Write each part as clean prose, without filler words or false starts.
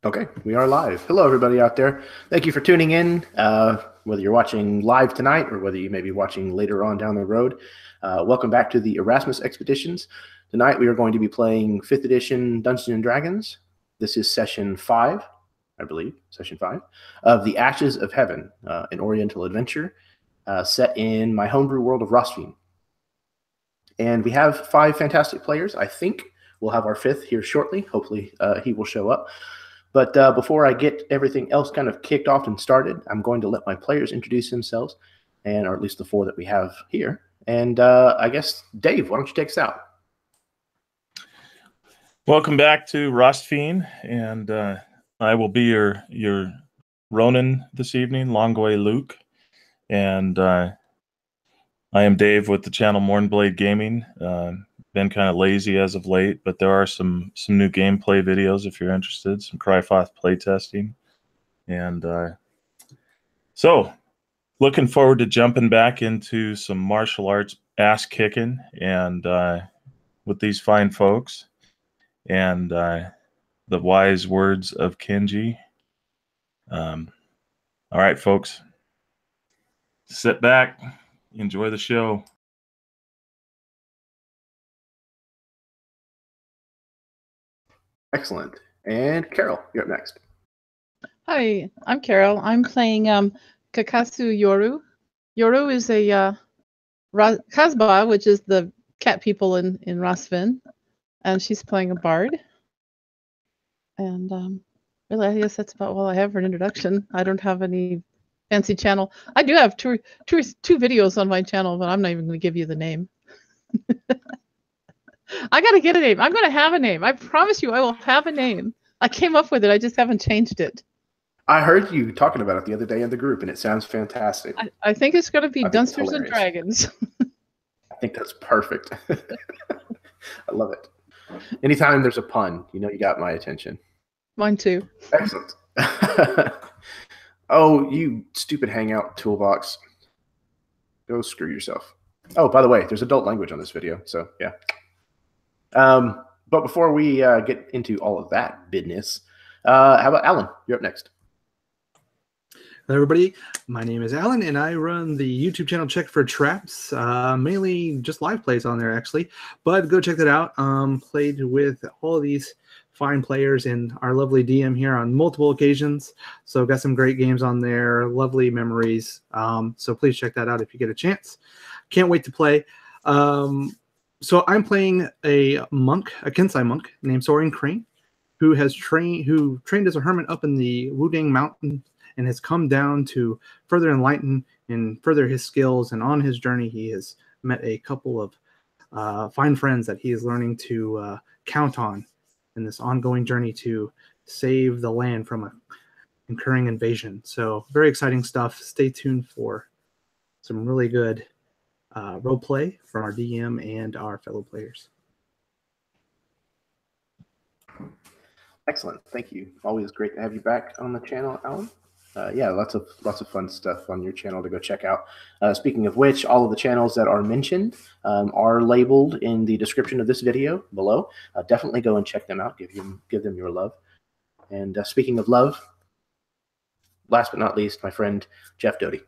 Okay, we are live. Hello, everybody out there. Thank you for tuning in, whether you're watching live tonight or whether you may be watching later on down the road. Welcome back to the Erasmus Expeditions. Tonight we are going to be playing 5th edition Dungeons & Dragons. This is session 5, I believe, session 5, of The Ashes of Heaven, an Oriental adventure set in my homebrew world of Rostfin. And we have 5 fantastic players. I think we'll have our 5th here shortly. Hopefully he will show up. But before I get everything else kind of kicked off and started, I'm going to let my players introduce themselves, or at least the 4 that we have here. And I guess, Dave, why don't you take us out? Welcome back to Rostfin, and I will be your Ronin this evening, Longway Luke. And I am Dave with the channel Mornblade Gaming. Been kind of lazy as of late, but there are some new gameplay videos if you're interested, some Cryfoth playtesting. And so looking forward to jumping back into some martial arts ass kicking and with these fine folks and the wise words of Kenji. All right, folks, sit back, enjoy the show. Excellent. And Carol, you're up next. Hi, I'm Carol. I'm playing Kakasu Yoru. Yoru is a Kasbah, which is the cat people in Rostfin, and she's playing a bard. And really, I guess that's about all I have for an introduction. I don't have any fancy channel. I do have two videos on my channel, but I'm not even going to give you the name. I got to get a name. I'm going to have a name. I promise you I will have a name. I came up with it. I just haven't changed it. I heard you talking about it the other day in the group, and it sounds fantastic. I think it's going to be Dunsters and Dragons. I think that's perfect. I love it. Anytime there's a pun, you know you got my attention. Mine too. Excellent. Oh, you stupid Hangout toolbox. Go screw yourself. Oh, by the way, there's adult language on this video, so yeah. But before we get into all of that business, how about Alan? You're up next. Hello, everybody. My name is Alan, and I run the YouTube channel Check for Traps. Mainly just live plays on there, actually. But go check that out. Played with all of these fine players and our lovely DM here on multiple occasions. So got some great games on there, lovely memories. So please check that out if you get a chance. Can't wait to play. So I'm playing a monk, a Kensai monk named Soren, who trained as a hermit up in the Wudang Mountain and has come down to further enlighten and further his skills. And on his journey, he has met a couple of fine friends that he is learning to count on in this ongoing journey to save the land from an incurring invasion. So very exciting stuff. Stay tuned for some really good role play from our DM and our fellow players. Excellent. Thank you. Always great to have you back on the channel, Alan. Yeah, lots of fun stuff on your channel to go check out. Speaking of which, all of the channels that are mentioned are labeled in the description of this video below. Definitely go and check them out. Give them your love. And speaking of love, last but not least, my friend Jeff Doty.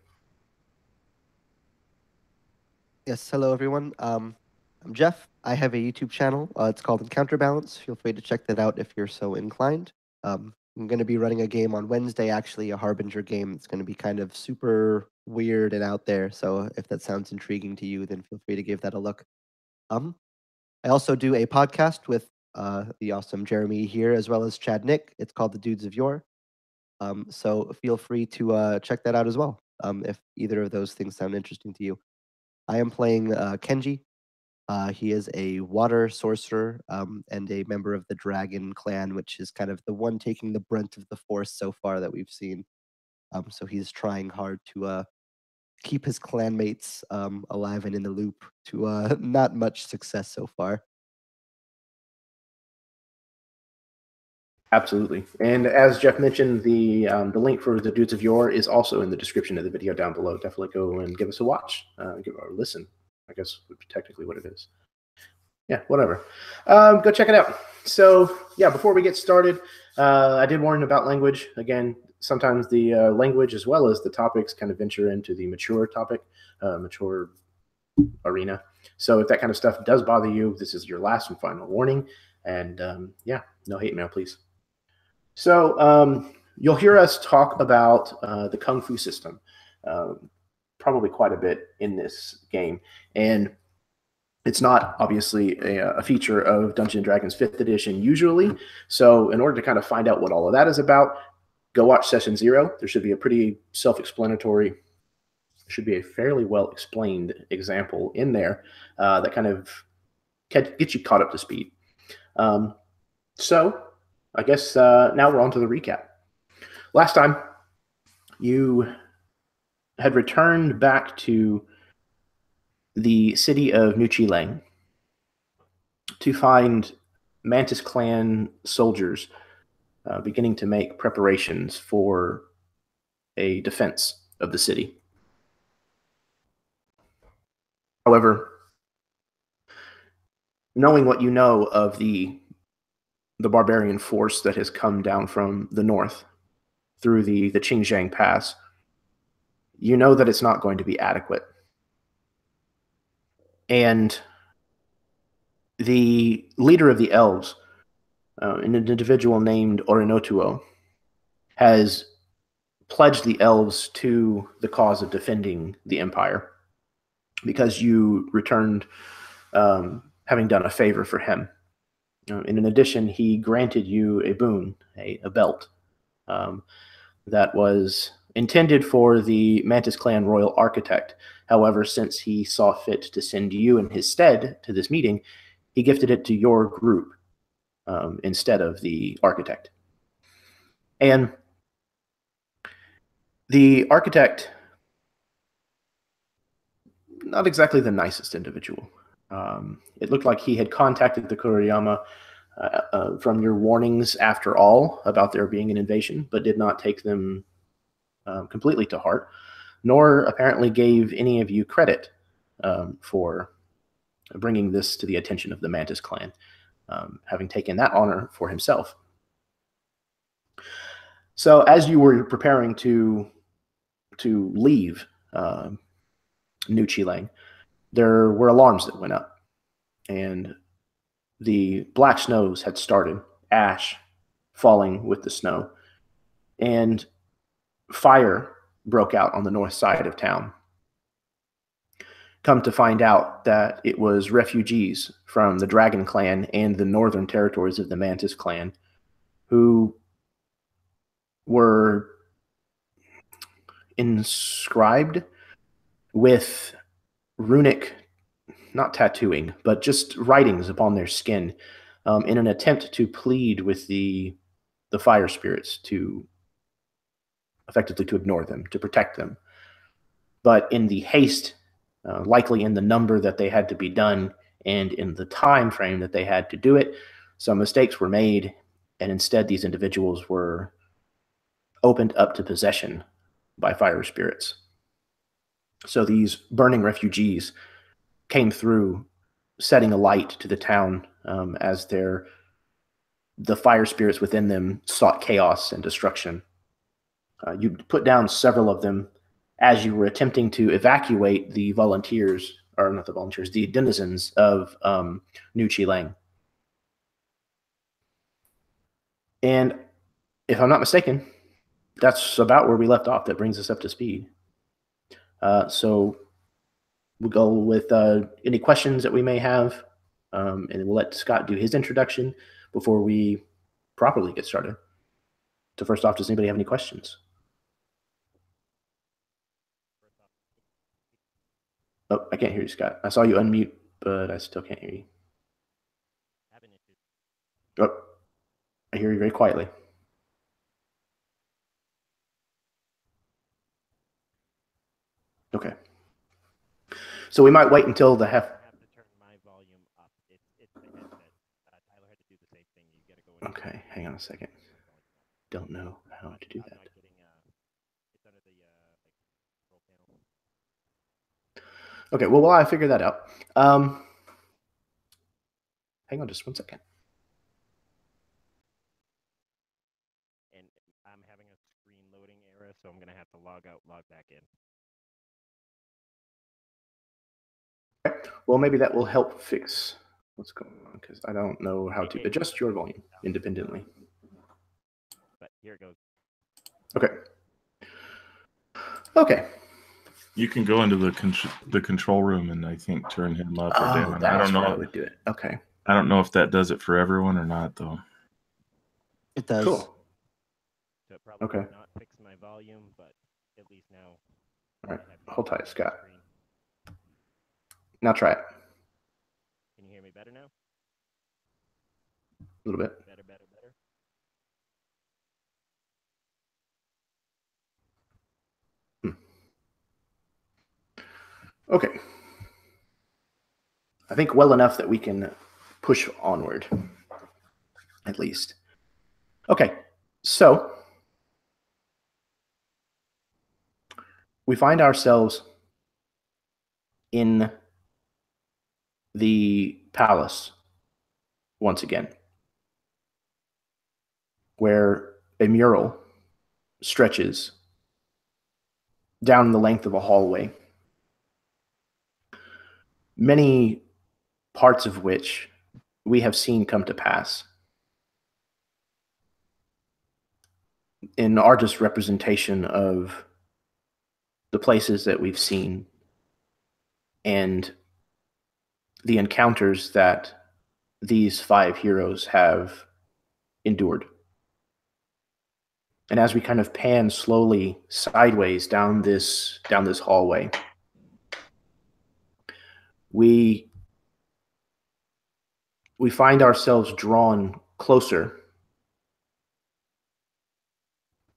Yes, hello everyone. I'm Jeff. I have a YouTube channel. It's called Counterbalance. Feel free to check that out if you're so inclined. I'm going to be running a game on Wednesday, actually, a Harbinger game. It's going to be kind of super weird and out there. So if that sounds intriguing to you, then feel free to give that a look. I also do a podcast with the awesome Jeremy here, as well as Chad Nick. It's called The Dudes of Yore. So feel free to check that out as well, if either of those things sound interesting to you. I am playing Kenji. He is a water sorcerer and a member of the Dragon Clan, which is kind of the one taking the brunt of the force so far that we've seen. So he's trying hard to keep his clanmates alive and in the loop to not much success so far. Absolutely. And as Jeff mentioned, the link for the Dudes of Yore is also in the description of the video down below. Definitely go and give us a watch, give or listen, I guess would be technically what it is. Yeah, whatever. Go check it out. So yeah, before we get started, I did warn about language. Again, sometimes the language as well as the topics kind of venture into the mature topic, mature arena. So if that kind of stuff does bother you, this is your last and final warning. And yeah, no hate mail, please. So you'll hear us talk about the Kung Fu system probably quite a bit in this game. And it's not obviously a feature of Dungeons & Dragons 5th edition usually. So in order to kind of find out what all of that is about, go watch Session 0. There should be a pretty self-explanatory, should be a fairly well-explained example in there that kind of gets you caught up to speed. So I guess now we're on to the recap. Last time, you had returned back to the city of Nuchi-Lang to find Mantis Clan soldiers beginning to make preparations for a defense of the city. However, knowing what you know of the barbarian force that has come down from the north through the Qingjiang Pass, you know that it's not going to be adequate. And the leader of the elves, an individual named Orinotuo, has pledged the elves to the cause of defending the empire because you returned having done a favor for him. And in addition, he granted you a boon, a belt, that was intended for the Mantis Clan royal architect. However, since he saw fit to send you in his stead to this meeting, he gifted it to your group instead of the architect. And the architect, not exactly the nicest individual. It looked like he had contacted the kuroyama from your warnings after all about there being an invasion, but did not take them completely to heart, nor apparently gave any of you credit for bringing this to the attention of the Mantis Clan, having taken that honor for himself. So as you were preparing to leave Nuchi-Lang, there were alarms that went up, and the black snows had started, ash falling with the snow, and fire broke out on the north side of town. Come to find out that it was refugees from the Dragon Clan and the northern territories of the Mantis Clan who were inscribed with runic, not tattooing, but just writings upon their skin in an attempt to plead with the fire spirits to effectively to ignore them, to protect them. But in the haste, likely in the number that they had to be done and in the time frame that they had to do it, some mistakes were made, and instead these individuals were opened up to possession by fire spirits. So these burning refugees came through, setting a light to the town as the fire spirits within them sought chaos and destruction. You put down several of them as you were attempting to evacuate the volunteers, or not the volunteers, the denizens of Nuchi-Lang. And if I'm not mistaken, that's about where we left off. That brings us up to speed. So we'll go with any questions that we may have, and we'll let Scott do his introduction before we properly get started. So first off, does anybody have any questions? Oh, I can't hear you, Scott. I saw you unmute, but I still can't hear you. Oh, I hear you very quietly. Okay. So we might wait until the half. I have to turn my volume up. It's the headset. Tyler had to do the same thing. You got to go in. Okay, hang on a second. Don't know how to do that. It's under the control panel. Okay, well, while I figure that out, hang on just one second. so I'm gonna have to log out, log back in. Well, maybe that will help fix what's going on, because I don't know how to adjust your volume independently. But here it goes. Okay. Okay. You can go into the control room and I think turn him up or down. That's I don't where I know. would do it. Okay. I don't know if that does it for everyone or not, though. It does. Cool. So it probably Okay. did not fix my volume, but at least now. All right. I have you Hold tight, on the Scott. screen. Now try it. Can you hear me better now? A little bit. Better. Okay. I think well enough that we can push onward, at least. Okay. So we find ourselves in the palace once again, where a mural stretches down the length of a hallway, many parts of which we have seen come to pass in artist representation of the places that we've seen and the encounters that these 5 heroes have endured. And as we kind of pan slowly sideways down this hallway, we find ourselves drawn closer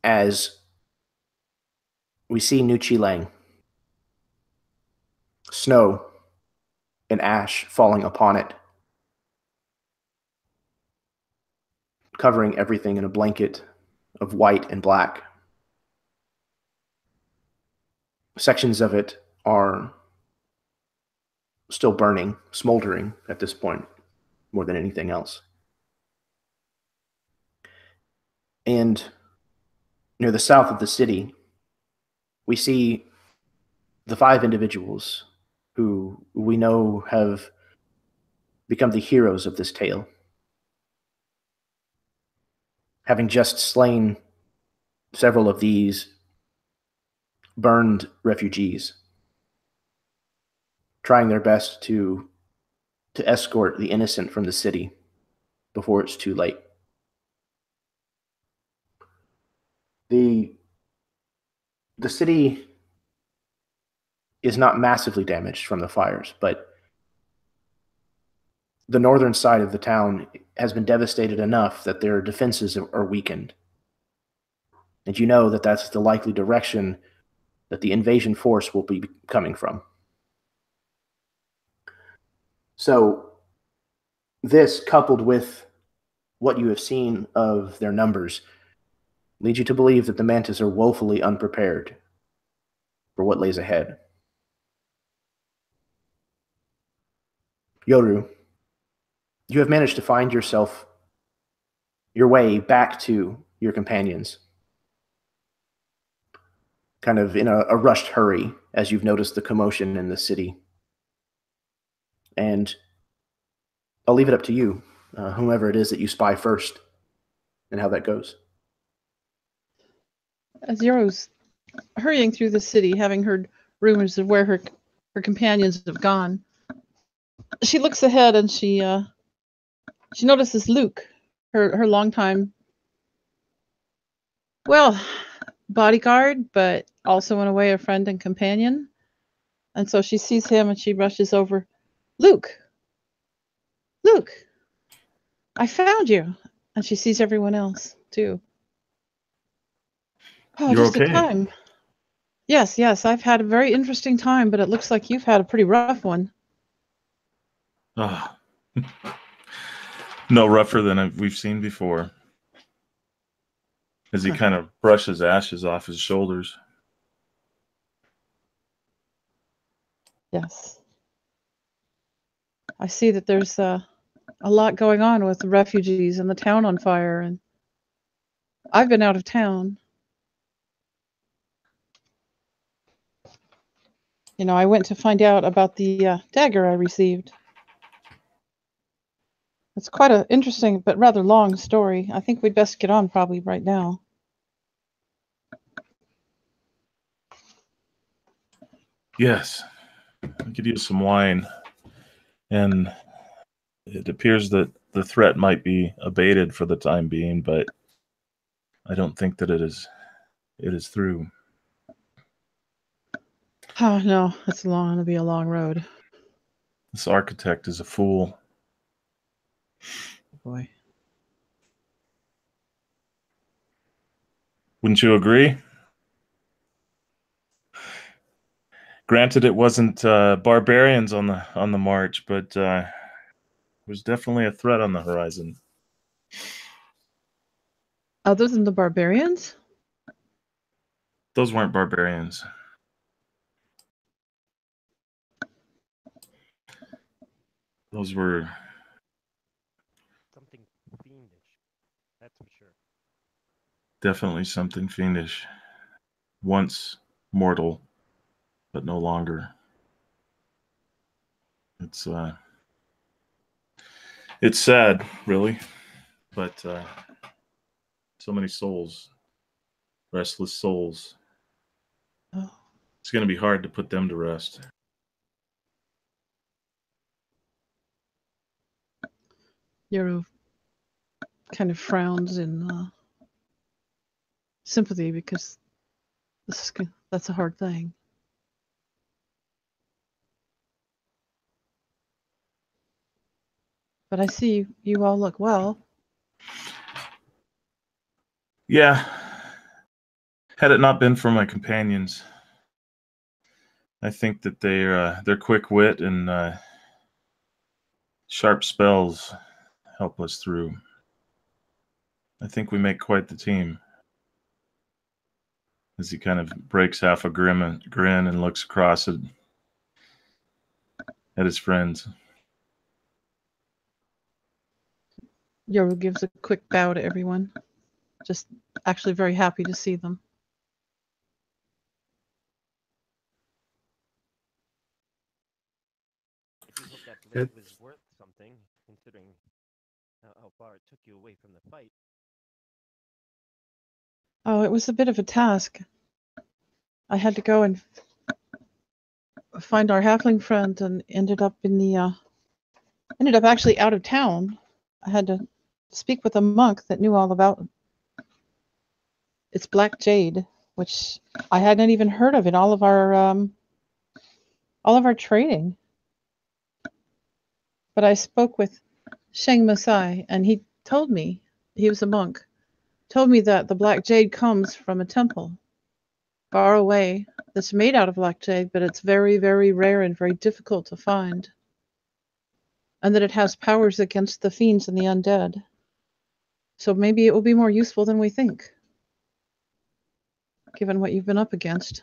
as we see Nuchi Lang, snow and ash falling upon it, covering everything in a blanket of white and black. Sections of it are still burning, smoldering at this point, more than anything else. And near the south of the city, we see the 5 individuals who we know have become the heroes of this tale, having just slain several of these burned refugees, trying their best to escort the innocent from the city before it's too late. The city is not massively damaged from the fires, but the northern side of the town has been devastated enough that their defenses are weakened. And you know that that's the likely direction that the invasion force will be coming from. So this, coupled with what you have seen of their numbers, leads you to believe that the Mantis are woefully unprepared for what lays ahead. Yoru, you have managed to find your way back to your companions, kind of in a rushed hurry as you've noticed the commotion in the city. And I'll leave it up to you, whomever it is that you spy first, and how that goes. As Yoru's hurrying through the city, having heard rumors of where her companions have gone, she looks ahead and she notices Luke, her longtime, bodyguard, but also in a way a friend and companion. And so she sees him and she rushes over. Luke, I found you. And she sees everyone else too. Oh, You're just okay. in time. Yes, I've had a very interesting time, but it looks like you've had a pretty rough one. No rougher than we've seen before. As he kind of brushes ashes off his shoulders. Yes. I see that there's a lot going on with the refugees and the town on fire, and I've been out of town. I went to find out about the dagger I received. It's quite an interesting but rather long story. I think we'd best get on probably right now. Yes, I could use some wine. And it appears that the threat might be abated for the time being, but I don't think that it is through. Oh no, it's going to be a long road. This architect is a fool. Boy. Wouldn't you agree? Granted, it wasn't barbarians on the march, but there's definitely a threat on the horizon. Other than the barbarians? Those weren't barbarians. Those were Something fiendish. That's for sure. definitely something fiendish. Once mortal, but no longer. It's sad, really, but so many souls, restless souls. Oh. It's going to be hard to put them to rest. Yoru kind of frowns in sympathy because that's a hard thing. But I see you all look well. Yeah. Had it not been for my companions, I think that their quick wit and sharp spells help us through. I think we make quite the team. As he kind of breaks half a grin and looks across at his friends. Yoru gives a quick bow to everyone. Just actually very happy to see them. We hope that blade was worth something, considering how far it took you away from the fight. Oh, it was a bit of a task. I had to go and find our halfling friend and ended up actually out of town. I had to speak with a monk that knew all about it's Black Jade, which I hadn't even heard of in all of our trading. But I spoke with Sheng Masai, and he told me, he was a monk, told me that the Black Jade comes from a temple far away that's made out of Black Jade, but it's very, very rare and very difficult to find. And that it has powers against the fiends and the undead. So maybe it will be more useful than we think, given what you've been up against.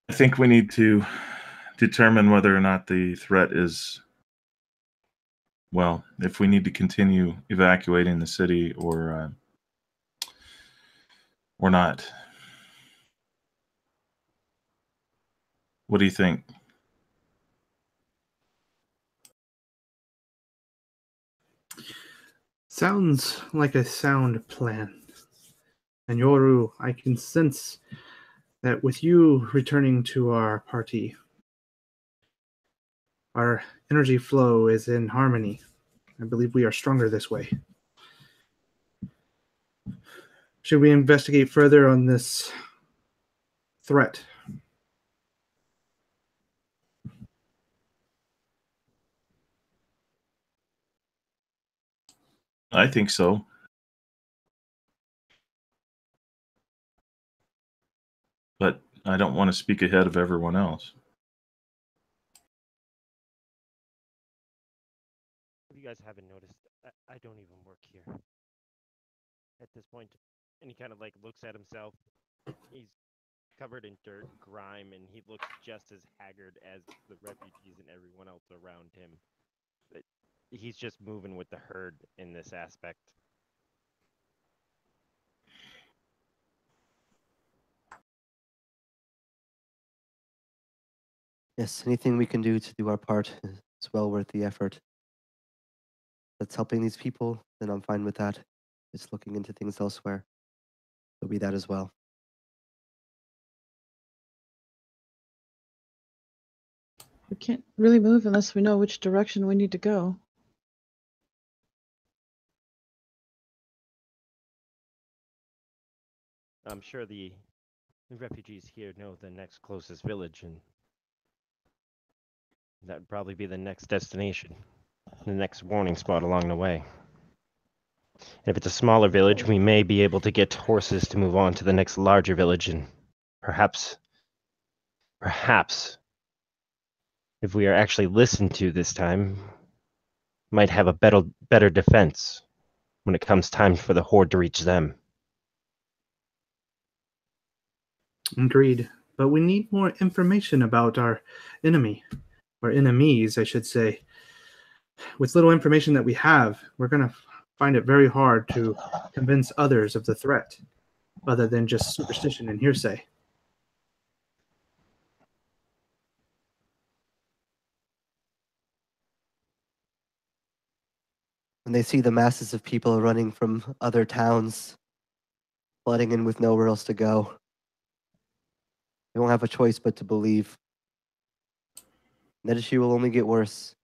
I think we need to determine whether or not the threat is, well, if we need to continue evacuating the city or not. What do you think? Sounds like a sound plan. And Yoru, I can sense that with you returning to our party, our energy flow is in harmony. I believe we are stronger this way. Should we investigate further on this threat? I think so. But I don't want to speak ahead of everyone else. If you guys haven't noticed, I don't even work here. At this point, and he kind of like looks at himself. He's covered in dirt, grime, and he looks just as haggard as the refugees and everyone else around him. But he's just moving with the herd in this aspect. Yes, anything we can do to do our part is well worth the effort. If that's helping these people, then I'm fine with that. It's looking into things elsewhere. There'll be that as well. We can't really move unless we know which direction we need to go. I'm sure the refugees here know the next closest village, and that would probably be the next destination, the next warning spot along the way. If it's a smaller village, we may be able to get horses to move on to the next larger village, and perhaps, if we are actually listened to this time, might have a better defense when it comes time for the horde to reach them. Agreed. But we need more information about our enemy, or enemies, I should say. With little information that we have, we're going to find it very hard to convince others of the threat, other than just superstition and hearsay. When they see the masses of people running from other towns, flooding in with nowhere else to go, they won't have a choice but to believe. That issue will only get worse.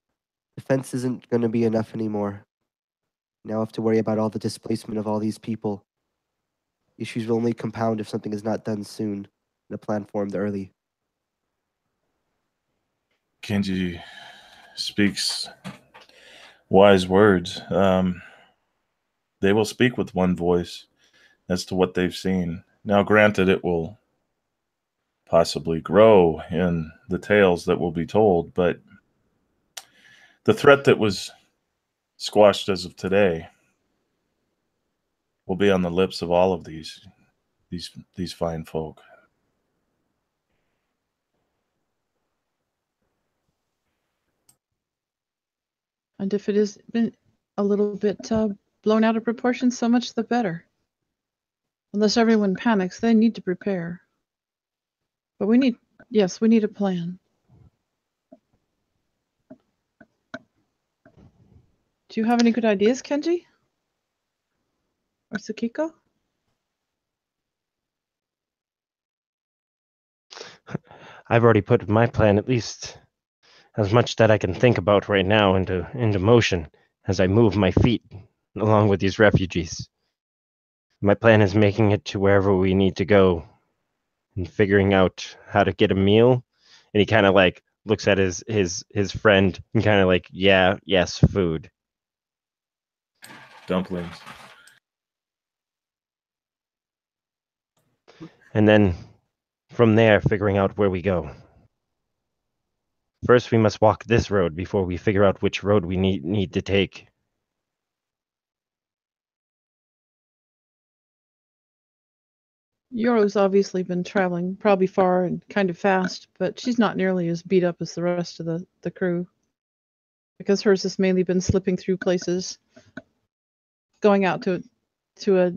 Defense isn't going to be enough anymore. Now I have to worry about all the displacement of all these people. Issues will only compound if something is not done soon and a plan formed early. Kenji speaks wise words. They will speak with one voice as to what they've seen. Now, granted, it will possibly grow in the tales that will be told, but the threat that was squashed as of today will be on the lips of all of these fine folk. And if it has been a little bit blown out of proportion, so much the better. Unless everyone panics, they need to prepare. But we need a plan. Do you have any good ideas, Kenji? Or Tsukiko? I've already put my plan, at least as much that I can think about right now, into motion as I move my feet along with these refugees. My plan is making it to wherever we need to go and figuring out how to get a meal. And he kind of like looks at his friend and kind of like, yeah, yes, food. Dumplings. And then from there, figuring out where we go. First, we must walk this road before we figure out which road we need to take. Yoro's obviously been traveling probably far and kind of fast, but she's not nearly as beat up as the rest of the crew. Because hers has mainly been slipping through places, going out to a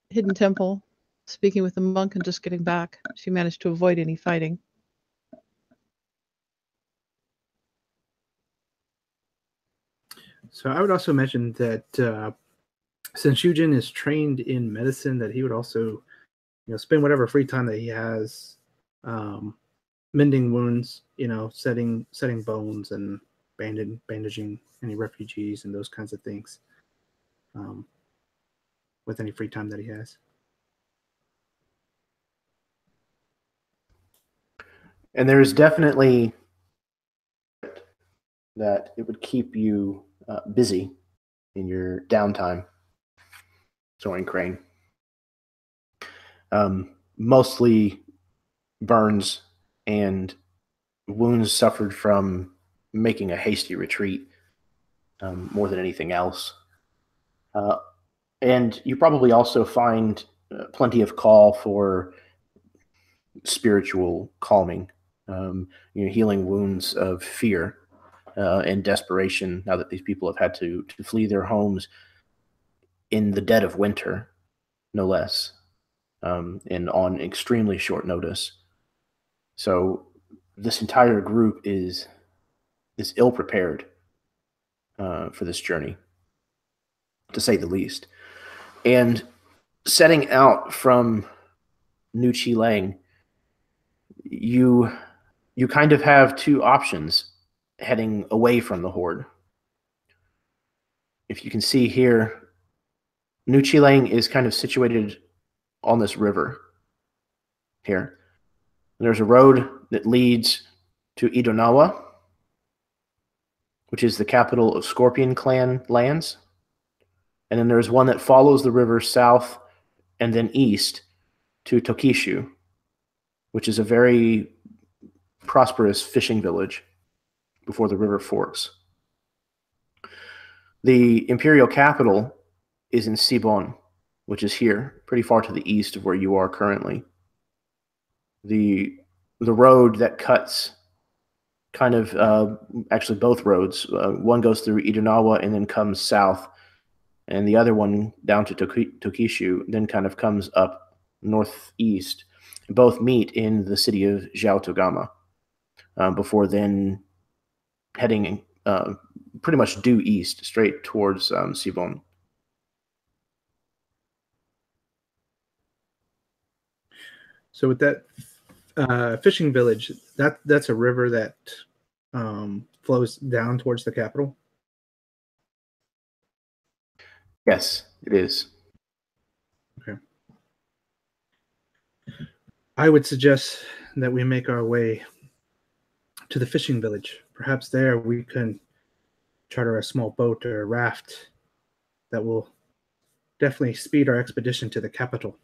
hidden temple, speaking with the monk, and just getting back. She managed to avoid any fighting. So I would also mention that since Yujin is trained in medicine, that he would also, spend whatever free time that he has, mending wounds, setting bones and bandaging any refugees and those kinds of things, with any free time that he has. And there's definitely that it would keep you busy in your downtime, Soren Crane. Mostly burns and wounds suffered from making a hasty retreat, more than anything else. And you probably also find plenty of call for spiritual calming, healing wounds of fear and desperation now that these people have had to flee their homes in the dead of winter, no less, and on extremely short notice. So this entire group is ill prepared for this journey, to say the least. And setting out from New Chilang, you kind of have two options heading away from the horde. If you can see here, New Chilang is kind of situated on this river here. And there's a road that leads to Idonawa, which is the capital of Skorpion Clan lands. And then there's one that follows the river south and then east to Tokishu, which is a very prosperous fishing village before the river forks. The imperial capital is in Sibon, which is here, pretty far to the east of where you are currently. The road that cuts kind of, actually both roads, one goes through Idonawa and then comes south, and the other one down to Tokishu then kind of comes up northeast. Both meet in the city of Zhaotogama before then heading pretty much due east, straight towards Sibon. So with that fishing village, that's a river that flows down towards the capital? Yes, it is. Okay. I would suggest that we make our way to the fishing village. Perhaps there we can charter a small boat or a raft that will definitely speed our expedition to the capital.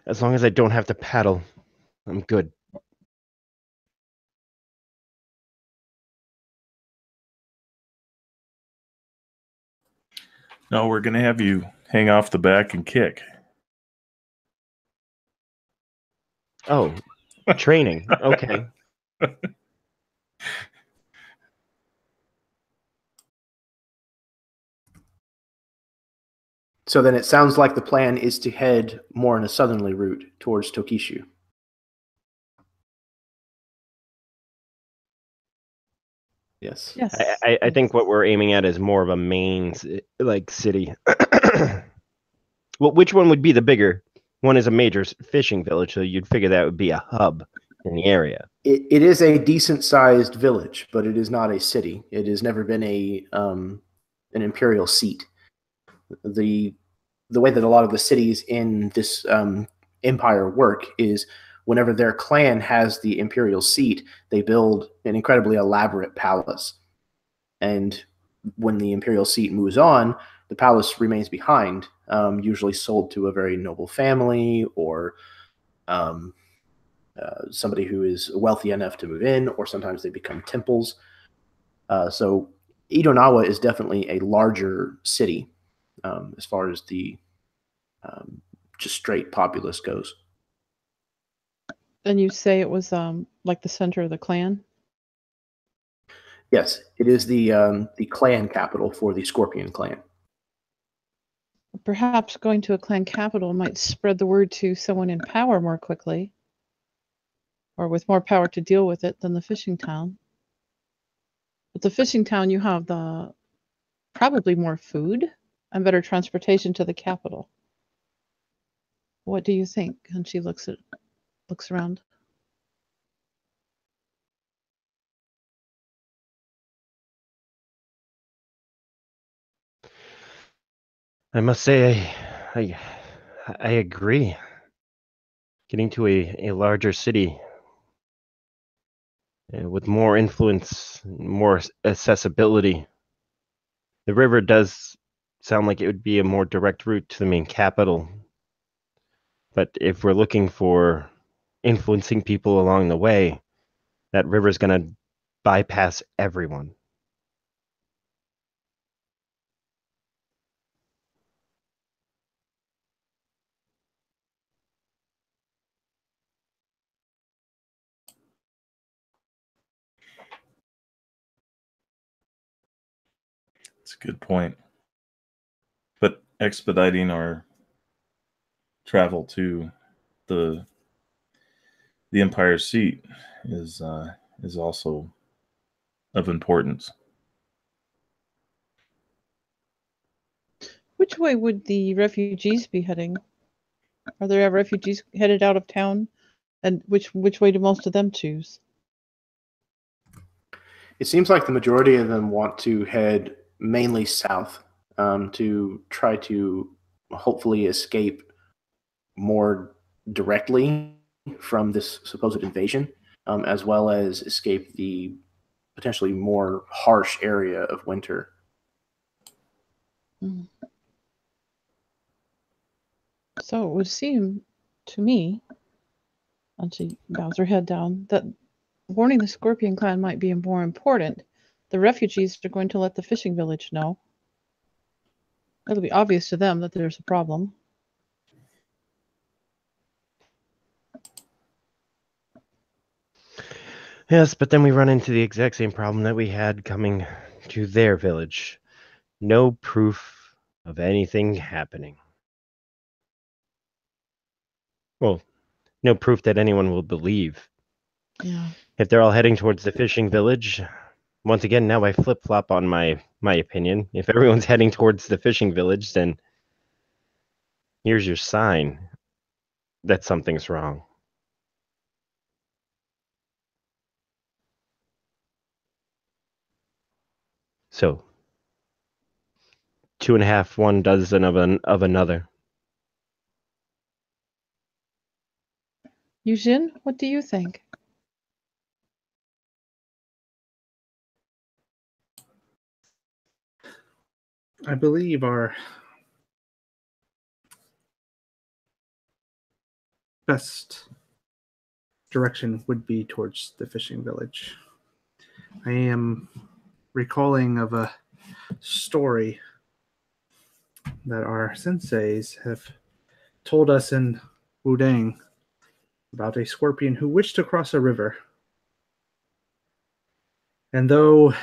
As long as I don't have to paddle, I'm good. No, we're going to have you hang off the back and kick. Oh, training. Okay. So then it sounds like the plan is to head more in a southerly route towards Tokishu. Yes. Yes. I think what we're aiming at is more of a main city. Well, which one would be the bigger? One is a major fishing village, so you'd figure that would be a hub in the area. It is a decent-sized village, but it is not a city. It has never been an imperial seat. The way that a lot of the cities in this empire work is whenever their clan has the imperial seat, they build an incredibly elaborate palace. And when the imperial seat moves on, the palace remains behind, usually sold to a very noble family or somebody who is wealthy enough to move in, or sometimes they become temples. So Idonawa is definitely a larger city as far as the just straight populace goes. And you say it was like the center of the clan? Yes, it is the clan capital for the Skorpion clan. Perhaps going to a clan capital might spread the word to someone in power more quickly, or with more power to deal with it than the fishing town. But the fishing town, you have probably more food and better transportation to the capital. What do you think? And she looks around. I must say, I agree. Getting to a larger city with more influence, more accessibility. The river does sound like it would be a more direct route to the main capital. But if we're looking for influencing people along the way, that river's going to bypass everyone. That's a good point. But expediting our travel to the Empire seat is also of importance. Which way would the refugees be heading? Are there refugees headed out of town? And which way do most of them choose? It seems like the majority of them want to head mainly south to try to hopefully escape more directly from this supposed invasion, as well as escape the potentially more harsh area of winter. Mm. So it would seem to me, and she bows her head down, that warning the Skorpion clan might be more important. The refugees are going to let the fishing village know. It'll be obvious to them that there's a problem. Yes, but then we run into the exact same problem that we had coming to their village. No proof of anything happening. Well, no proof that anyone will believe. Yeah. If they're all heading towards the fishing village, once again, now I flip-flop on my opinion. If everyone's heading towards the fishing village, then here's your sign that something's wrong. So, 2.5, 1 dozen of another. Yujin, what do you think? I believe our best direction would be towards the fishing village. I am recalling of a story that our senseis have told us in Wudang about a scorpion who wished to cross a river. And though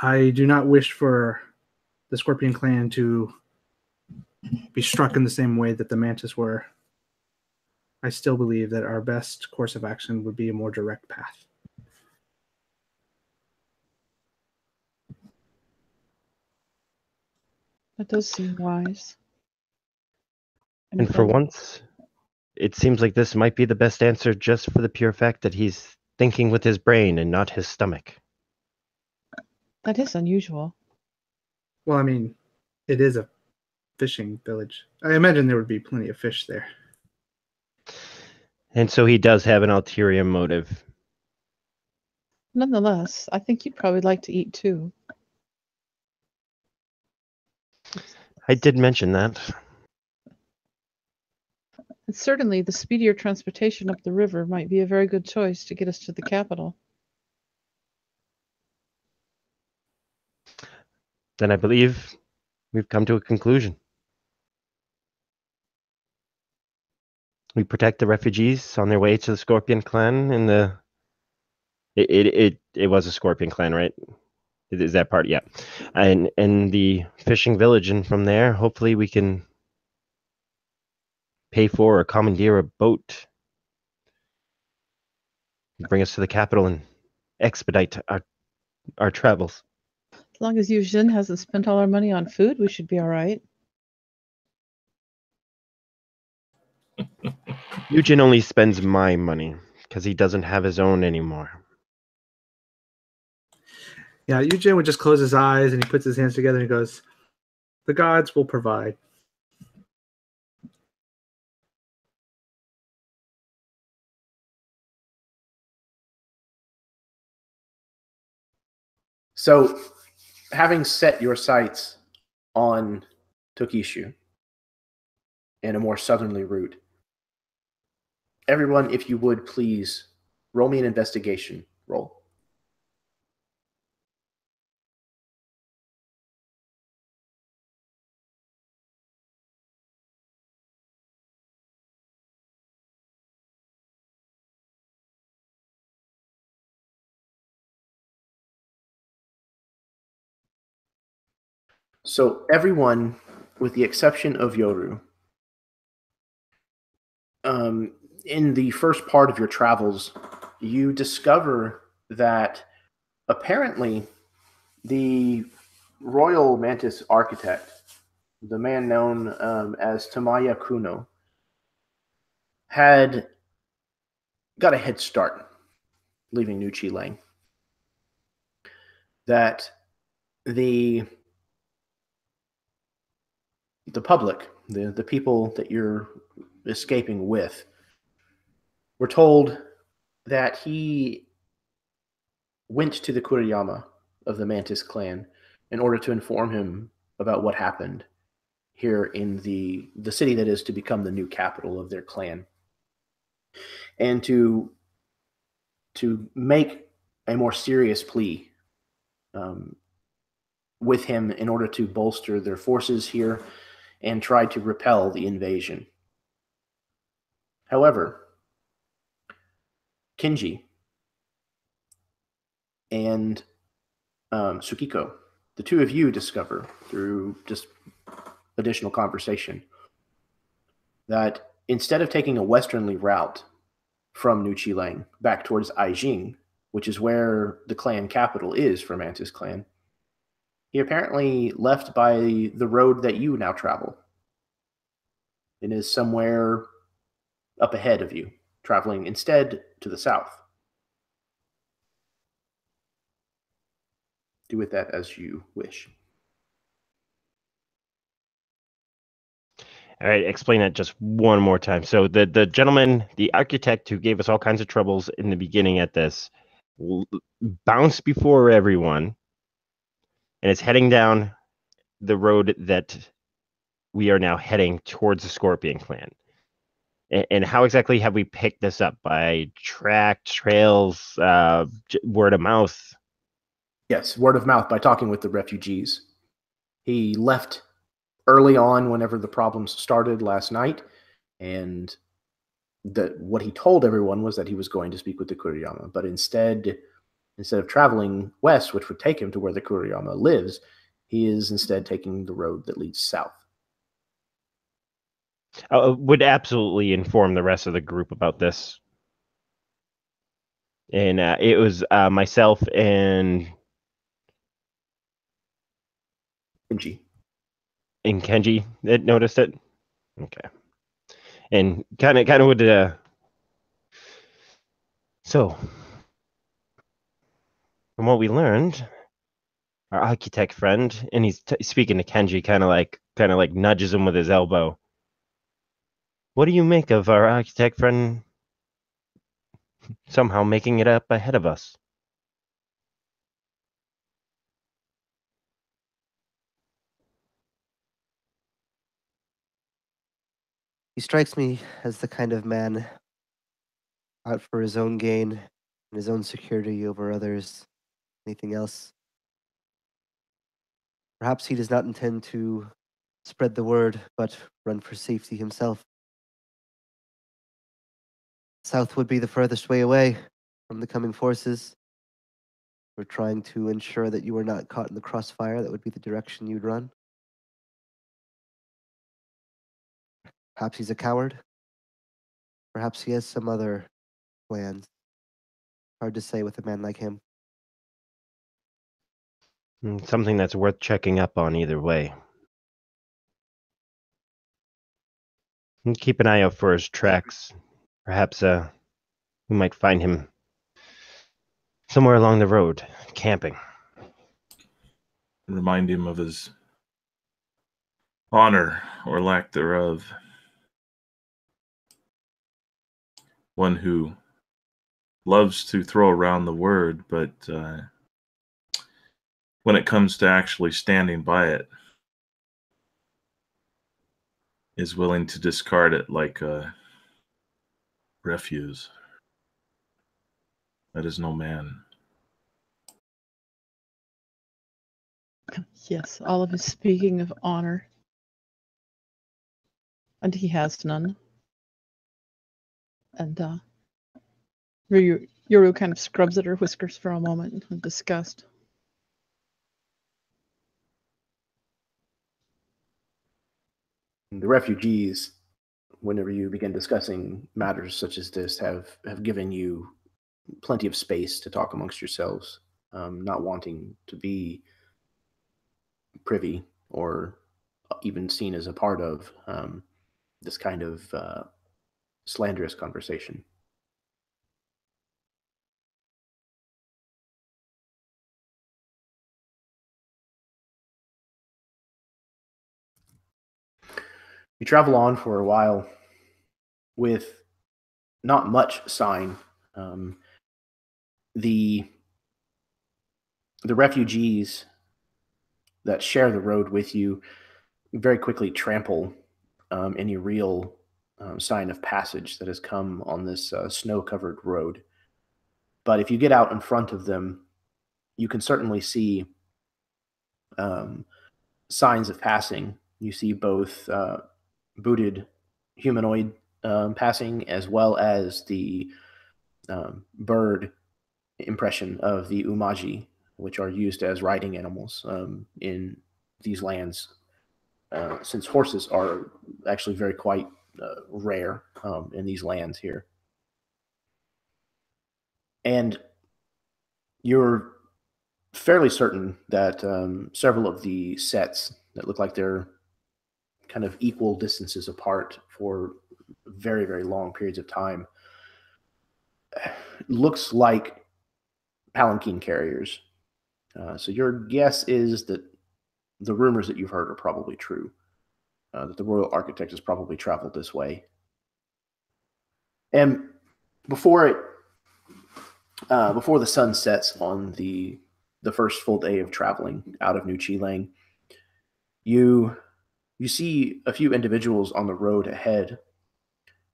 I do not wish for the Skorpion clan to be struck in the same way that the Mantis were, I still believe that our best course of action would be a more direct path. That does seem wise. And for once, it seems like this might be the best answer just for the pure fact that he's thinking with his brain and not his stomach. That is unusual. Well, I mean, it is a fishing village. I imagine there would be plenty of fish there. And so he does have an ulterior motive. Nonetheless, I think you'd probably like to eat too. I did mention that. And certainly the speedier transportation up the river might be a very good choice to get us to the capital. Then I believe we've come to a conclusion. We protect the refugees on their way to the Skorpion clan in the... It was a Skorpion clan, right? Is that part? Yeah. And the fishing village, and from there, hopefully we can pay for or commandeer a boat. Bring us to the capital and expedite our travels. As long as Yujin hasn't spent all our money on food, we should be all right. Eugen only spends my money because he doesn't have his own anymore. Yeah, Eugene would just close his eyes and he puts his hands together and he goes, "The gods will provide." So, having set your sights on Tokishu and a more southerly route, everyone, if you would please roll me an investigation roll. So everyone, with the exception of Yoru, in the first part of your travels, you discover that apparently the royal Mantis architect, the man known as Tamaya Kuno, had got a head start leaving New Chi. That the public, the people that you're escaping with, were told that he went to the kuroyama of the Mantis Clan in order to inform him about what happened here in the city that is to become the new capital of their clan, and to make a more serious plea with him in order to bolster their forces here and try to repel the invasion. However, Kenji and Tsukiko, the two of you discover through just additional conversation that instead of taking a westerly route from New Chi back towards Aijing, which is where the clan capital is for Mantis Clan, he apparently left by the road that you now travel and is somewhere up ahead of you, traveling instead to the south. Do with that as you wish. All right, explain that just one more time. So the gentleman, the architect who gave us all kinds of troubles in the beginning at this, bounced before everyone and is heading down the road that we are now heading towards the Skorpion clan. And how exactly have we picked this up? By track, trails, word of mouth? Yes, word of mouth, by talking with the refugees. He left early on whenever the problems started last night, and what he told everyone was that he was going to speak with the kuroyama, but instead of traveling west, which would take him to where the kuroyama lives, he is instead taking the road that leads south. Would absolutely inform the rest of the group about this. And it was myself and Kenji that noticed it. Okay. And kind of would. So, from what we learned, our architect friend, and he's speaking to Kenji, kind of like nudges him with his elbow. What do you make of our architect friend somehow making it up ahead of us? He strikes me as the kind of man out for his own gain and his own security over others, anything else. Perhaps he does not intend to spread the word, but run for safety himself. South would be the furthest way away from the coming forces. We're trying to ensure that you are not caught in the crossfire. That would be the direction you'd run. Perhaps he's a coward. Perhaps he has some other plans. Hard to say with a man like him. Something that's worth checking up on either way. And keep an eye out for his tracks. Perhaps we might find him somewhere along the road, camping. Remind him of his honor or lack thereof. One who loves to throw around the word, but when it comes to actually standing by it, is willing to discard it like a refuse. That is no man. Yes, all of his speaking of honor. And he has none. And Yoru kind of scrubs at her whiskers for a moment in disgust. The refugees, whenever you begin discussing matters such as this, have given you plenty of space to talk amongst yourselves, not wanting to be privy or even seen as a part of this kind of slanderous conversation. You travel on for a while with not much sign. The refugees that share the road with you very quickly trample any real sign of passage that has come on this snow-covered road. But if you get out in front of them, you can certainly see signs of passing. You see both booted humanoid passing, as well as the bird impression of the umaji, which are used as riding animals in these lands, since horses are actually very quite rare in these lands here. And you're fairly certain that several of the sets that look like they're kind of equal distances apart for very, very long periods of time looks like palanquin carriers. So your guess is that the rumors that you've heard are probably true, that the royal architect has probably traveled this way. And before the sun sets on the first full day of traveling out of New Chilang, you see a few individuals on the road ahead,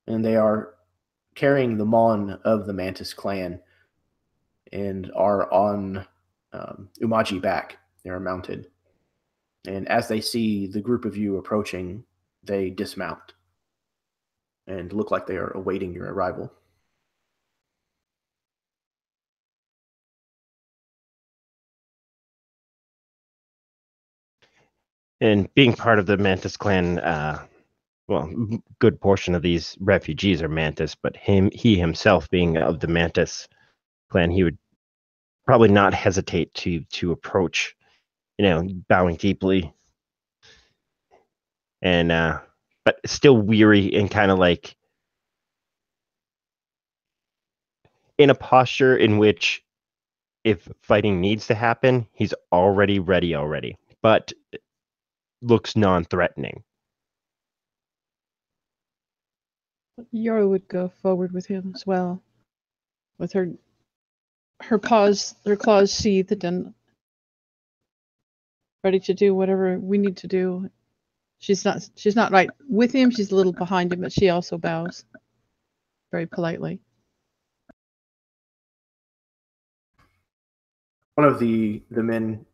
and they are carrying the mon of the Mantis Clan and are on Umaji back. They are mounted. And as they see the group of you approaching, they dismount and look like they are awaiting your arrival. And being part of the Mantis Clan, well, good portion of these refugees are Mantis, but he himself being of the Mantis Clan, he would probably not hesitate to approach, bowing deeply, and but still weary and kind of like in a posture in which if fighting needs to happen, he's already ready already, but looks non-threatening. Yoru would go forward with him as well, with her claws sheathed and ready to do whatever we need to do. She's not right with him. She's a little behind him, but she also bows very politely. One of the men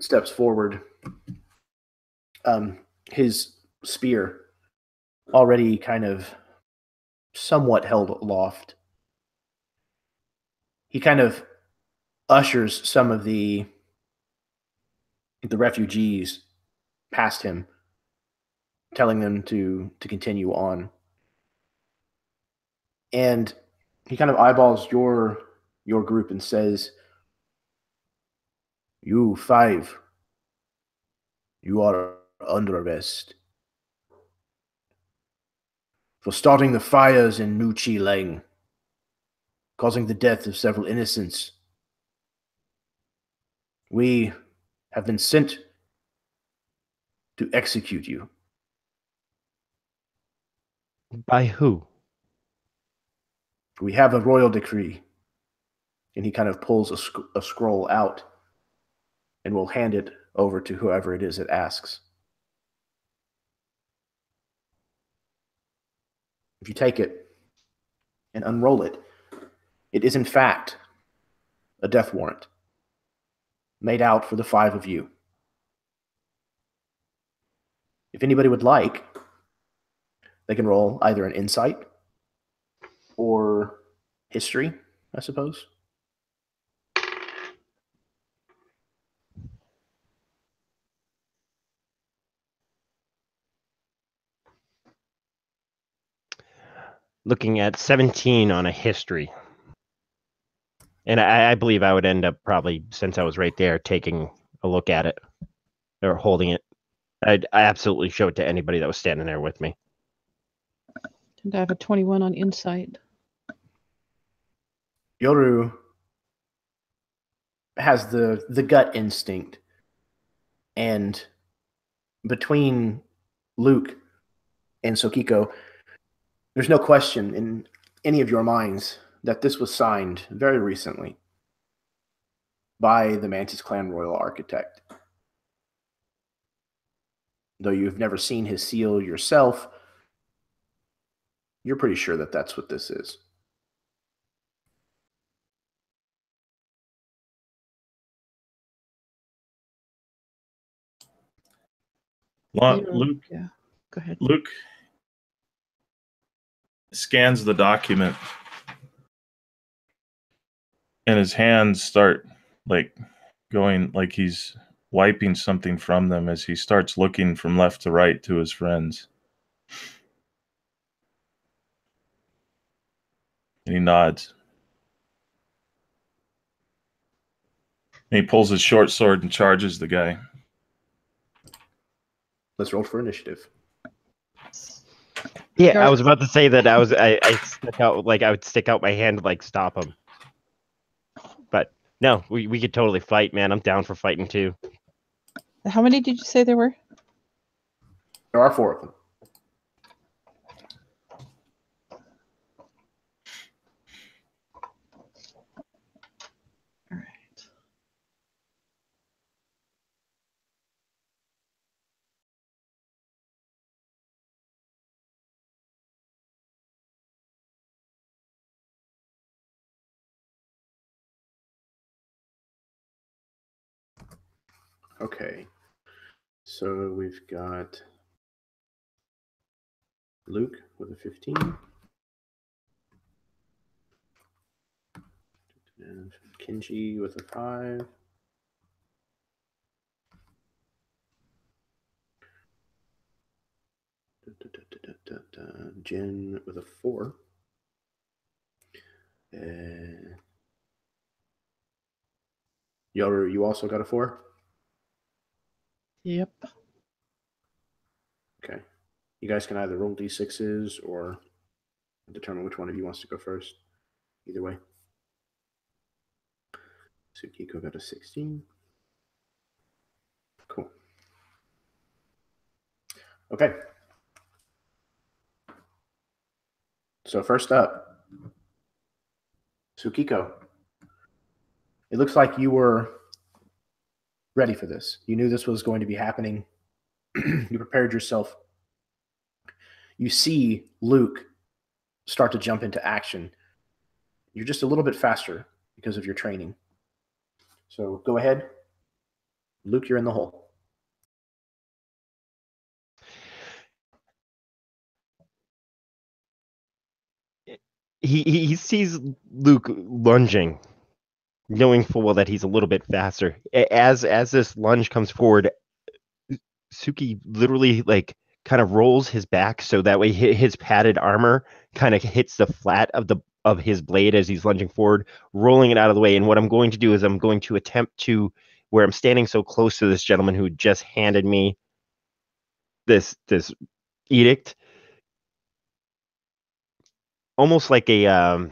steps forward. His spear already kind of somewhat held aloft. He kind of ushers some of the refugees past him, telling them to continue on. And he kind of eyeballs your group and says, "You 5, you are under arrest for starting the fires in New Chilang, causing the death of several innocents. We have been sent to execute you." By who? "We have a royal decree." And he kind of pulls a scroll out and will hand it over to whoever it is that asks. If you take it and unroll it, it is in fact a death warrant made out for the 5 of you. If anybody would like, they can roll either an insight or history, I suppose. looking at 17 on a history. And I believe I would end up probably, since I was right there, taking a look at it or holding it. I absolutely show it to anybody that was standing there with me. And I have a 21 on insight. Yoru has the gut instinct, and between Luke and Sokiko, there's no question in any of your minds that this was signed very recently by the Mantis Clan Royal Architect. Though you've never seen his seal yourself, you're pretty sure that that's what this is. Luke, Yeah, go ahead. Luke scans the document, and his hands start like going, like he's wiping something from them as he starts looking from left to right to his friends. And he nods. And he pulls his short sword and charges the guy. Let's roll for initiative. Yeah, I was about to say that I stuck out, like I would stick out my hand to like stop him. But no, we could totally fight, man. I'm down for fighting too. How many did you say there were? There are 4 of them. All right. Okay. So we've got Luke with a 15. And Kenji with a 5. Jin with a 4. Yoru, you also got a 4? Yep. Okay. You guys can either roll d6s or determine which one of you wants to go first. Either way. Sukiko got a 16. Cool. Okay. So first up, Sukiko. It looks like you were ready for this. You knew this was going to be happening. You prepared yourself. You see Luke start to jump into action. You're just a little bit faster because of your training. So go ahead. Luke, you're in the hole. He sees Luke lunging, knowing full well that he's a little bit faster. As this lunge comes forward, Suki literally like kind of rolls his back so that way his padded armor kind of hits the flat of his blade as he's lunging forward, rolling it out of the way. And what I'm going to do is I'm going to attempt to, where I'm standing so close to this gentleman who just handed me this edict, almost like a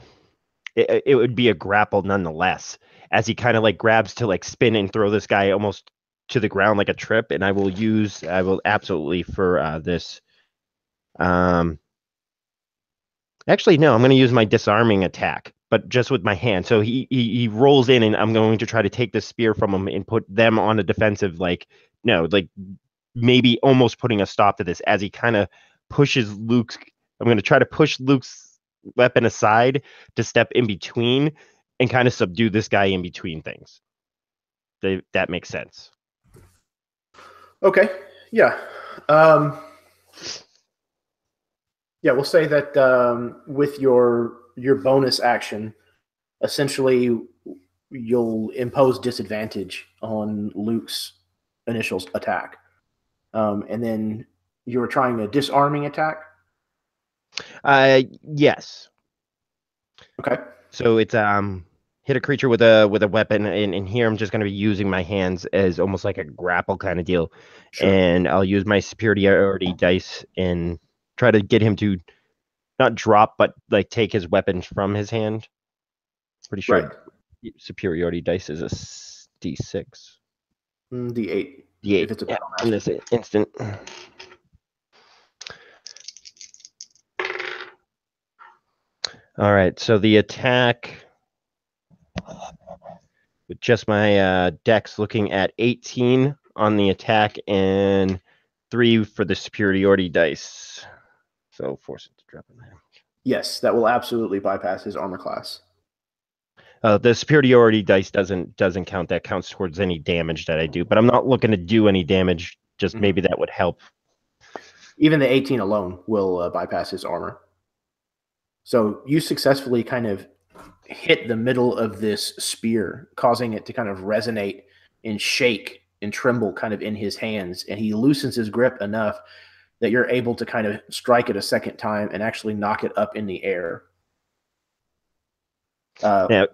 it would be a grapple nonetheless, as he kind of like grabs to like spin and throw this guy almost to the ground like a trip. And I will absolutely for this actually no, I'm going to use my disarming attack, but just with my hand. So he rolls in, and I'm going to try to take the spear from him and put them on a defensive, like maybe almost putting a stop to this as he kind of pushes Luke's. I'm going to try to push Luke's weapon aside to step in between and kind of subdue this guy in between things. That makes sense. Okay. Yeah. Yeah, we'll say that with your bonus action, essentially you'll impose disadvantage on Luke's initial attack. And then you were trying a disarming attack? Yes. Okay. So it's hit a creature with a weapon, and here I'm just going to be using my hands as almost like a grapple kind of deal, Sure. and I'll use my superiority dice and try to get him to not drop, but like take his weapons from his hand. Pretty sure Right. superiority dice is a D6. D8. D8. If it's a Yeah, battle in master. this instant. All right, so the attack with just my dex looking at 18 on the attack and 3 for the superiority dice. So force it to drop in there. Yes, that will absolutely bypass his armor class. The superiority dice doesn't count. That counts towards any damage that I do, but I'm not looking to do any damage. Just maybe that would help. Even the 18 alone will bypass his armor. So you successfully kind of hit the middle of this spear, causing it to kind of resonate and shake and tremble kind of in his hands. And he loosens his grip enough that you're able to kind of strike it a second time and actually knock it up in the air. Now,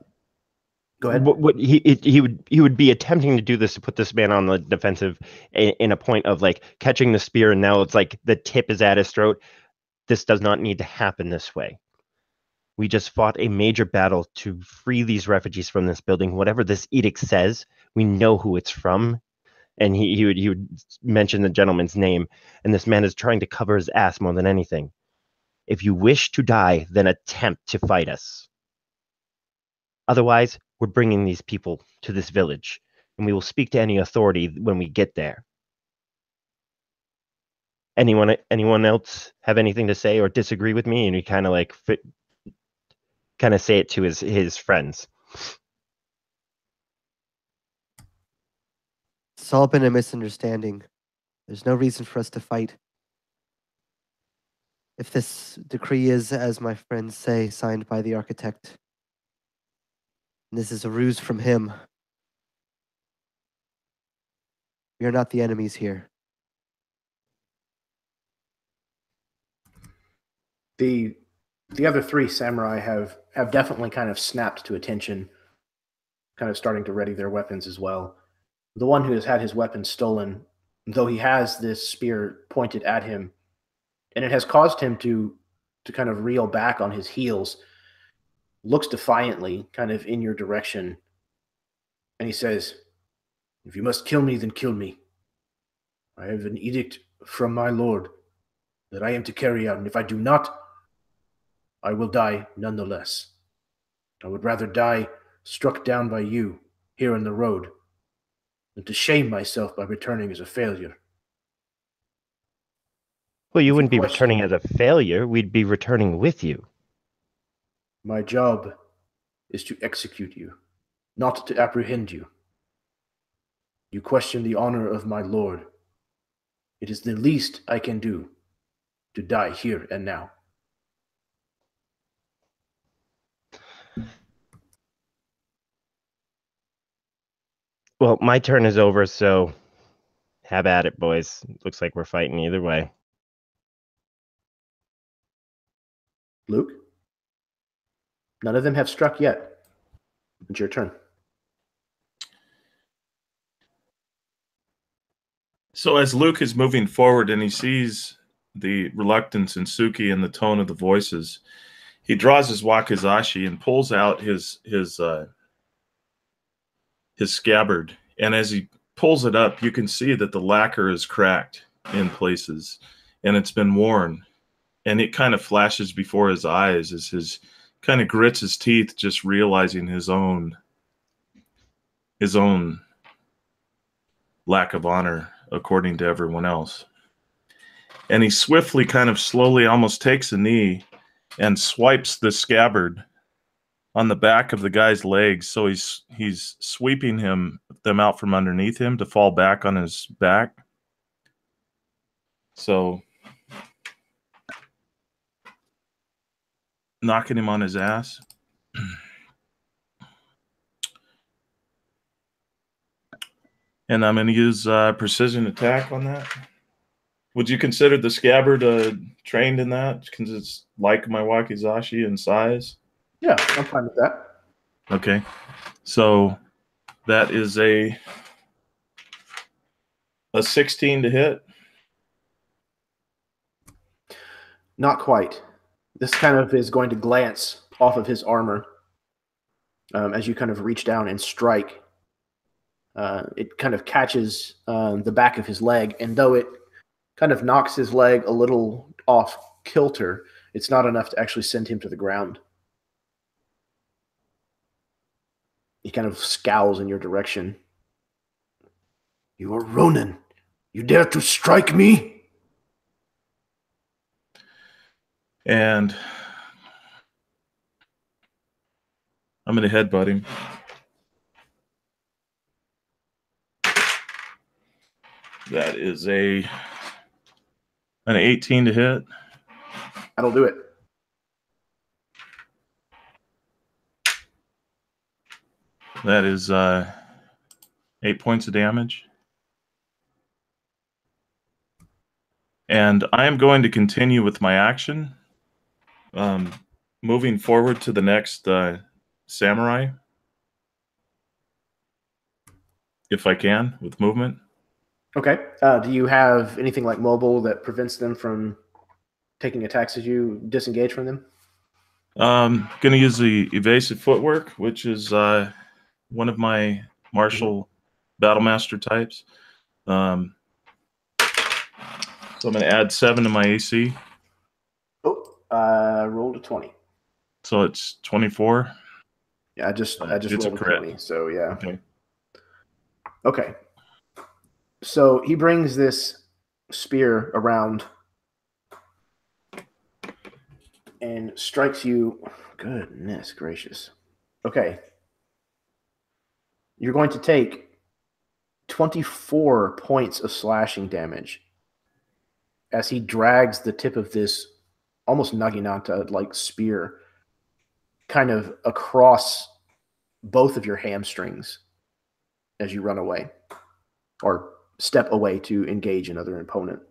go ahead. What he would be attempting to do this to put this man on the defensive in a point of like catching the spear, and now it's like the tip is at his throat. This does not need to happen this way. We just fought a major battle to free these refugees from this building. Whatever this edict says, we know who it's from. And he would mention the gentleman's name, and this man is trying to cover his ass more than anything. If you wish to die, then attempt to fight us. Otherwise, we're bringing these people to this village, and we will speak to any authority when we get there. Anyone else have anything to say or disagree with me? And he kind of like say it to his friends. It's all been a misunderstanding. There's no reason for us to fight. If this decree is, as my friends say, signed by the architect, and this is a ruse from him, we are not the enemies here. The other 3 samurai have definitely kind of snapped to attention, kind of starting to ready their weapons as well. The one who has had his weapon stolen, though he has this spear pointed at him, and it has caused him to kind of reel back on his heels, looks defiantly kind of in your direction, and he says, "If you must kill me, then kill me. I have an edict from my lord that I am to carry out, and if I do not, I will die nonetheless. I would rather die struck down by you here in the road than to shame myself by returning as a failure." Well, you wouldn't be returning as a failure. We'd be returning with you. My job is to execute you, not to apprehend you. You question the honor of my lord. It is the least I can do to die here and now. Well, my turn is over, so have at it, boys. Looks like we're fighting either way. Luke? None of them have struck yet. It's your turn. So as Luke is moving forward and he sees the reluctance in Suki and the tone of the voices, he draws his wakizashi and pulls out his scabbard. And as he pulls it up, you can see that the lacquer is cracked in places and it's been worn. And it kind of flashes before his eyes as his kind of grits his teeth, just realizing his own lack of honor according to everyone else. And he swiftly, kind of slowly, almost takes a knee and swipes the scabbard on the back of the guy's legs. So he's sweeping them out from underneath him to fall back on his back. So knocking him on his ass. And I'm going to use precision attack on that. Would you consider the scabbard a trained in that because it's like my wakizashi in size? Yeah, I'm fine with that. Okay. So that is a 16 to hit. Not quite. This kind of is going to glance off of his armor as you kind of reach down and strike. It kind of catches the back of his leg, and though it kind of knocks his leg a little off kilter, it's not enough to actually send him to the ground. He kind of scowls in your direction. You are Ronin. You dare to strike me? And I'm going to headbutt him. That is an 18 to hit. That'll do it. That is 8 points of damage. And I am going to continue with my action, moving forward to the next samurai, if I can, with movement. Okay. Do you have anything like mobile that prevents them from taking attacks as you disengage from them? Going to use the evasive footwork, which is one of my martial battlemaster types. So I'm going to add 7 to my AC. Oh, rolled a 20. So it's 24. Yeah, I just It's rolled a a crit. 20. So yeah. Okay. Okay. So he brings this spear around and strikes you. Goodness gracious. Okay. You're going to take 24 points of slashing damage as he drags the tip of this almost naginata-like spear kind of across both of your hamstrings as you run away or step away to engage another opponent.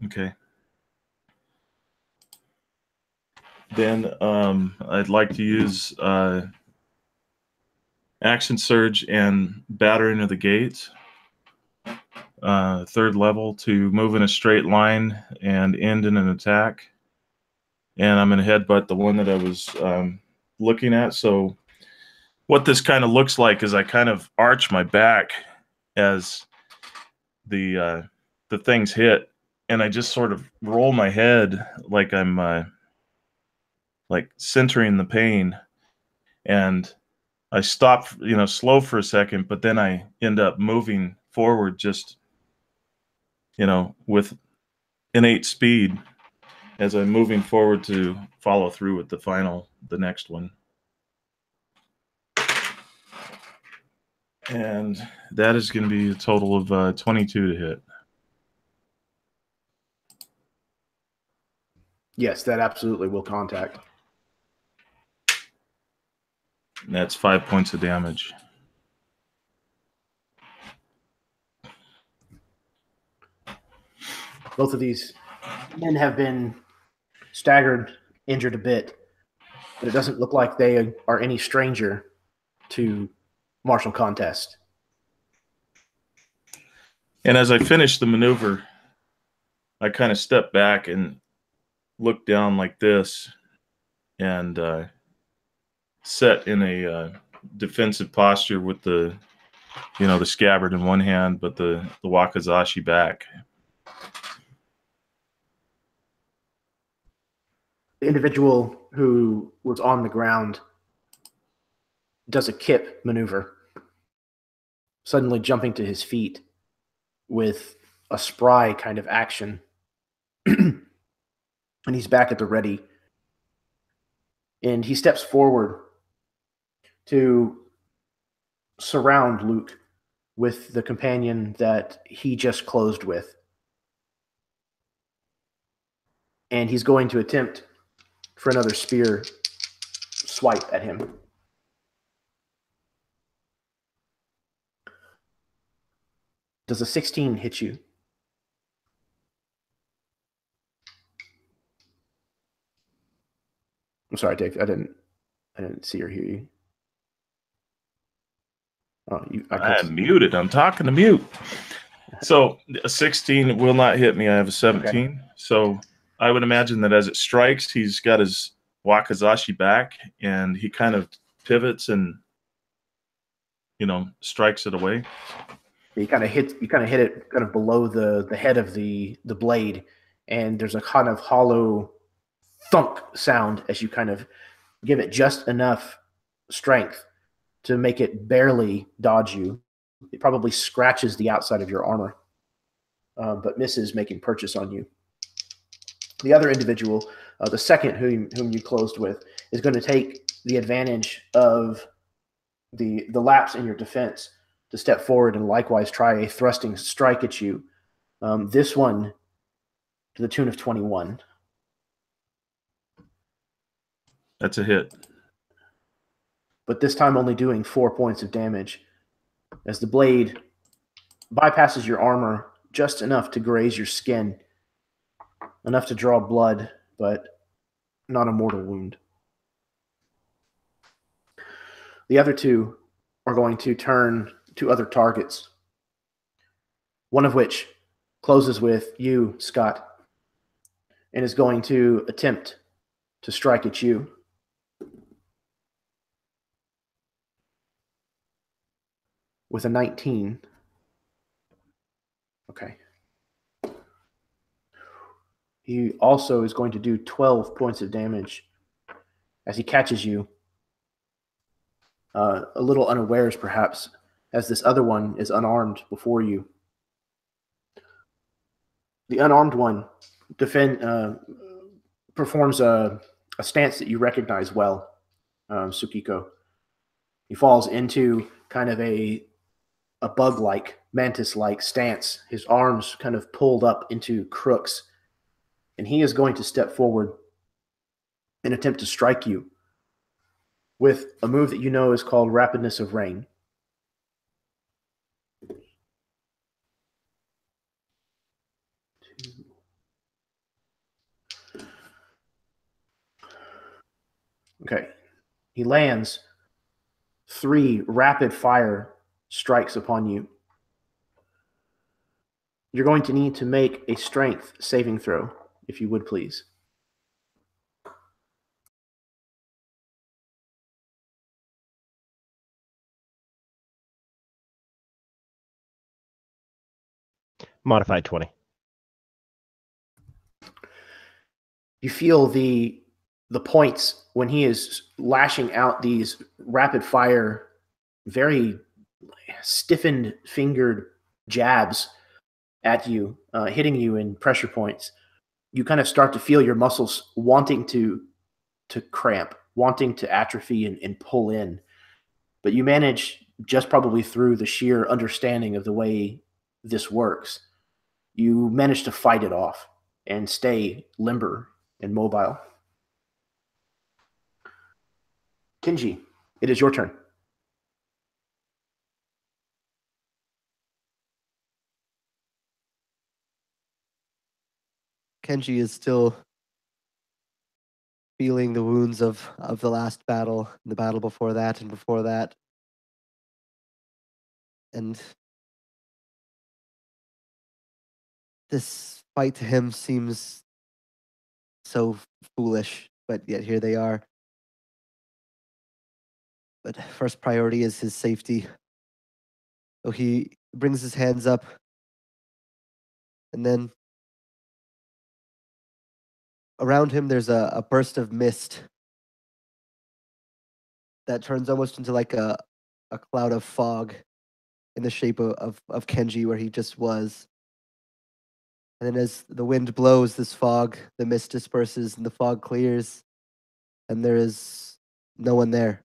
Okay. Then I'd like to use action surge and battering of the gates, 3rd level, to move in a straight line and end in an attack. And I'm going to headbutt the one that I was looking at. So what this kind of looks like is I kind of arch my back as the things hit, and I just sort of roll my head like I'm like centering the pain, and I stop, slow for a second, but then I end up moving forward just, with innate speed as I'm moving forward to follow through with the next one. And that is going to be a total of 22 to hit. Yes, that absolutely will contact. And that's 5 points of damage. Both of these men have been staggered, injured a bit, but it doesn't look like they are any stranger to martial contest. And as I finish the maneuver, I kind of step back and look down like this and set in a defensive posture with the scabbard in one hand, but the wakizashi back. The individual who was on the ground does a kip maneuver, suddenly jumping to his feet with a spry kind of action. And he's back at the ready. And he steps forward to surround Luke with the companion that he just closed with. And he's going to attempt for another spear swipe at him. Does a 16 hit you? I'm sorry, Dave. I didn't see or hear you. Oh, I'm muted. I'm talking to mute. So a 16 will not hit me. I have a 17. Okay. So I would imagine that as it strikes, he's got his wakizashi back, and he kind of pivots and, strikes it away. You kind of hit it kind of below the head of the blade, and there's a kind of hollow thunk sound as you kind of give it just enough strength to make it barely dodge you. It probably scratches the outside of your armor, but misses making purchase on you. The other individual, the second whom you closed with, is going to take the advantage of the lapse in your defense to step forward and likewise try a thrusting strike at you. This one to the tune of 21. That's a hit. But this time only doing 4 points of damage as the blade bypasses your armor just enough to graze your skin, enough to draw blood, but not a mortal wound. The other two are going to turn to other targets, one of which closes with you, Scott, and is going to attempt to strike at you. With a 19. Okay. He also is going to do 12 points of damage as he catches you, a little unawares perhaps, as this other one is unarmed before you. The unarmed one performs a stance that you recognize well, Tsukiko. He falls into kind of a bug-like, mantis-like stance, his arms kind of pulled up into crooks, and he is going to step forward and attempt to strike you with a move that you know is called Rapidness of Rain. Okay. He lands 3 rapid-fire strikes upon you. You're going to need to make a strength saving throw, if you would please. Modified 20. You feel the points when he is lashing out these rapid fire, very stiffened fingered jabs at you, hitting you in pressure points. You kind of start to feel your muscles wanting to cramp, wanting to atrophy and pull in. But you manage, just probably through the sheer understanding of the way this works, you manage to fight it off and stay limber and mobile. Kenji, it is your turn. Kenji is still feeling the wounds of the last battle, the battle before that and before that. And this fight to him seems so foolish, but yet here they are. But first priority is his safety. So he brings his hands up, and then around him there's a burst of mist that turns almost into like a cloud of fog in the shape of Kenji where he just was. And then as the wind blows this fog, the mist disperses and the fog clears, and there is no one there.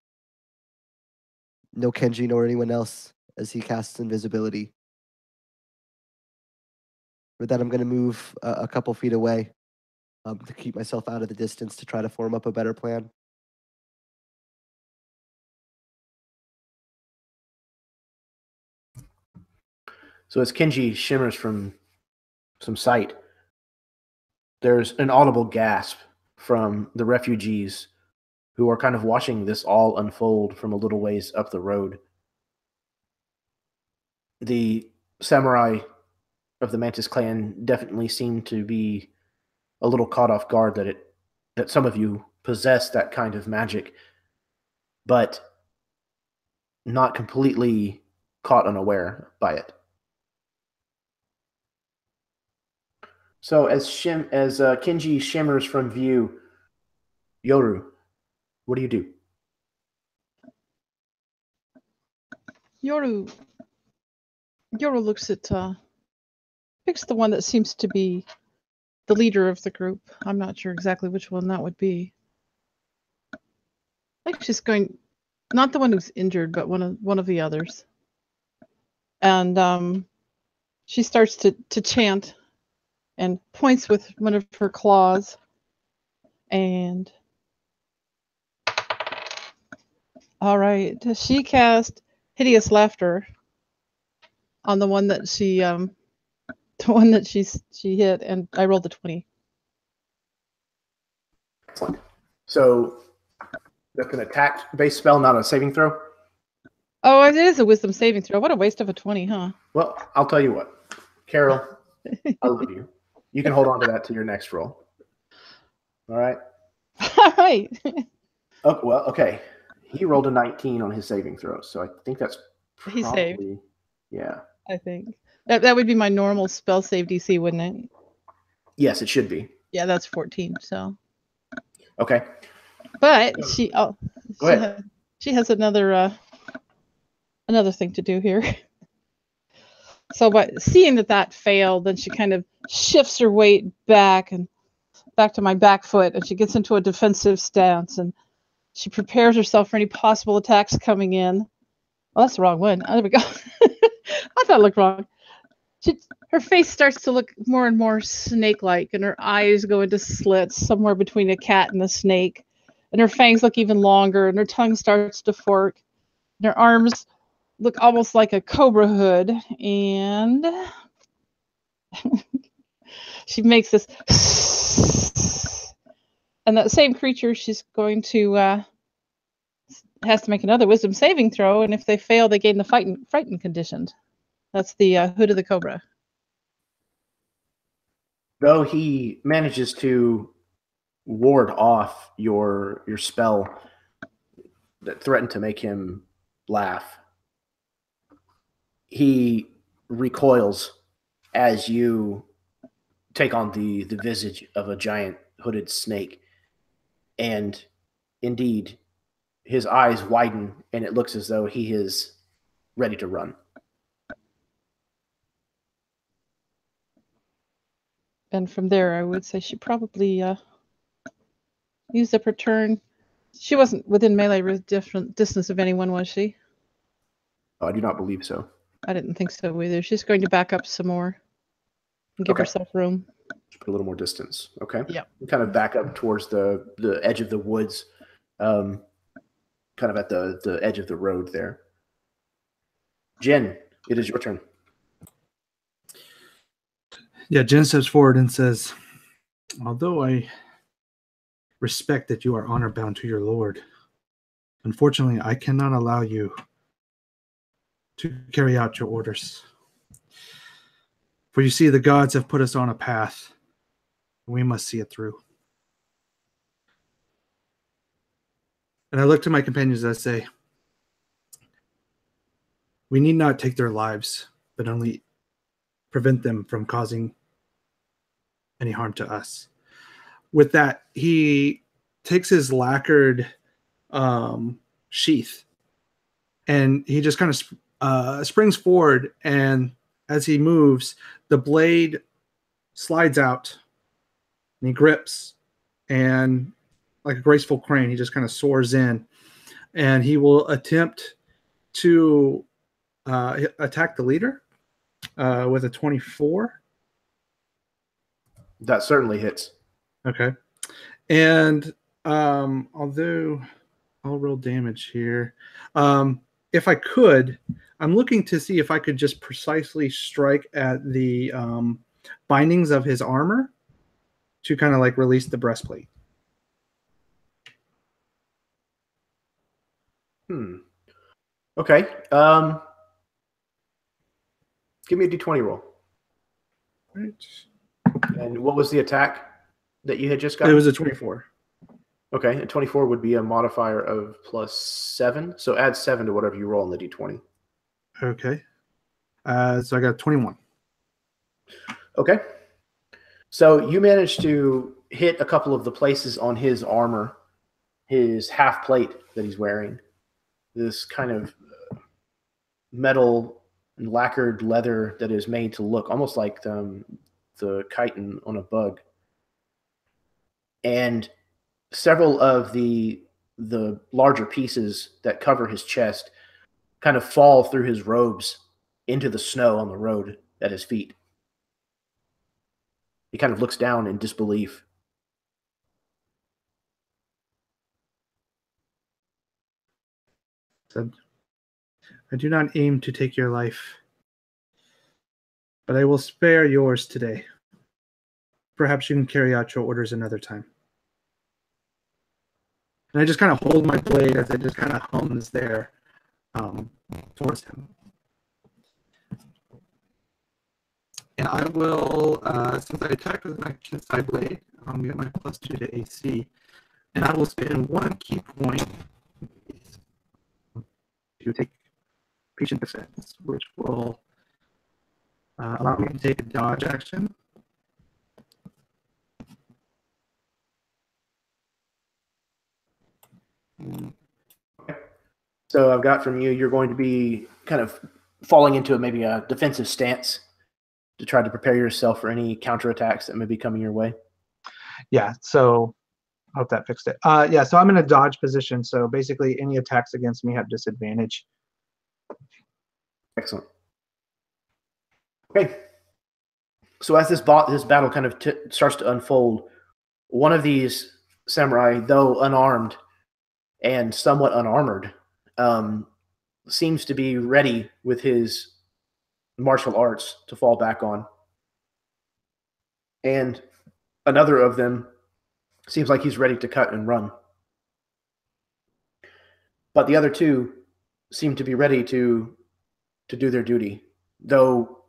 No Kenji nor anyone else as he casts invisibility. With that, I'm going to move a couple feet away to keep myself out of the distance to try to form up a better plan. So as Kenji shimmers from some sight, there's an audible gasp from the refugees who are kind of watching this all unfold from a little ways up the road. The samurai of the Mantis Clan definitely seem to be a little caught off guard that some of you possess that kind of magic, but not completely caught unaware by it. So as Kenji shimmers from view, Yoru, what do you do? Yoru looks at picks the one that seems to be the leader of the group. I'm not sure exactly which one that would be. I think she's going, not the one who's injured, but one of the others. And she starts to chant and points with one of her claws. And all right, she cast hideous laughter on the one that she hit, and I rolled a 20. Excellent. So that's an attack-based spell, not a saving throw? Oh, it is a wisdom saving throw. What a waste of a 20, huh? Well, I'll tell you what. Carol, I love you. You can hold on to that to your next roll. All right? All right. Oh, well, okay. He rolled a 19 on his saving throw, so I think that's probably... He saved. Yeah. I think. That would be my normal spell save DC, wouldn't it? Yes, it should be. Yeah, that's 14, so. Okay. But Go ahead. she has another thing to do here. So, but seeing that failed, then she kind of shifts her weight back to my back foot, and she gets into a defensive stance, and she prepares herself for any possible attacks coming in. Oh, that's the wrong one. Oh, there we go. I thought it looked wrong. Her face starts to look more and more snake-like, and her eyes go into slits somewhere between a cat and a snake, and her fangs look even longer, and her tongue starts to fork, and her arms look almost like a cobra hood, and she makes this, and that same creature, she's going to has to make another wisdom saving throw, and if they fail, they gain the frightened condition. That's the hood of the cobra. Though he manages to ward off your spell that threatened to make him laugh, he recoils as you take on the visage of a giant hooded snake. And indeed, his eyes widen, and it looks as though he is ready to run. And from there, I would say she probably used up her turn. She wasn't within melee distance of anyone, was she? Oh, I do not believe so. I didn't think so either. She's going to back up some more and give herself room. Just put a little more distance. Okay. Yep. Kind of back up towards the edge of the woods, kind of at the edge of the road there. Jen, it is your turn. Yeah, Jen steps forward and says, although I respect that you are honor bound to your lord, unfortunately, I cannot allow you to carry out your orders. For you see, the gods have put us on a path. We must see it through. And I look to my companions and I say, we need not take their lives, but only prevent them from causing any harm to us. With that, he takes his lacquered sheath and he just kind of springs forward, and as he moves, the blade slides out and he grips, and like a graceful crane, he just kind of soars in, and he will attempt to attack the leader with a 24. That certainly hits. Okay. And although I'll roll damage here, if I could, I'm looking to see if I could just precisely strike at the bindings of his armor to kind of like release the breastplate. Okay. Give me a d20 roll. Right. And what was the attack that you had just got? It was a 24. Okay, a 24 would be a modifier of +7. So add 7 to whatever you roll on the d20. Okay. So I got 21. Okay. So you managed to hit a couple of the places on his armor, his half plate that he's wearing. This kind of metal and lacquered leather that is made to look almost like the chitin on a bug. And several of the larger pieces that cover his chest kind of fall through his robes into the snow on the road at his feet. He kind of looks down in disbelief. Said, I do not aim to take your life, but I will spare yours today. Perhaps you can carry out your orders another time. And I just kind of hold my blade as it just kind of hums there towards him. And I will, since I attack with my side blade, I'll get my +2 to AC. And I will spend 1 key point to take patient defense, which will allow me to take a dodge action. So I've got from you, you're going to be kind of falling into maybe a defensive stance to try to prepare yourself for any counterattacks that may be coming your way. Yeah, so I hope that fixed it. Yeah, so I'm in a dodge position, so basically any attacks against me have disadvantage. Excellent. Okay. So as this battle kind of starts to unfold, one of these samurai, though unarmed and somewhat unarmored, seems to be ready with his martial arts to fall back on. And another of them seems like he's ready to cut and run. But the other two seem to be ready to do their duty, though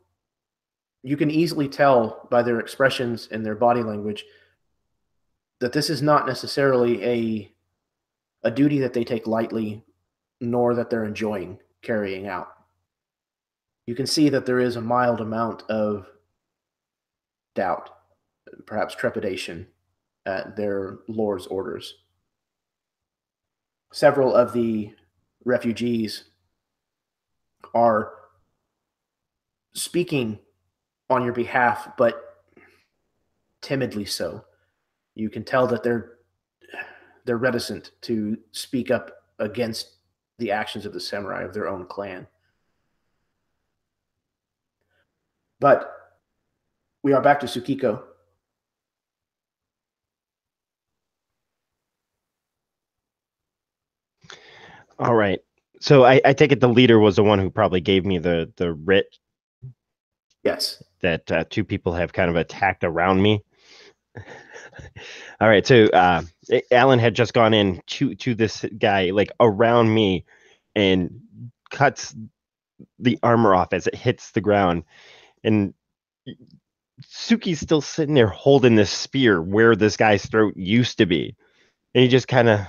you can easily tell by their expressions and their body language that this is not necessarily a duty that they take lightly, nor that they're enjoying carrying out. You can see that there is a mild amount of doubt, perhaps trepidation, at their lord's orders. Several of the refugees are speaking on your behalf, but timidly so. You can tell that they're reticent to speak up against the actions of the samurai of their own clan. But we are back to Tsukiko. All right. So I take it the leader was the one who probably gave me the writ. Yes. That 2 people have kind of attacked around me. All right. So Alan had just gone in to this guy, like around me, and cuts the armor off as it hits the ground. And Suki's still sitting there holding this spear where this guy's throat used to be. And he just kind of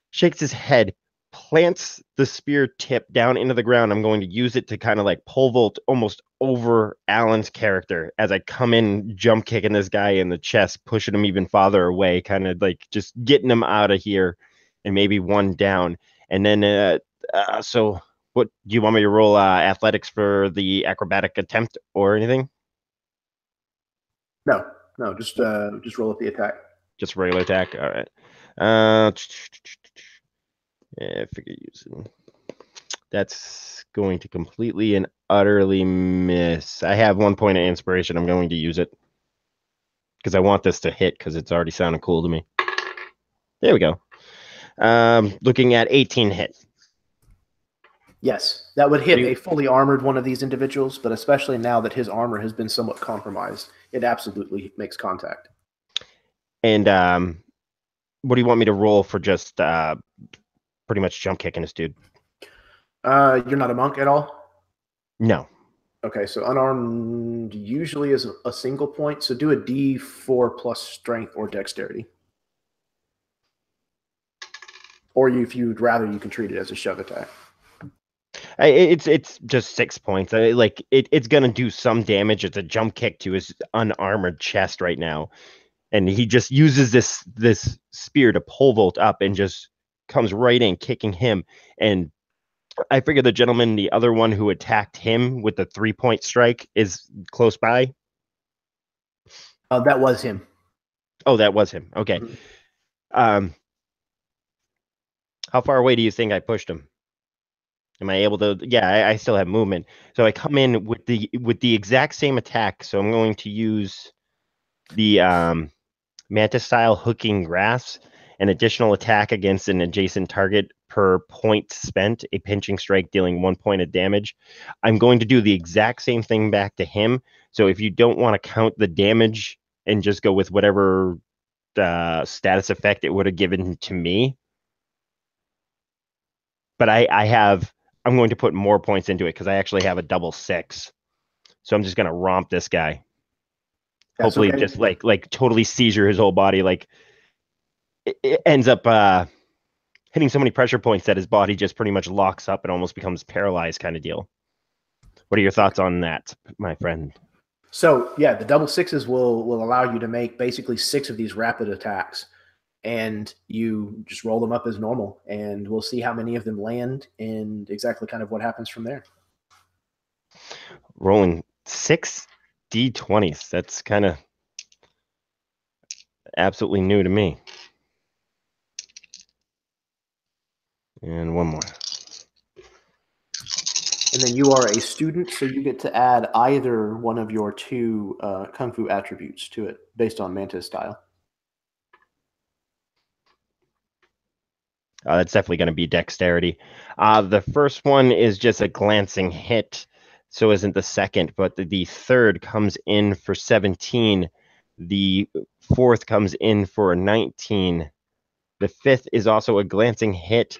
shakes his head, plants the spear tip down into the ground. I'm going to use it to kind of like pole vault almost over Alan's character as I come in, jump kicking this guy in the chest, pushing him even farther away, kind of like just getting him out of here and maybe 1 down. And then, so what do you want me to roll athletics for the acrobatic attempt or anything? No, just roll up the attack. Just regular attack. All right. Yeah, figure using. That's going to completely and utterly miss. I have 1 point of inspiration. I'm going to use it because I want this to hit because it's already sounding cool to me. There we go. Looking at 18 hit. Yes, that would hit a fully armored one of these individuals, but especially now that his armor has been somewhat compromised, it absolutely makes contact. And what do you want me to roll for just pretty much jump kicking this dude? You're not a monk at all? No. Okay, so unarmed usually is a single point, so do a D4 plus strength or dexterity. Or if you'd rather, you can treat it as a shove attack. It's just 6 points. It's gonna do some damage. It's a jump kick to his unarmored chest right now, and he just uses this spear to pole vault up and just comes right in, kicking him. And I figure the gentleman, the other one who attacked him with the 3-point strike, is close by. That was him. Oh, that was him. Okay. Mm-hmm. How far away do you think I pushed him? Am I able to? Yeah, I still have movement. So I come in with the exact same attack. So I'm going to use the Mantis style hooking grasp, an additional attack against an adjacent target per point spent, a pinching strike dealing 1 point of damage. I'm going to do the exact same thing back to him. So if you don't want to count the damage and just go with whatever status effect it would have given to me. But I'm going to put more points into it because I actually have a double 6. So I'm just going to romp this guy. That's hopefully okay. Just like totally seizure his whole body. Like it ends up hitting so many pressure points that his body just pretty much locks up and almost becomes paralyzed kind of deal. What are your thoughts on that, my friend? So yeah, the double 6s will allow you to make basically 6 of these rapid attacks. And you just roll them up as normal, and we'll see how many of them land and exactly kind of what happens from there. Rolling 6 D20s. That's kind of absolutely new to me. And one more. And then you are a student, so you get to add either one of your 2 Kung Fu attributes to it based on Mantis style. That's definitely going to be dexterity. The first one is just a glancing hit, so isn't the second, but the third comes in for 17. The fourth comes in for 19. The fifth is also a glancing hit,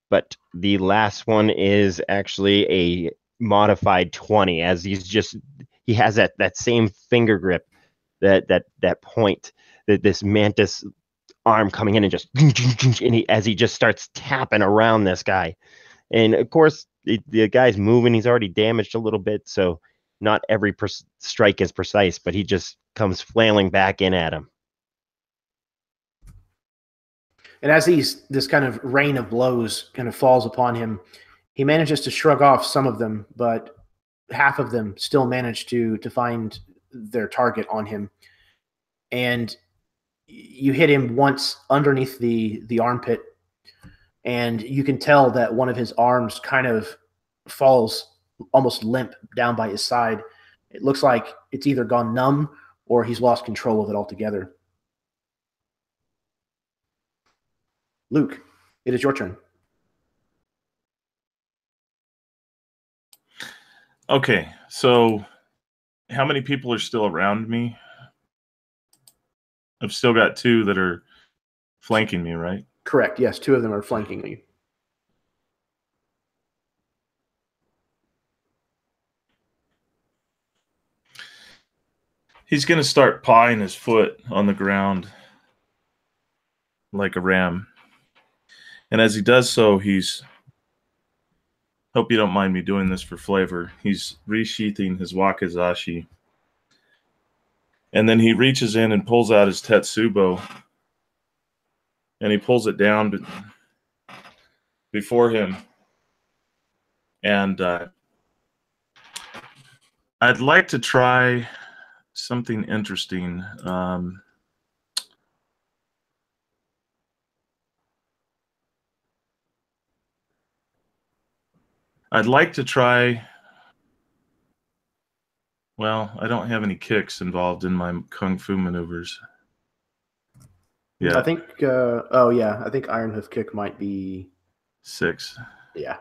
but the last one is actually a modified 20, as he has that same finger grip, that point, that this Mantis arm coming in and just as he just starts tapping around this guy. And of course the guy's moving, he's already damaged a little bit, so not every strike is precise, but he just comes flailing back in at him. And as this kind of rain of blows kind of falls upon him, he manages to shrug off some of them, but half of them still manage to find their target on him. And you hit him once underneath the armpit, and you can tell that one of his arms kind of falls almost limp down by his side. It looks like it's either gone numb or he's lost control of it altogether. Luke, it is your turn. Okay, so how many people are still around me? I've still got 2 that are flanking me, right? Correct. Yes, 2 of them are flanking you. He's going to start pawing his foot on the ground like a ram. And as he does so, hope you don't mind me doing this for flavor, he's resheathing his wakizashi. And then he reaches in and pulls out his tetsubo. And he pulls it down before him. And I'd like to try something interesting. I'd like to try... Well, I don't have any kicks involved in my kung fu maneuvers. Yeah, I think. I think Iron Hoof kick might be 6. Yeah.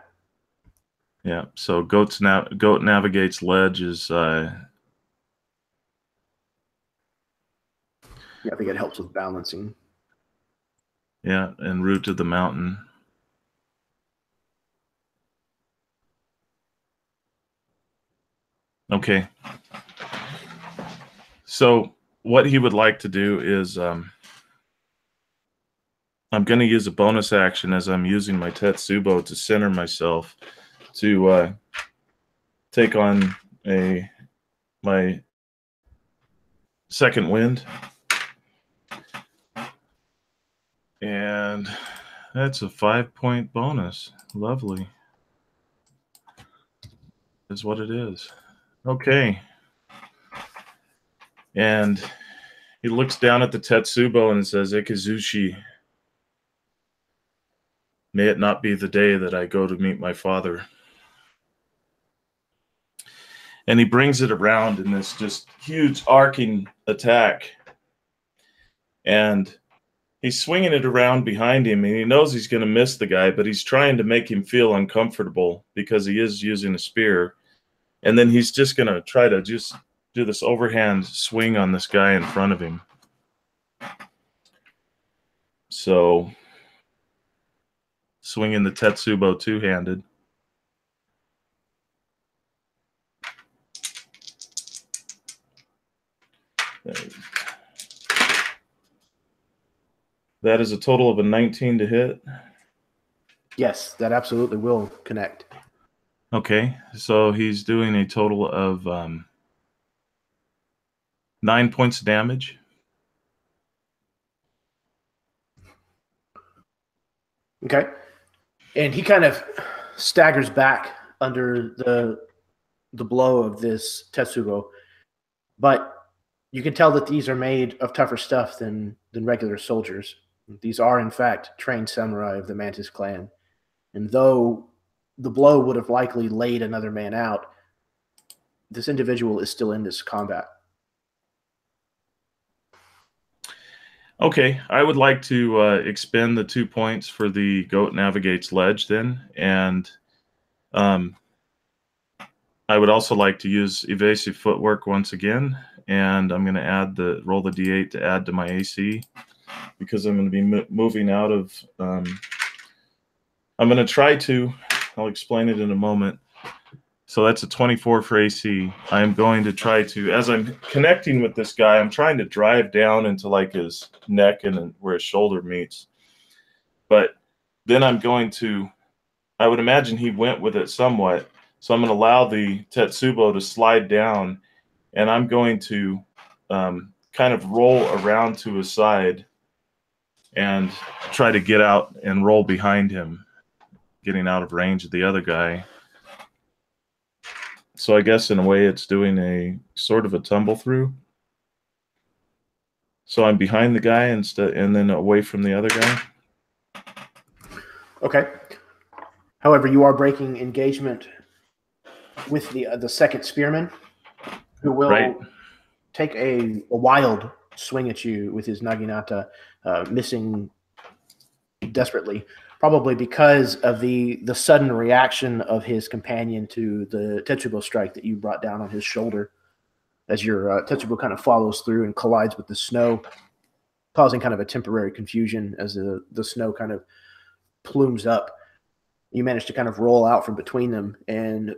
Yeah. So goat navigates ledge is Yeah, I think it helps with balancing. yeah, and route of the mountain. Okay. So what he would like to do is I'm going to use a bonus action as I'm using my Tetsubo to center myself to take on my second wind. And that's a 5-point bonus. Lovely. Is what it is. Okay. And he looks down at the Tetsubo and says, Ikazushi, may it not be the day that I go to meet my father. And he brings it around in this just huge arcing attack. And he's swinging it around behind him, and he knows he's going to miss the guy, but he's trying to make him feel uncomfortable because he is using a spear. And then he's just going to try to just do this overhand swing on this guy in front of him. So, swinging the Tetsubo two-handed. That is a total of a 19 to hit. Yes, that absolutely will connect. Okay, so he's doing a total of 9 points of damage. Okay. And he kind of staggers back under the blow of this Tetsubo. But you can tell that these are made of tougher stuff than regular soldiers. These are, in fact, trained samurai of the Mantis Clan. And though the blow would have likely laid another man out, this individual is still in this combat. Okay, I would like to expend the 2 points for the Goat Navigates Ledge then, and I would also like to use Evasive Footwork once again, and I'm going to roll the D8 to add to my AC, because I'm going to be moving out of, I'm going to try to, I'll explain it in a moment. So that's a 24 for AC. I'm going to try to, as I'm connecting with this guy, I'm trying to drive down into like his neck and where his shoulder meets. But then I'm going to, I would imagine he went with it somewhat. So I'm going to allow the Tetsubo to slide down, and I'm going to kind of roll around to his side and try to get out and roll behind him, getting out of range of the other guy. So I guess in a way it's doing a sort of a tumble through. So I'm behind the guy and then away from the other guy. Okay. However, you are breaking engagement with the second spearman, who will take a wild swing at you with his naginata, missing desperately, probably because of the sudden reaction of his companion to the Tetsubo strike that you brought down on his shoulder, as your Tetsubo kind of follows through and collides with the snow, causing kind of a temporary confusion as the snow kind of plumes up. You manage to kind of roll out from between them and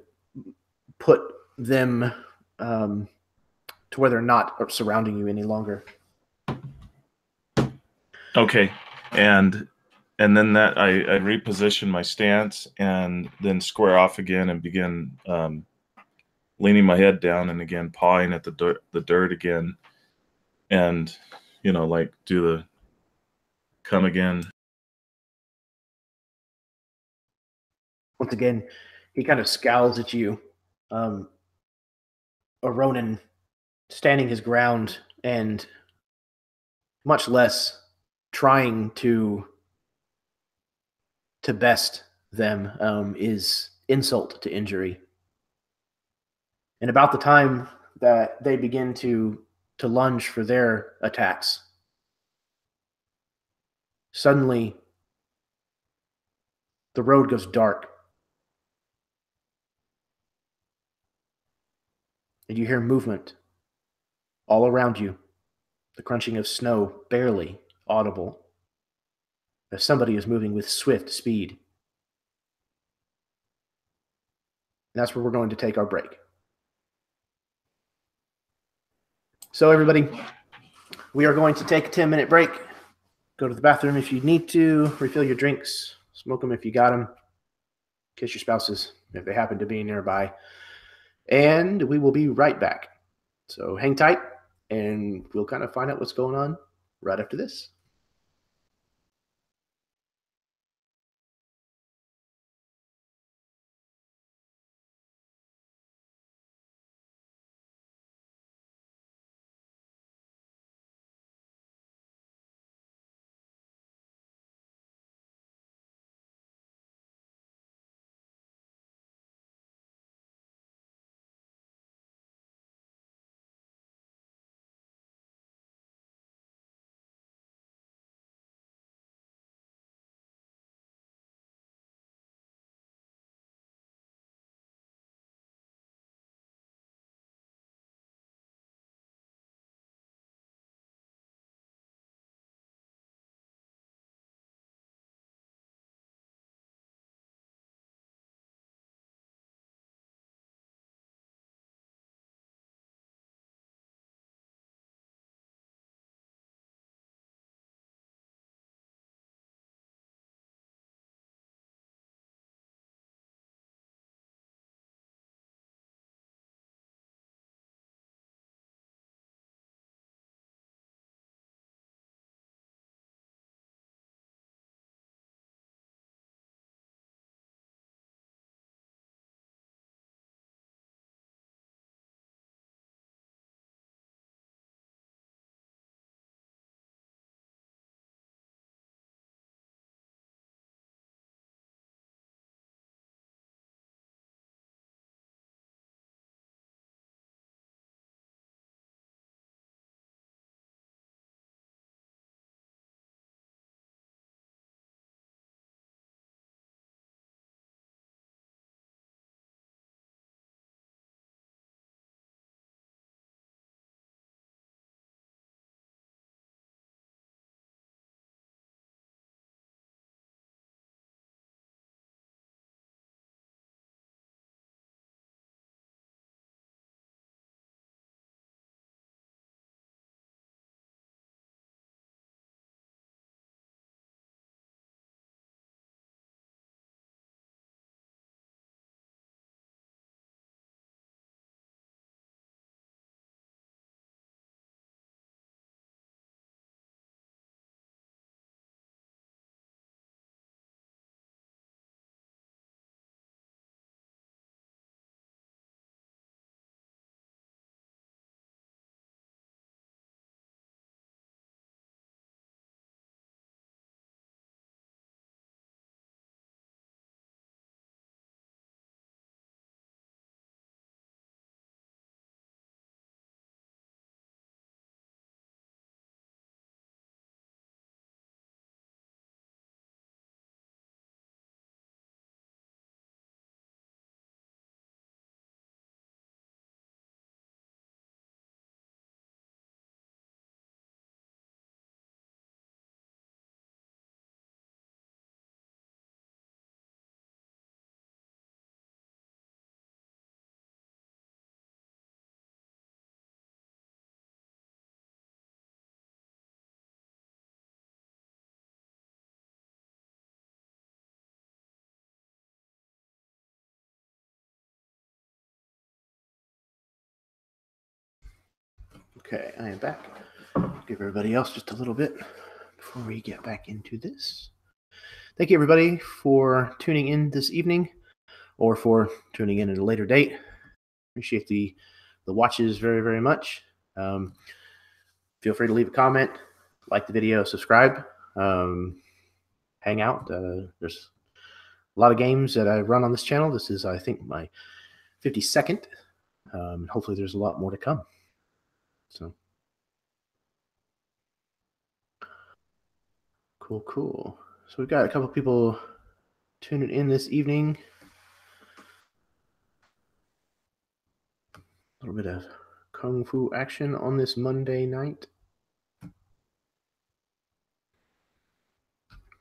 put them to where they're not surrounding you any longer. Okay, and then that I reposition my stance and then square off again and begin leaning my head down and again pawing at the dirt again, and like do the come again. Once again, he kind of scowls at you. A Ronin standing his ground and much less trying to best them is insult to injury. And about the time that they begin to lunge for their attacks, suddenly the road goes dark. and you hear movement all around you, the crunching of snow barely audible, as somebody is moving with swift speed. And that's where we're going to take our break. So everybody, we are going to take a 10-minute break. Go to the bathroom if you need to, refill your drinks, smoke them if you got them, kiss your spouses if they happen to be nearby, and we will be right back. So hang tight, and we'll kind of find out what's going on right after this. Okay, I am back. Give everybody else just a little bit before we get back into this. Thank you, everybody, for tuning in this evening or for tuning in at a later date. Appreciate the watches very, very much. Feel free to leave a comment, like the video, subscribe, hang out. There's a lot of games that I run on this channel. This is, I think, my 52nd. Hopefully there's a lot more to come. So cool. So we've got a couple people tuning in this evening. little bit of kung fu action on this Monday night.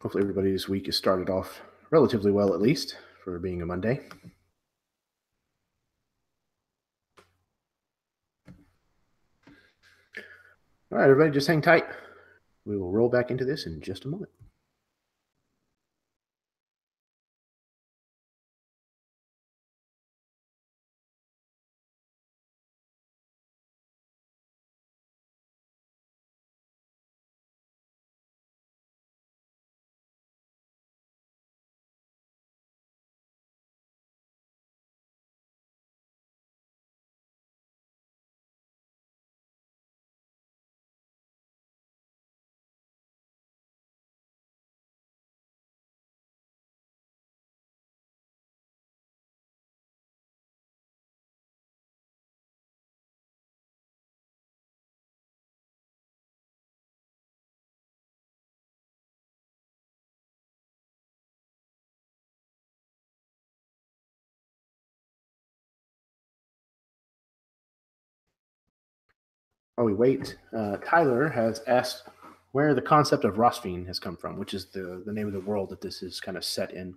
Hopefully everybody's week has started off relatively well, at least, for being a Monday. All right, everybody, just hang tight. We will roll back into this in just a moment. While we wait, Tyler has asked where the concept of Rostfin has come from, which is the name of the world that this is kind of set in.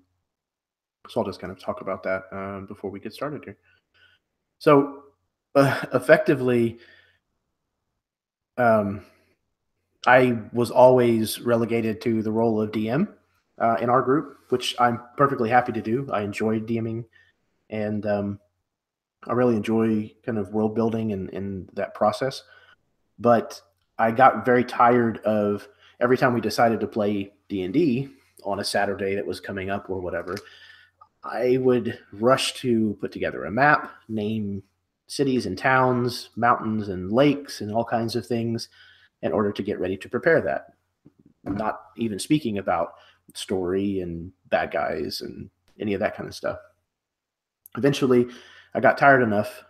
So I'll just kind of talk about that before we get started here. So effectively, I was always relegated to the role of DM in our group, which I'm perfectly happy to do. I enjoy DMing, and I really enjoy kind of world building and that process. But I got very tired of every time we decided to play D&D on a Saturday that was coming up or whatever, I would rush to put together a map, name cities and towns, mountains and lakes, and all kinds of things in order to get ready to prepare that. Not even speaking about story and bad guys and any of that kind of stuff. Eventually, I got tired enough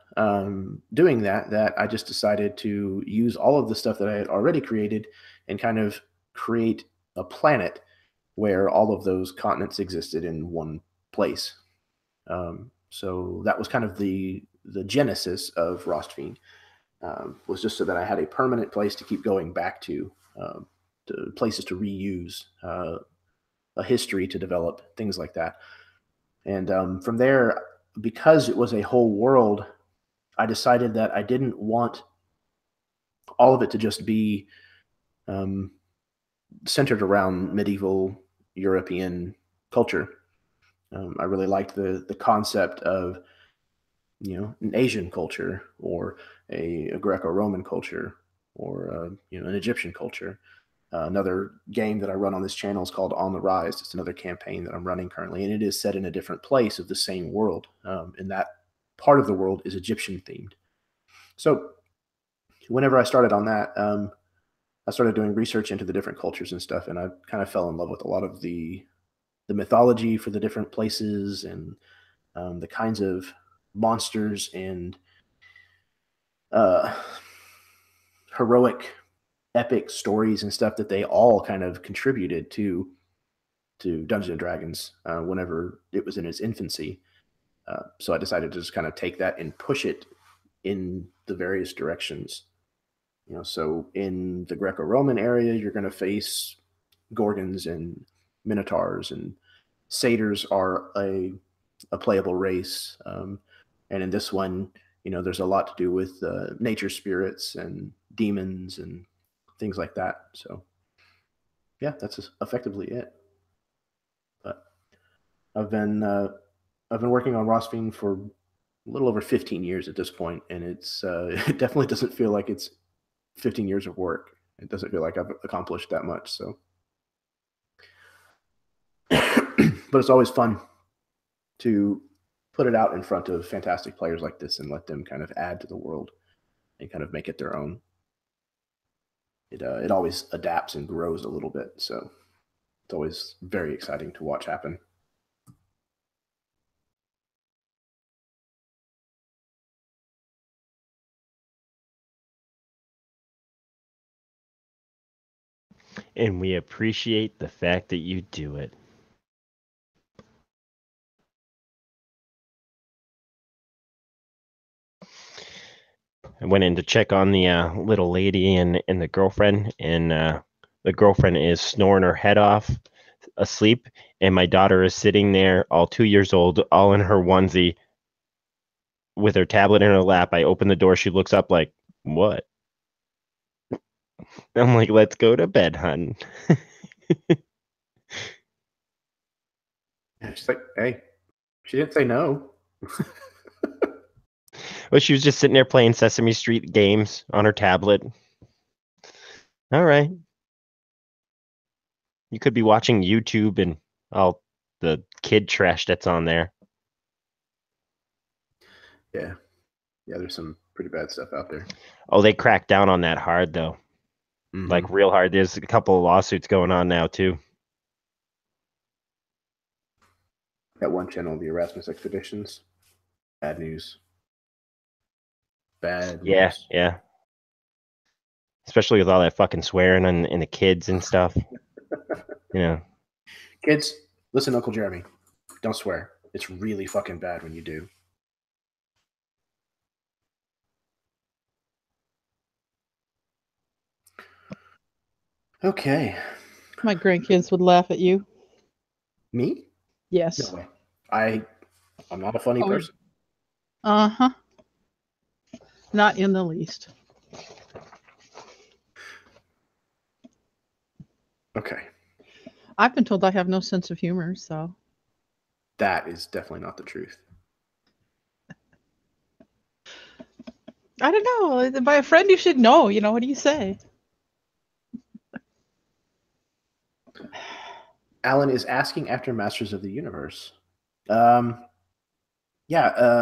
doing that I just decided to use all of the stuff that I had already created and kind of create a planet where all of those continents existed in one place. So that was kind of the genesis of Rostfin, was just so that I had a permanent place to keep going back to places to reuse, a history to develop, things like that. And from there, because it was a whole world, I decided that I didn't want all of it to just be centered around medieval European culture. I really liked the concept of, an Asian culture or a Greco-Roman culture or an Egyptian culture. Another game that I run on this channel is called On the Rise. It's another campaign that I'm running currently, and it is set in a different place of the same world. And that part of the world is Egyptian themed. So whenever I started on that, I started doing research into the different cultures and stuff, and I kind of fell in love with a lot of the mythology for the different places and the kinds of monsters and heroic, epic stories and stuff that they all kind of contributed to Dungeons and Dragons whenever it was in its infancy. So I decided to just kind of take that and push it in the various directions. So in the Greco-Roman area, you're going to face Gorgons and Minotaurs, and Satyrs are a playable race. And in this one, there's a lot to do with nature spirits and demons and things like that. So yeah, that's effectively it. But I've been working on Rostfin for a little over 15 years at this point, and it's it definitely doesn't feel like it's 15 years of work. It doesn't feel like I've accomplished that much. So, but it's always fun to put it out in front of fantastic players like this and let them kind of add to the world and kind of make it their own. It always adapts and grows a little bit, so it's always very exciting to watch happen. And we appreciate the fact that you do it. I went in to check on the little lady and the girlfriend, and the girlfriend is snoring her head off, asleep, and my daughter is sitting there, all 2 years old, all in her onesie, with her tablet in her lap. I open the door. She looks up like, "What?" I'm like, "Let's go to bed, hun." And she's like, hey, she didn't say no. Well, she was just sitting there playing Sesame Street games on her tablet. All right. You could be watching YouTube and all the kid trash that's on there. Yeah. Yeah, there's some pretty bad stuff out there. Oh, they cracked down on that hard, though. Mhm. Like, real hard. There's a couple of lawsuits going on now, too. That one channel, the Erasmus Expeditions. Bad news. Bad Yeah, news. yeah. Especially with all that fucking swearing and the kids and stuff. You know. Kids, listen, Uncle Jeremy. Don't swear. It's really fucking bad when you do. Okay. My grandkids would laugh at you. Me? Yes. No way. I'm not a funny Oh, person. Uh-huh. Not in the least. Okay. I've been told I have no sense of humor, so. That is definitely not the truth. I don't know. By a friend you should know. You know, what do you say? Alan is asking after Masters of the Universe. Yeah,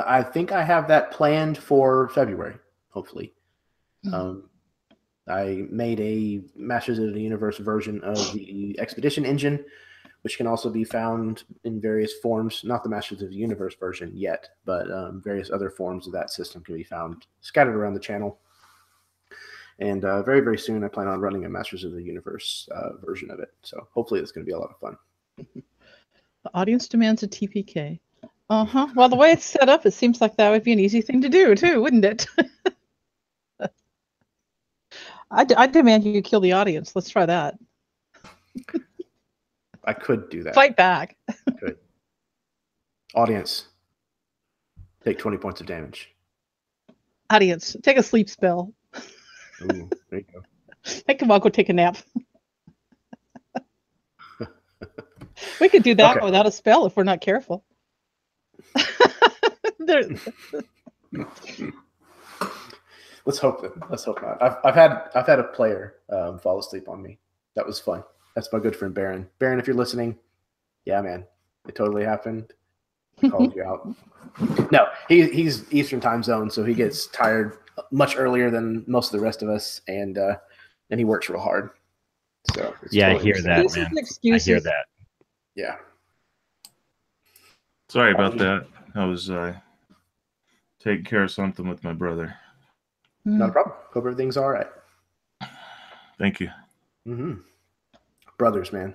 I think I have that planned for February, hopefully. I made a Masters of the Universe version of the Expedition engine, which can also be found in various forms. Not the Masters of the Universe version yet, but various other forms of that system can be found scattered around the channel. And very, very soon, I plan on running a Masters of the Universe version of it. So hopefully it's going to be a lot of fun. The audience demands a TPK. Uh-huh. Well, the way it's set up, it seems like that would be an easy thing to do, too, wouldn't it? I demand you kill the audience. Let's try that. I could do that. Fight back. Could. Audience, take 20 points of damage. Audience, take a sleep spell. Ooh, there you go. Make them all go take a nap. We could do that without a spell if we're not careful. Let's hope not. I've had a player fall asleep on me. That was fun. That's my good friend Baron. Baron, if you're listening, yeah, man, it totally happened. I called you out. No, he's Eastern time zone, so he gets tired much earlier than most of the rest of us, and he works real hard. So yeah, totally I hear that, man. I hear that. Yeah. Sorry about that. I was taking care of something with my brother. Not a problem. Hope everything's all right. Thank you. Mm-hmm. Brothers, man.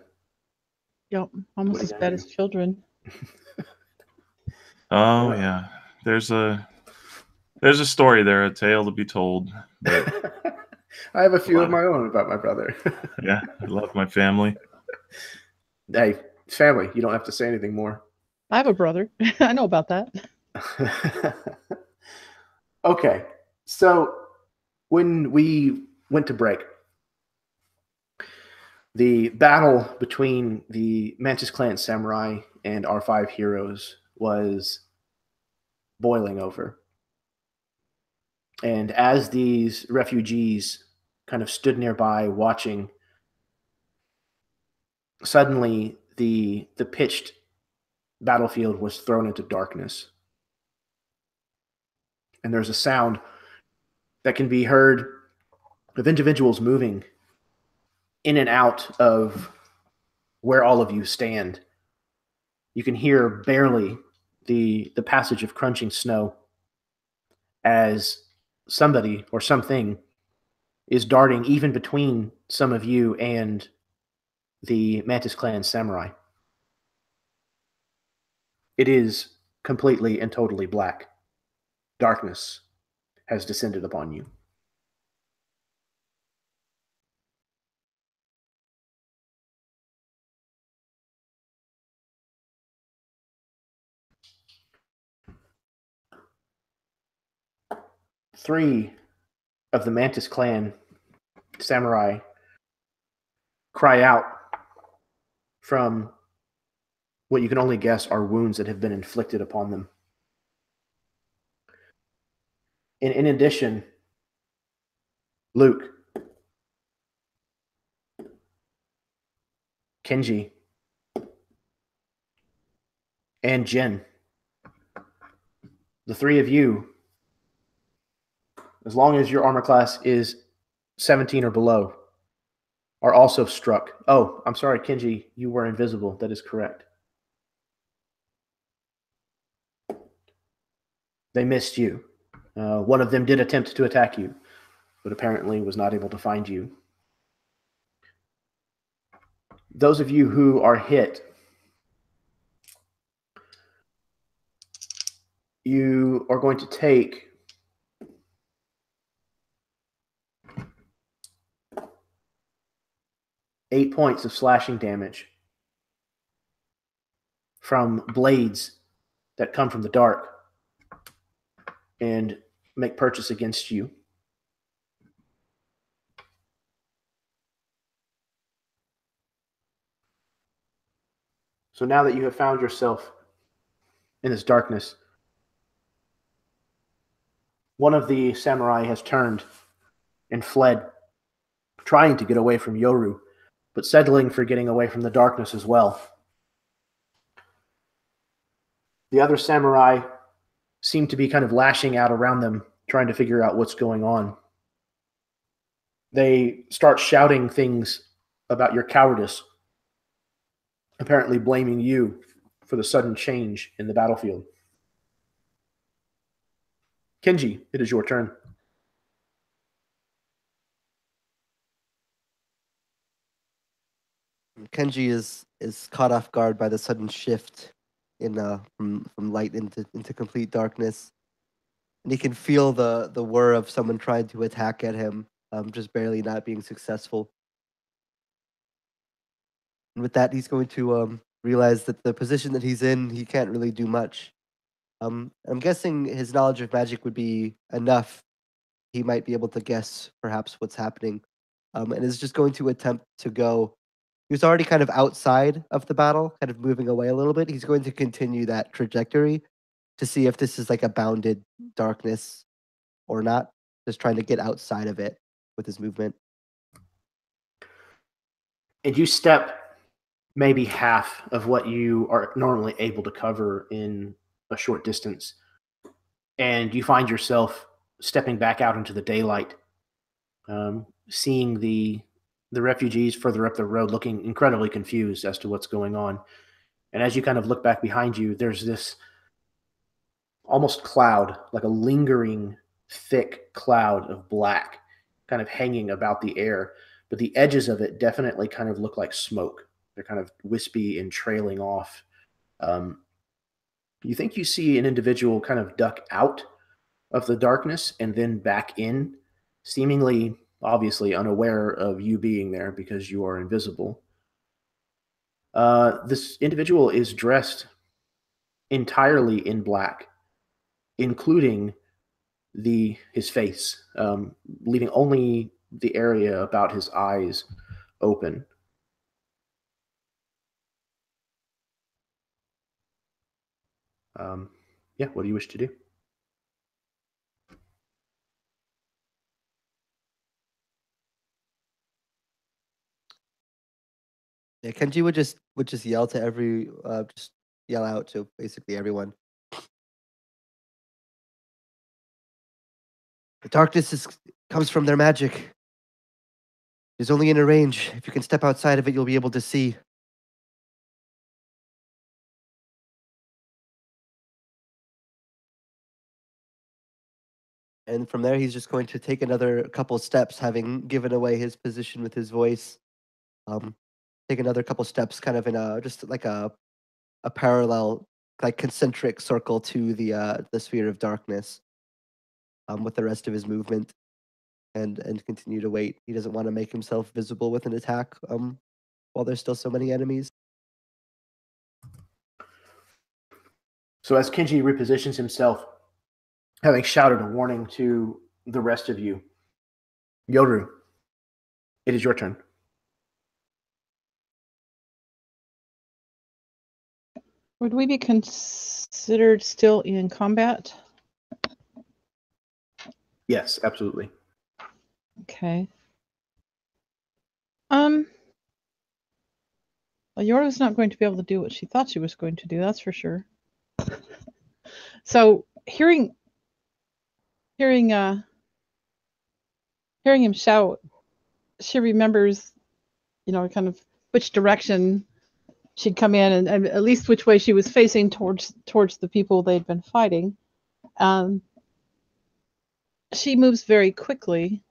Yep, almost as bad as children. Oh yeah, there's a story there, a tale to be told. But I have a few of my own about my brother. Yeah, I love my family. Hey, it's family. You don't have to say anything more. I have a brother. I know about that. Okay, so when we went to break, the battle between the Mantis Clan samurai and our 5 heroes was boiling over. And as these refugees kind of stood nearby watching, suddenly the pitched battlefield was thrown into darkness. And there's a sound that can be heard of individuals moving in and out of where all of you stand. You can hear barely the passage of crunching snow as somebody or something is darting even between some of you and the Mantis Clan samurai. It is completely and totally black. Darkness has descended upon you. Three of the Mantis Clan samurai cry out from what you can only guess are wounds that have been inflicted upon them. And in addition, Luke, Kenji, and Jin, the three of you, as long as your armor class is 17 or below, are also struck. Oh, I'm sorry, Kenji, you were invisible. That is correct. They missed you. One of them did attempt to attack you, but apparently was not able to find you. Those of you who are hit, you are going to take 8 points of slashing damage from blades that come from the dark and make purchase against you. So now that you have found yourself in this darkness, one of the samurai has turned and fled, trying to get away from Yoru, but settling for getting away from the darkness as well. The other samurai seem to be kind of lashing out around them, trying to figure out what's going on. They start shouting things about your cowardice, apparently blaming you for the sudden change in the battlefield. Kenji, it is your turn. Kenji is caught off guard by the sudden shift in from light into complete darkness, and he can feel the whir of someone trying to attack at him, just barely not being successful. And with that, he's going to realize that the position that he's in, he can't really do much. I'm guessing his knowledge of magic would be enough. He might be able to guess perhaps what's happening, and is just going to attempt to go. He was already kind of outside of the battle, kind of moving away a little bit. He's going to continue that trajectory to see if this is like a bounded darkness or not. Just trying to get outside of it with his movement. And you step maybe half of what you are normally able to cover in a short distance, and you find yourself stepping back out into the daylight, seeing the refugees further up the road looking incredibly confused as to what's going on. And as you kind of look back behind you, there's this almost cloud, like a lingering thick cloud of black kind of hanging about the air, but the edges of it definitely kind of look like smoke. They're kind of wispy and trailing off. You think you see an individual kind of duck out of the darkness and then back in, seemingly obviously unaware of you being there because you are invisible. This individual is dressed entirely in black, including his face, leaving only the area about his eyes open. Yeah, what do you wish to do? Yeah, Kenji would just yell to just yell out to basically everyone. The darkness comes from their magic. It's only in a range. If you can step outside of it, you'll be able to see. And from there, he's just going to take another couple steps, having given away his position with his voice. Take another couple steps, kind of in just like a parallel, like concentric circle to the sphere of darkness. with the rest of his movement and continue to wait. He doesn't want to make himself visible with an attack while there's still so many enemies. So as Kenji repositions himself, having shouted a warning to the rest of you, Yoru, it is your turn. Would we be considered still in combat? Yes, absolutely. Okay. Well, Yoru's not going to be able to do what she thought she was going to do, that's for sure. So hearing him shout, she remembers, kind of which direction she'd come in, and at least which way she was facing towards the people they'd been fighting. She moves very quickly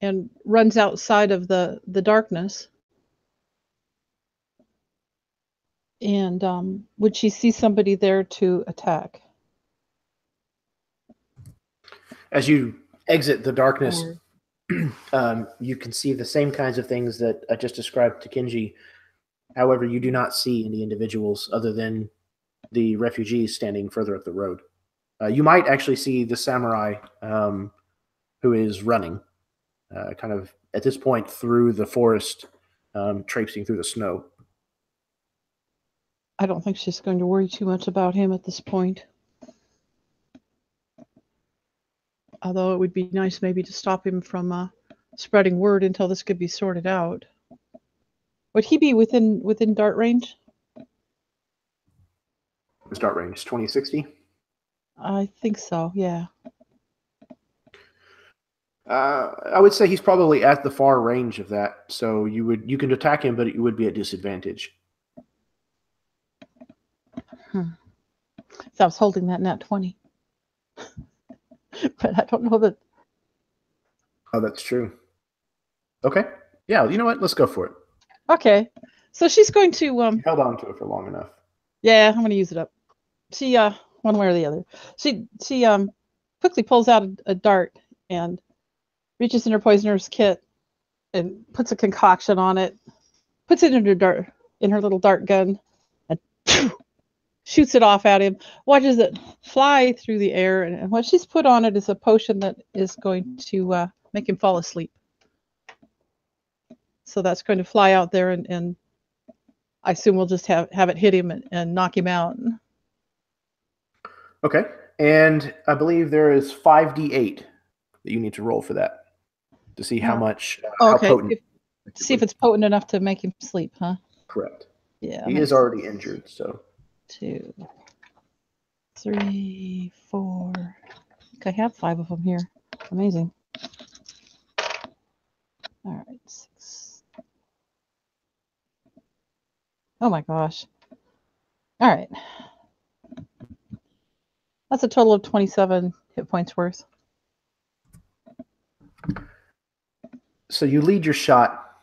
and runs outside of the darkness. And would she see somebody there to attack? As you exit the darkness, you can see the same kinds of things that I just described to Kenji. However, you do not see any individuals other than the refugees standing further up the road. You might actually see the samurai who is running, kind of at this point through the forest, traipsing through the snow. I don't think she's going to worry too much about him at this point. Although it would be nice maybe to stop him from spreading word until this could be sorted out. Would he be within dart range? His dart range is 2060. I think so, yeah. I would say he's probably at the far range of that. So you can attack him, but you would be at disadvantage. So I was holding that nat 20. But I don't know that. Oh, that's true. Okay. Yeah, you know what? Let's go for it. Okay. So she's going to You held on to it for long enough. Yeah, I'm gonna use it up. She one way or the other. She quickly pulls out a dart and reaches in her poisoner's kit and puts a concoction on it, puts it in her little dart gun, and shoots it off at him, watches it fly through the air, and what she's put on it is a potion that is going to make him fall asleep. So that's going to fly out there, and I assume we'll just have it hit him and knock him out. Okay. And I believe there is 5d8 that you need to roll for that to see how much, how potent. See if it's potent enough to make him sleep, huh? Correct. Yeah. He is already injured, so. 2, 3, 4. I have 5 of them here. Amazing. All right, 6. Oh my gosh. All right. That's a total of 27 hit points worth. So you lead your shot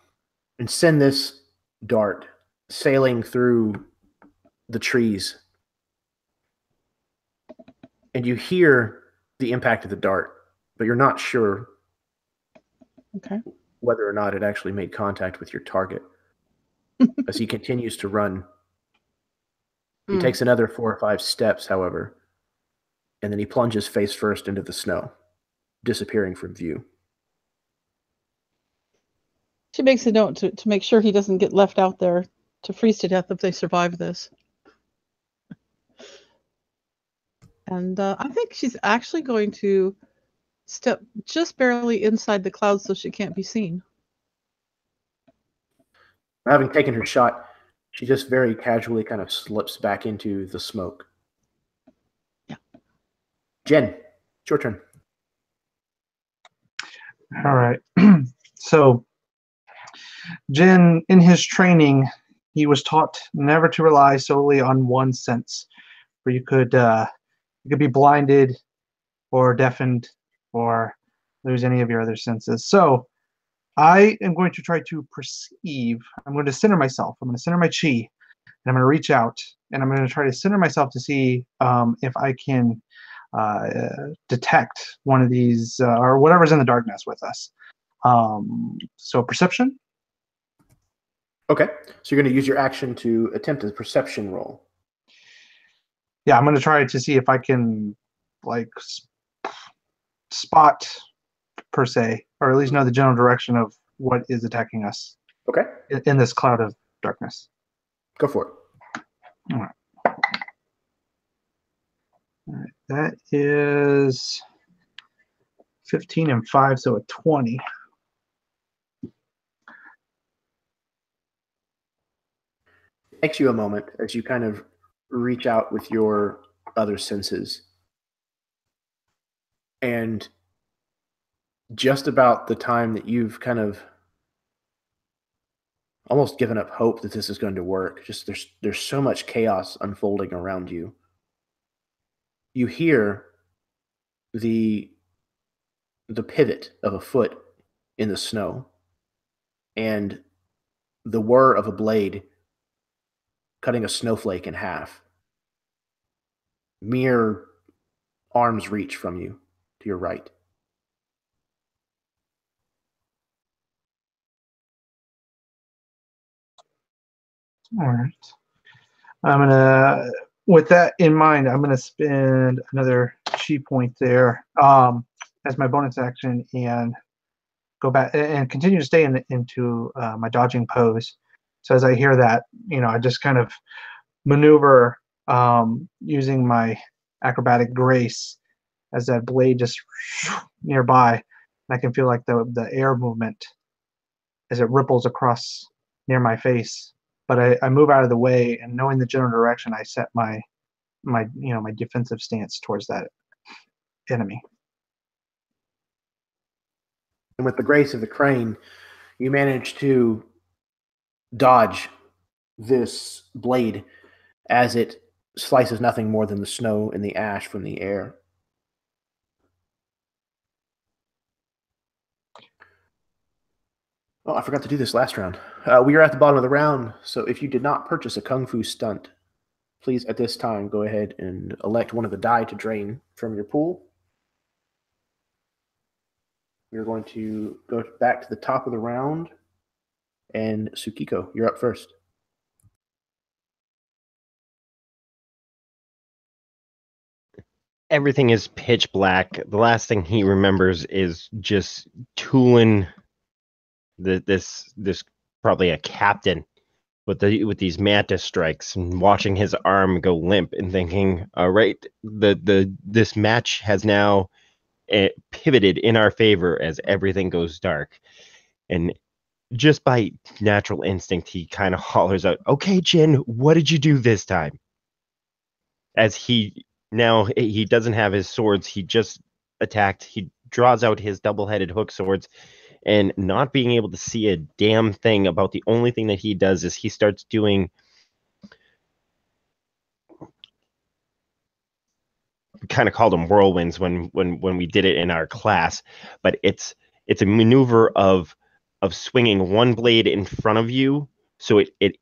and send this dart sailing through the trees. And you hear the impact of the dart, but you're not sure whether or not it actually made contact with your target. As he continues to run, he takes another 4 or 5 steps, however, and then he plunges face first into the snow, disappearing from view. She makes a note to make sure he doesn't get left out there to freeze to death if they survive this. And I think she's actually going to step just barely inside the clouds so she can't be seen. Having taken her shot, she just very casually kind of slips back into the smoke. Yeah. Jen, it's your turn. All right. So, Jen, in his training, he was taught never to rely solely on one sense, where you could be blinded or deafened or lose any of your other senses. So I am going to try to perceive. I'm going to center myself. I'm going to center my chi, and I'm going to reach out, and I'm going to try to center myself to see if I can detect one of these or whatever's in the darkness with us. So perception. Okay, so you're going to use your action to attempt a perception roll. Yeah, I'm going to try to see if I can like spot per se, or at least know the general direction of what is attacking us. Okay, In this cloud of darkness. go for it. All right. That is 15 and 5, so a 20. It takes you a moment as you kind of reach out with your other senses. And just about the time that you've kind of almost given up hope that this is going to work, just there's so much chaos unfolding around you. You hear the pivot of a foot in the snow and the whir of a blade cutting a snowflake in half. Mere arm's reach from you to your right. All right. I'm gonna, with that in mind, I'm gonna spend another chi point there as my bonus action and go back and continue to stay into my dodging pose. So as I hear that, I just kind of maneuver using my acrobatic grace as that blade just nearby. And I can feel like the air movement as it ripples across near my face. But I move out of the way, and knowing the general direction, I set my defensive stance towards that enemy. And with the grace of the crane, you manage to dodge this blade as it slices nothing more than the snow and the ash from the air. Oh, I forgot to do this last round. We are at the bottom of the round, so if you did not purchase a Kung Fu stunt, please at this time go ahead and elect one of the die to drain from your pool. We're going to go back to the top of the round, and Tsukiko, you're up first. Everything is pitch black. The last thing he remembers is just tooling this probably a captain with these mantis strikes and watching his arm go limp and thinking, all right, this match has now pivoted in our favor as everything goes dark. And just by natural instinct, he kind of hollers out, okay, Jin, what did you do this time? As he doesn't have his swords, he just attacked. He draws out his double-headed hook swords, and not being able to see a damn thing about the only thing that he does is he starts doing kind of called them whirlwinds when we did it in our class, but it's a maneuver of swinging one blade in front of you, so it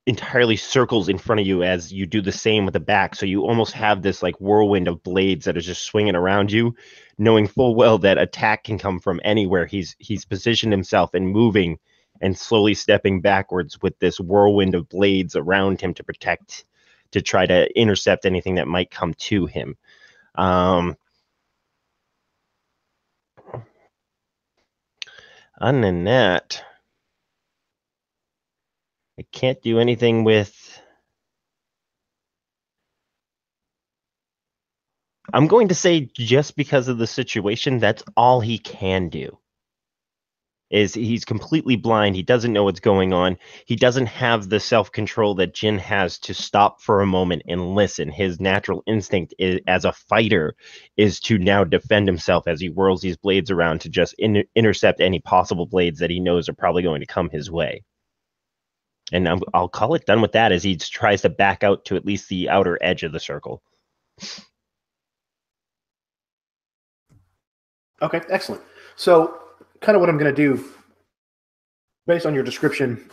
entirely circles in front of you as you do the same with the back. So you almost have this like whirlwind of blades that are just swinging around you, knowing full well that attack can come from anywhere. He's positioned himself and moving and slowly stepping backwards with this whirlwind of blades around him to try to intercept anything that might come to him. Other than that, I can't do anything with... I'm going to say just because of the situation, that's all he can do. Is he's completely blind. He doesn't know what's going on. He doesn't have the self-control that Jin has to stop for a moment and listen. His natural instinct as a fighter is to now defend himself as he whirls these blades around to just intercept any possible blades that he knows are probably going to come his way. And I'll call it done with that as he tries to back out to at least the outer edge of the circle. Okay, excellent. So kind of what I'm going to do, based on your description,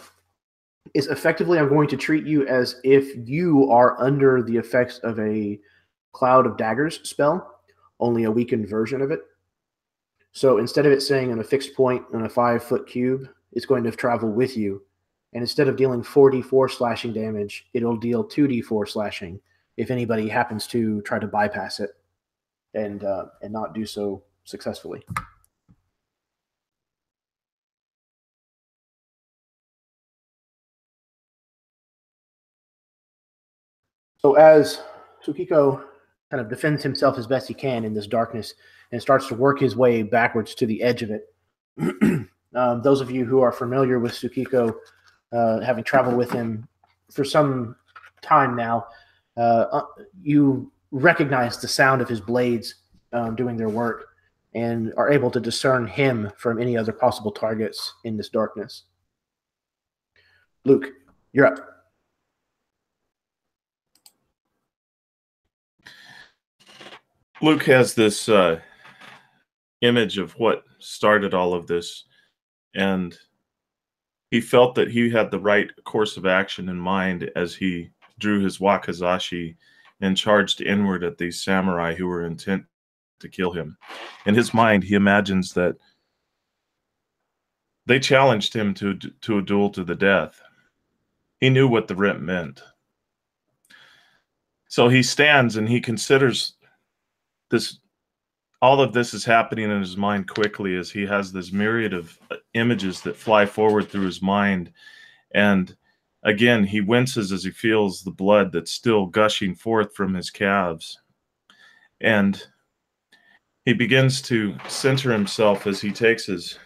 is effectively I'm going to treat you as if you are under the effects of a Cloud of Daggers spell, only a weakened version of it. So instead of it staying on a fixed point on a 5-foot cube, it's going to travel with you. And instead of dealing 4d4 slashing damage, it'll deal 2d4 slashing if anybody happens to try to bypass it and not do so successfully. So as Tsukiko kind of defends himself as best he can in this darkness and starts to work his way backwards to the edge of it, those of you who are familiar with Tsukiko, having traveled with him for some time now, you recognize the sound of his blades doing their work and are able to discern him from any other possible targets in this darkness. Luke, you're up. Luke has this image of what started all of this, and he felt that he had the right course of action in mind as he drew his wakizashi and charged inward at these samurai who were intent to kill him. In his mind, he imagines that they challenged him to a duel to the death. He knew what the rent meant. So he stands and he considers this. All of this is happening in his mind quickly as he has this myriad of images that fly forward through his mind. And again, he winces as he feels the blood that's still gushing forth from his calves. And he begins to center himself as he takes his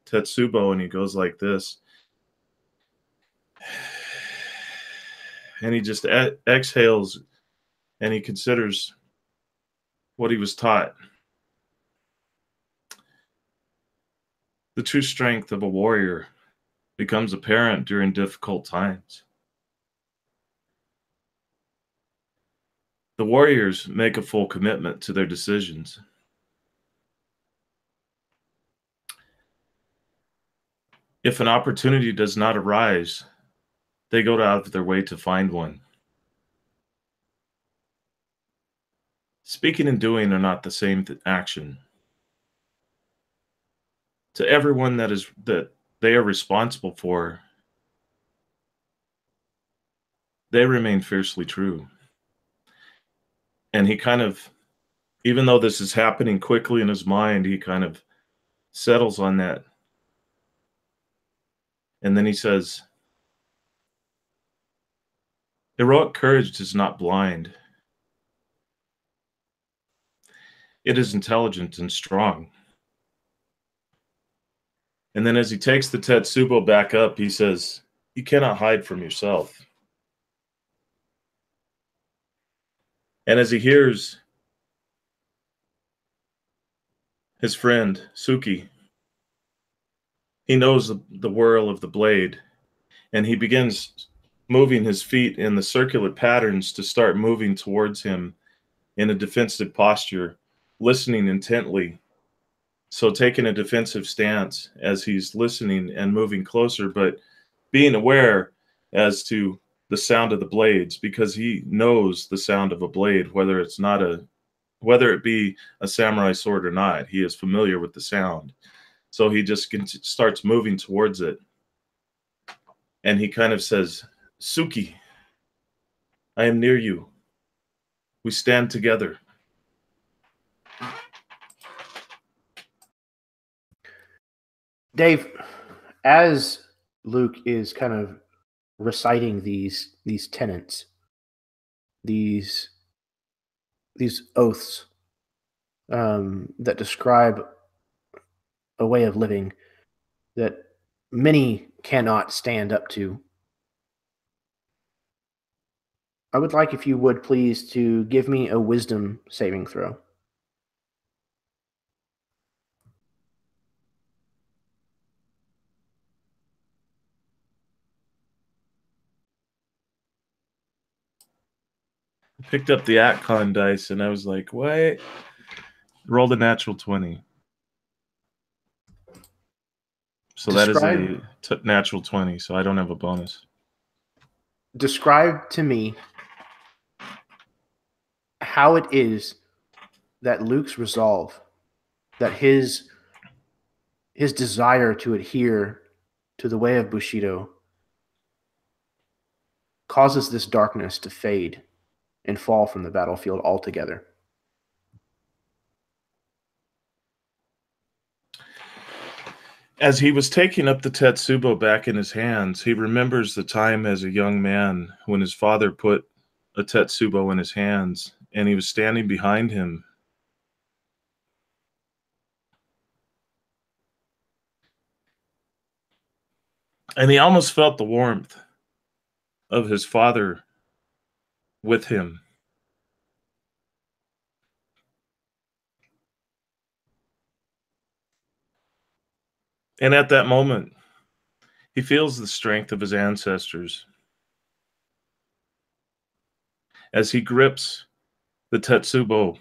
tetsubo and he goes like this. And he just exhales and he considers what he was taught. The true strength of a warrior becomes apparent during difficult times. The warriors make a full commitment to their decisions. If an opportunity does not arise, they go out of their way to find one. Speaking and doing are not the same action. To everyone that they are responsible for, they remain fiercely true. And he kind of, even though this is happening quickly in his mind, he kind of settles on that. And then he says, heroic courage is not blind. It is intelligent and strong. And then as he takes the tetsubo back up, he says, you cannot hide from yourself. And as he hears his friend, Suki, he knows the whirl of the blade, and he begins moving his feet in the circular patterns to start moving towards him in a defensive posture, listening intently. So taking a defensive stance as he's listening and moving closer, but being aware as to the sound of the blades, because he knows the sound of a blade, whether it be a samurai sword or not. He is familiar with the sound. So he just starts moving towards it. And he kind of says, Suki, I am near you. We stand together. Dave, as Luke is kind of reciting these tenets, these oaths that describe a way of living that many cannot stand up to, I would like, if you would please, to give me a wisdom saving throw. I picked up the Atcon dice and I was like, what? Rolled a natural 20. So that is a natural 20, so I don't have a bonus. Describe to me how it is that Luke's resolve, that his desire to adhere to the way of Bushido causes this darkness to fade and fall from the battlefield altogether. As he was taking up the Tetsubo back in his hands, he remembers the time as a young man when his father put a Tetsubo in his hands and he was standing behind him. And he almost felt the warmth of his father with him. And at that moment, he feels the strength of his ancestors as he grips the Tetsubo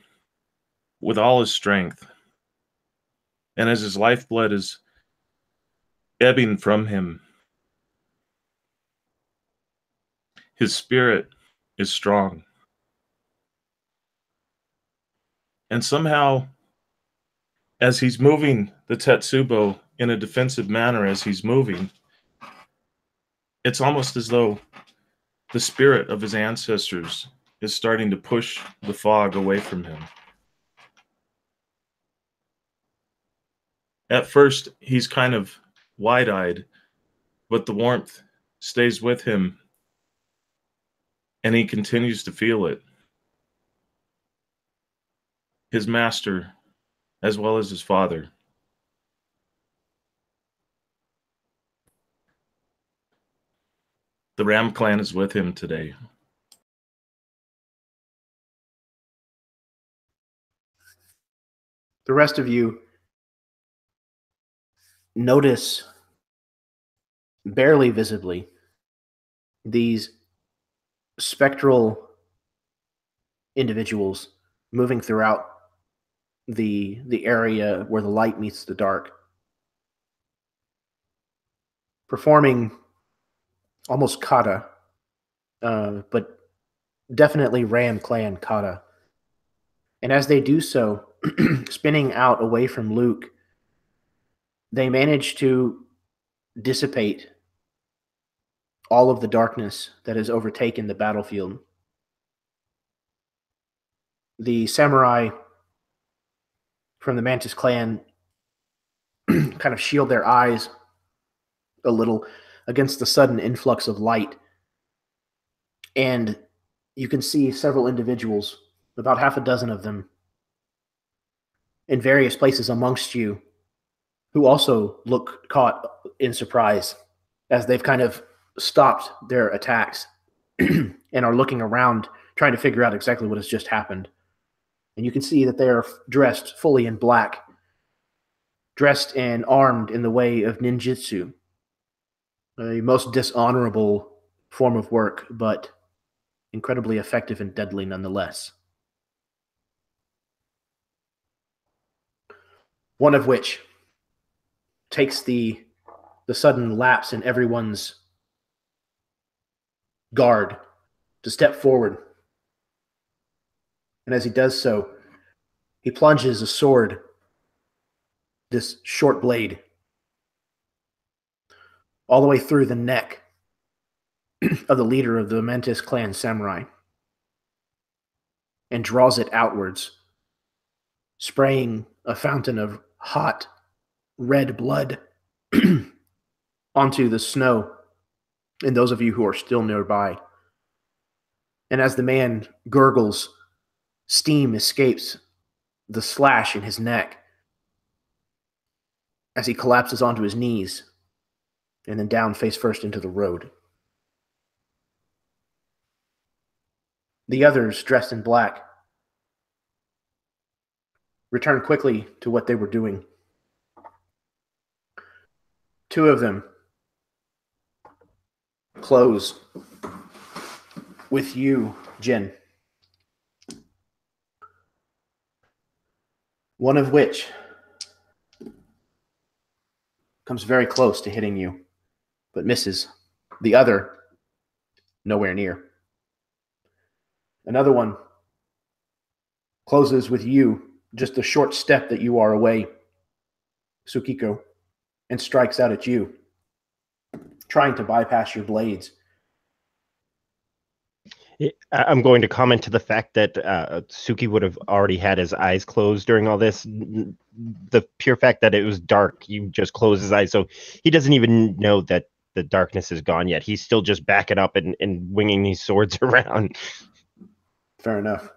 with all his strength. And as his lifeblood is ebbing from him, his spirit is strong. And somehow, as he's moving the Tetsubo in a defensive manner as he's moving, it's almost as though the spirit of his ancestors is starting to push the fog away from him. At first, he's kind of wide-eyed, but the warmth stays with him, and he continues to feel it. His master, as well as his father. The Ram clan is with him today. The rest of you notice, barely visibly, these spectral individuals moving throughout the area where the light meets the dark, performing almost kata, but definitely Ram clan kata. And as they do so, spinning out away from Luke, they manage to dissipate all of the darkness that has overtaken the battlefield. The samurai from the Mantis Clan kind of shield their eyes a little against the sudden influx of light. And you can see several individuals, about half a dozen of them, in various places amongst you, who also look caught in surprise as they've kind of stopped their attacks and are looking around, trying to figure out exactly what has just happened. And you can see that they are dressed fully in black, dressed and armed in the way of ninjutsu, a most dishonorable form of work, but incredibly effective and deadly nonetheless. One of which takes the sudden lapse in everyone's guard to step forward. And as he does so, he plunges a sword, this short blade, all the way through the neck of the leader of the Mantis Clan samurai, and draws it outwards, spraying a fountain of hot red blood onto the snow and those of you who are still nearby. And as the man gurgles, steam escapes the slash in his neck as he collapses onto his knees and then down face first into the road. The others, dressed in black, return quickly to what they were doing. Two of them close with you, Jin. One of which comes very close to hitting you, but misses. The other, nowhere near. Another one closes with you just a short step that you are away, Tsukiko, and strikes out at you, trying to bypass your blades. I'm going to comment to the fact that Suki would have already had his eyes closed during all this. The pure fact that it was dark, you just close his eyes, so he doesn't even know that the darkness is gone yet. He's still just backing up and winging these swords around. Fair enough.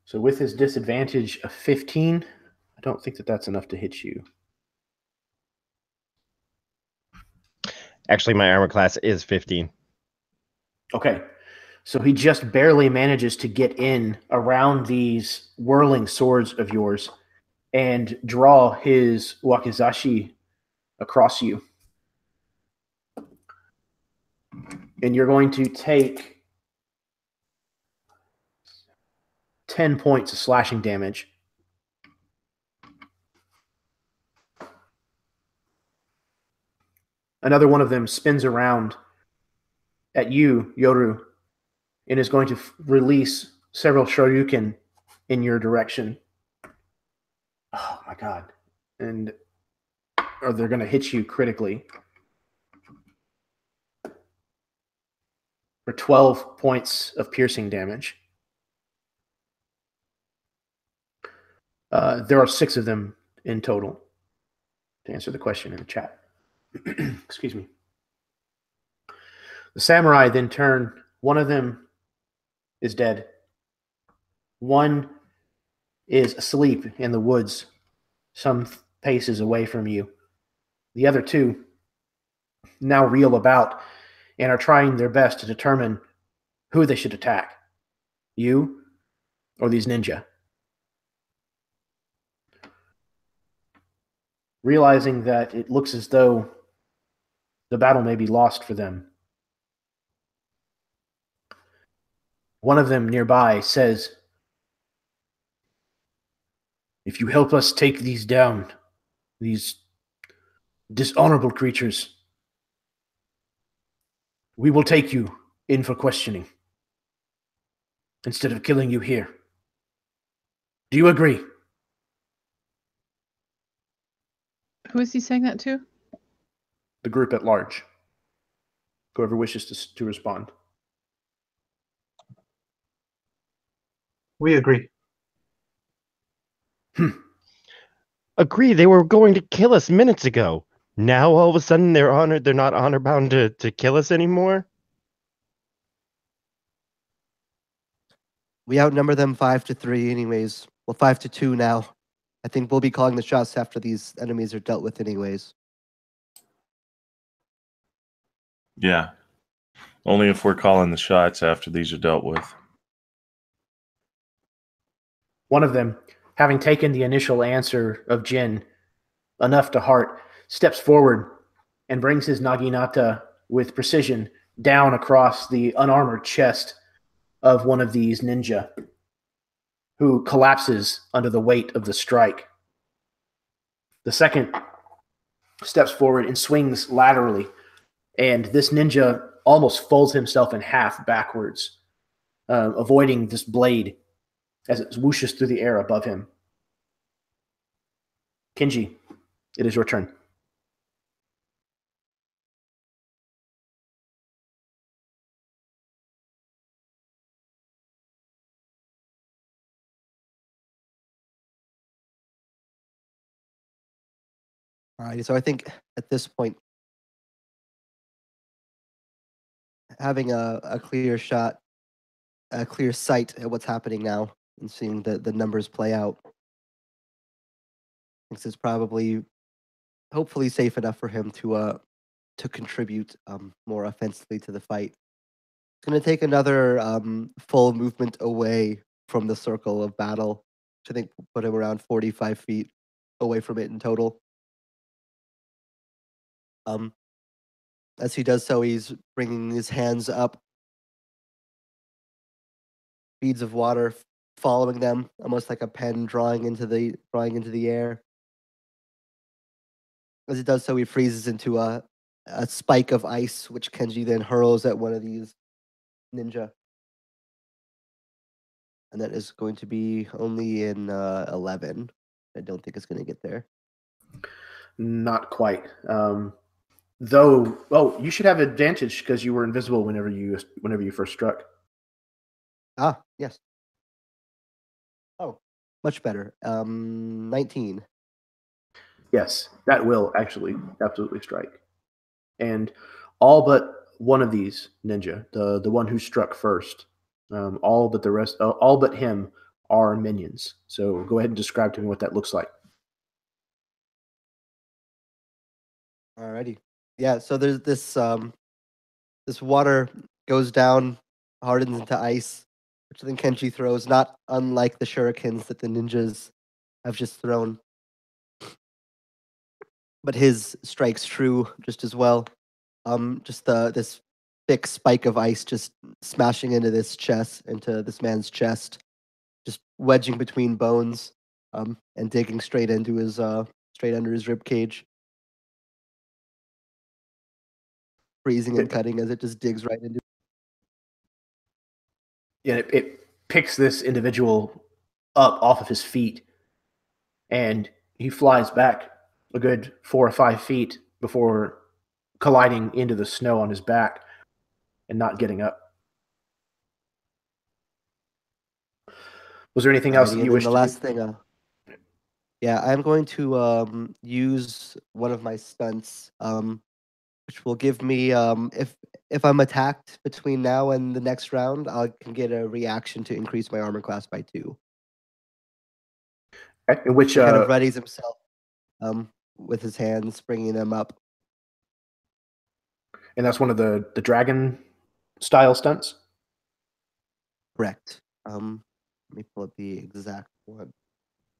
So with his disadvantage of 15, I don't think that that's enough to hit you. Actually, my armor class is 15. Okay. So he just barely manages to get in around these whirling swords of yours and draw his wakizashi across you. And you're going to take 10 points of slashing damage. Another one of them spins around at you, Yoru, and is going to release several shoryuken in your direction. Oh my god. Or they're going to hit you critically. For 12 points of piercing damage. There are 6 of them in total, to answer the question in the chat. Excuse me. The samurai then turn. One of them is dead. One is asleep in the woods, some paces away from you. The other 2 now reel about and are trying their best to determine who they should attack. You or these ninja. Realizing that it looks as though the battle may be lost for them. One of them nearby says, "If you help us take these down, these dishonorable creatures, we will take you in for questioning instead of killing you here. Do you agree?" Who is he saying that to? The group at large. Whoever wishes to respond. We agree. Agree, they were going to kill us minutes ago. Now all of a sudden they're not honor bound to kill us anymore? We outnumber them 5-3 anyways. Well, 5-2 now. I think we'll be calling the shots after these enemies are dealt with anyways. Yeah. Only if we're calling the shots after these are dealt with. One of them, having taken the initial answer of Jin, enough to heart, steps forward and brings his naginata with precision down across the unarmored chest of one of these ninja, who collapses under the weight of the strike. The second steps forward and swings laterally, and this ninja almost folds himself in half backwards, avoiding this blade as it whooshes through the air above him. Kenji, it is your turn. Alrighty, so I think at this point, having a clear shot, a clear sight at what's happening now, and seeing the numbers play out, this is probably, hopefully, safe enough for him to contribute more offensively to the fight. It's going to take another full movement away from the circle of battle, which I think will put him around 45 feet away from it in total. As he does so, he's bringing his hands up, beads of water following them, almost like a pen drawing into the air. As he does so, he freezes into a spike of ice, which Kenji then hurls at one of these ninja. And that is going to be only in 11. I don't think it's going to get there. Not quite. Though, oh, you should have advantage because you were invisible whenever you first struck. Ah, yes. Oh, much better. 19. Yes, that will actually absolutely strike. And all but one of these ninja, the one who struck first, all but the rest, all but him are minions. So go ahead and describe to me what that looks like. Alrighty. Yeah, so there's this this water goes down, hardens into ice, which then Kenji throws, not unlike the shurikens that the ninjas have just thrown. But his strikes true just as well. Just this thick spike of ice just smashing into this man's chest, just wedging between bones, and digging straight into his straight under his rib cage. Freezing and cutting as it just digs right into. Yeah, it picks this individual up off of his feet, and he flies back a good 4 or 5 feet before colliding into the snow on his back and not getting up. Was there anything else that you wish to do? The last thing, yeah, I'm going to use one of my stunts, which will give me if I'm attacked between now and the next round, I can get a reaction to increase my armor class by 2. Okay. In which he kind of readies himself with his hands, bringing them up. And that's one of the dragon style stunts? Correct. Let me pull up the exact one.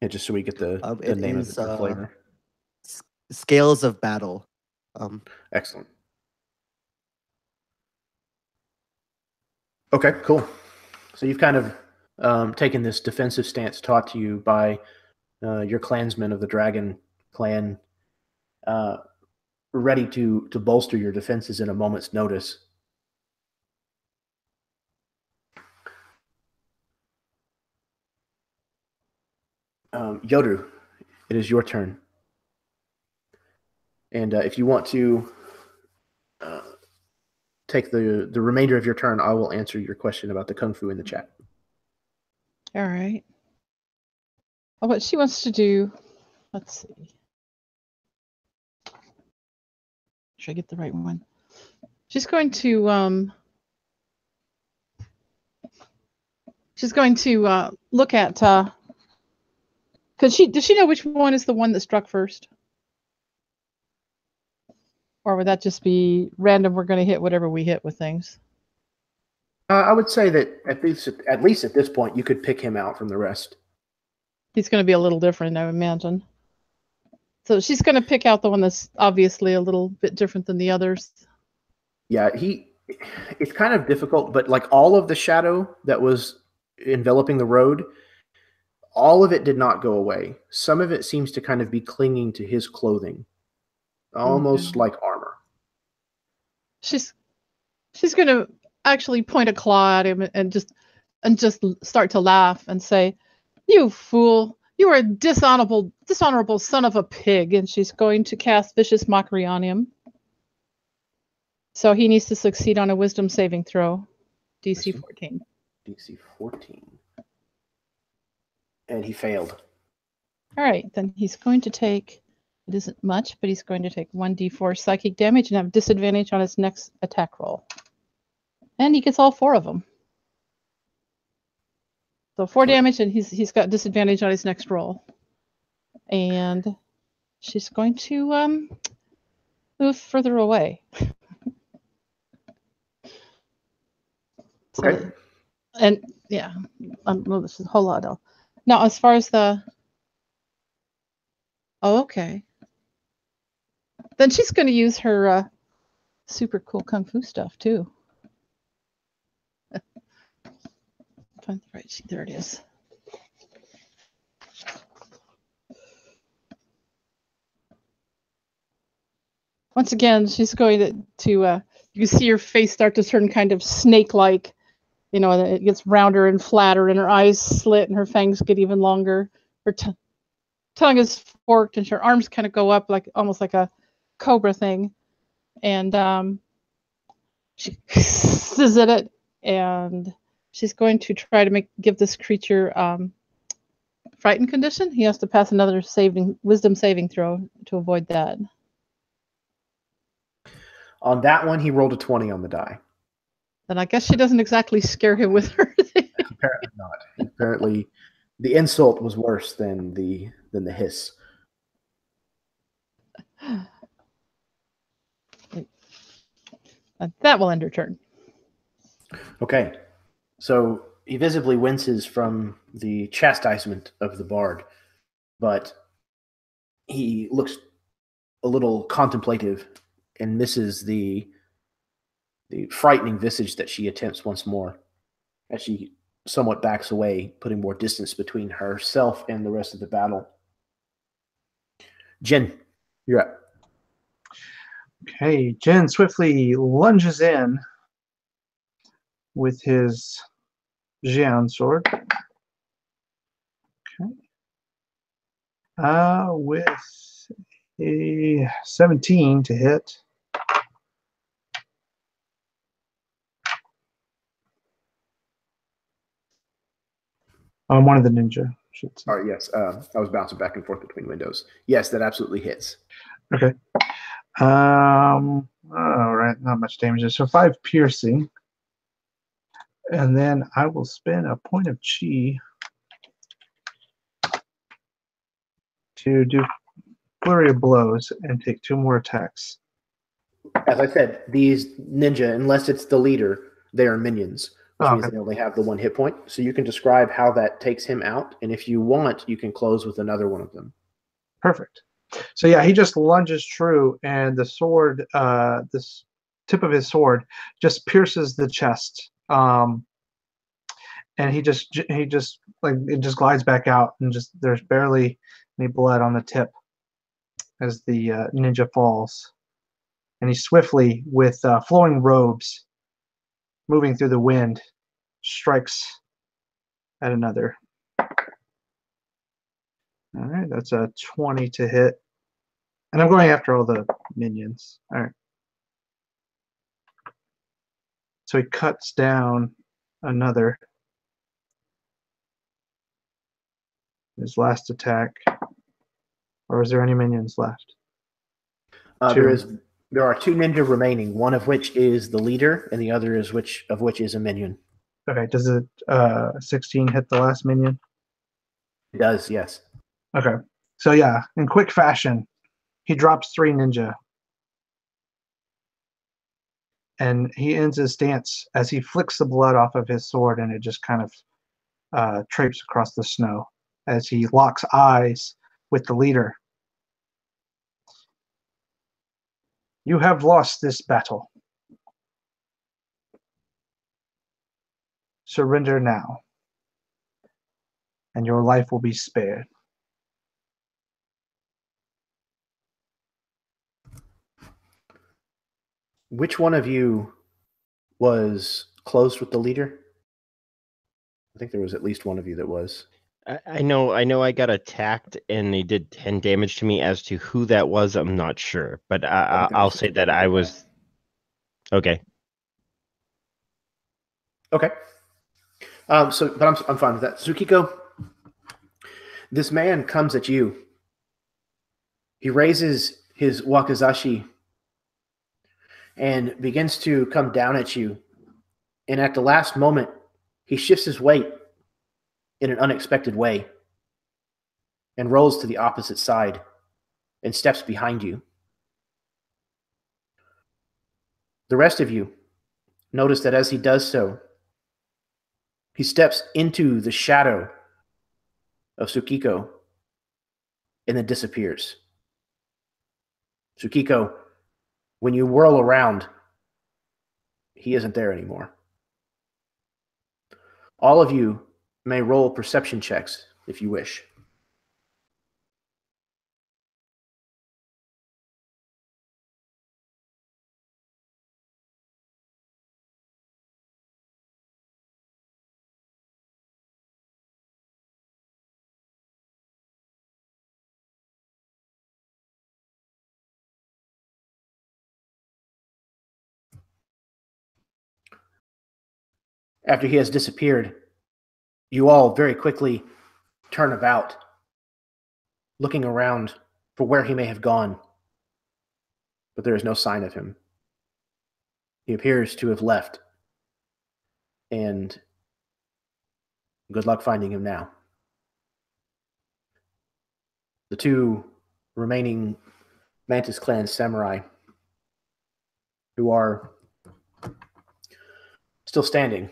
Yeah, just so we get the name of the flavor. Scales of Battle. Excellent. Okay, cool. So you've kind of taken this defensive stance taught to you by your clansmen of the Dragon Clan, ready to bolster your defenses in a moment's notice. Yoru, it is your turn. And if you want to take the remainder of your turn, I will answer your question about the Kung Fu in the chat. All right. Oh, what she wants to do, let's see. Should I get the right one? She's going to look at does she know which one is the one that struck first? Or would that just be random? We're going to hit whatever we hit with things. I would say that at least at this point, you could pick him out from the rest. He's going to be a little different, I imagine. So she's going to pick out the one that's obviously a little bit different than the others. Yeah, it's kind of difficult, but like all of the shadow that was enveloping the road, all of it did not go away. Some of it seems to kind of be clinging to his clothing, almost like armor. She's going to actually point a claw at him and just start to laugh and say, "You fool! You are a dishonorable son of a pig!" And she's going to cast vicious mockery on him. So he needs to succeed on a wisdom saving throw, DC 14. DC 14. And he failed. All right, then he's going to take, it isn't much, but he's going to take 1d4 psychic damage and have disadvantage on his next attack roll. And he gets all 4 of them. So 4 damage, and he's got disadvantage on his next roll. And she's going to move further away. Okay. So, and yeah, well, this is a whole lot else. Now, as far as the, okay. Then she's going to use her super cool kung fu stuff too. Find the right sheet. There it is. Once again, she's going to you see her face start to turn kind of snake-like you know, and it gets rounder and flatter, and her eyes slit, and her fangs get even longer. Her tongue is forked, and her arms kind of go up like almost like a cobra thing. And she hisses at it, and she's going to try to give this creature frightened condition. He has to pass another wisdom saving throw to avoid that. On that one, he rolled a 20 on the die. Then I guess she doesn't exactly scare him with her thing. Apparently not. Apparently, the insult was worse than the hiss. That will end her turn. Okay. So he visibly winces from the chastisement of the bard, but he looks a little contemplative and misses the frightening visage that she attempts once more as she somewhat backs away, putting more distance between herself and the rest of the battle. Jin, you're up. Okay, Jin swiftly lunges in with his Jian sword. Okay. With a 17 to hit. On one of the ninja. All right, yes. I was bouncing back and forth between windows. Yes, that absolutely hits. Okay. All right, not much damage. So 5 piercing. And then I will spend a point of chi to do flurry of blows and take 2 more attacks. As I said, these ninja, unless it's the leader, they are minions, which means Okay. they only have the 1 hit point. So you can describe how that takes him out, and if you want, you can close with another one of them. Perfect. So yeah, he just lunges true, and the sword, this tip of his sword, just pierces the chest. And he just like it just glides back out, and just there's barely any blood on the tip as the ninja falls. And he swiftly, with flowing robes, moving through the wind, strikes at another. All right, that's a 20 to hit. And I'm going after all the minions. All right. So he cuts down another. His last attack. Or is there any minions left? There are 2 ninja remaining, one of which is the leader, and the other is which is a minion. Okay, does it 16 hit the last minion? It does, yes. Okay. So yeah, in quick fashion, he drops 3 ninja. And he ends his stance as he flicks the blood off of his sword, and it just kind of traipses across the snow as he locks eyes with the leader. You have lost this battle. Surrender now, and your life will be spared. Which one of you was closed with the leader? I think there was at least one of you that was. I know I got attacked and they did 10 damage to me. As to who that was, I'm not sure. But I'll say that I was... Okay. Okay. But I'm fine with that. Tsukiko, this man comes at you. He raises his wakizashi and begins to come down at you. And at the last moment, he shifts his weight in an unexpected way and rolls to the opposite side and steps behind you. The rest of you notice that as he does so, he steps into the shadow of Tsukiko and then disappears. Tsukiko, when you whirl around, he isn't there anymore. All of you may roll perception checks if you wish. After he has disappeared, you all very quickly turn about, looking around for where he may have gone. But there is no sign of him. He appears to have left. And good luck finding him now. The two remaining Mantis Clan samurai who are still standing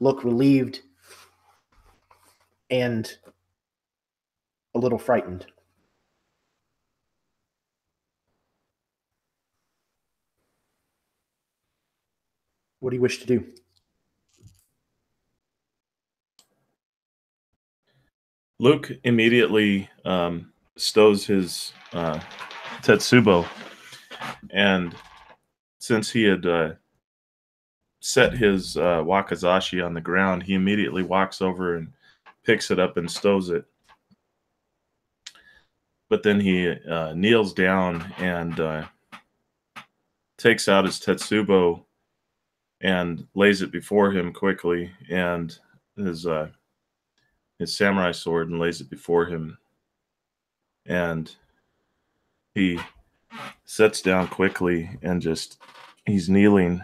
look relieved and a little frightened. What do you wish to do? Luke immediately stows his Tetsubo, and since he had set his wakizashi on the ground, he immediately walks over and picks it up and stows it. But then he kneels down and takes out his Tetsubo and lays it before him quickly, and his samurai sword, and lays it before him. And he sits down quickly and he's kneeling,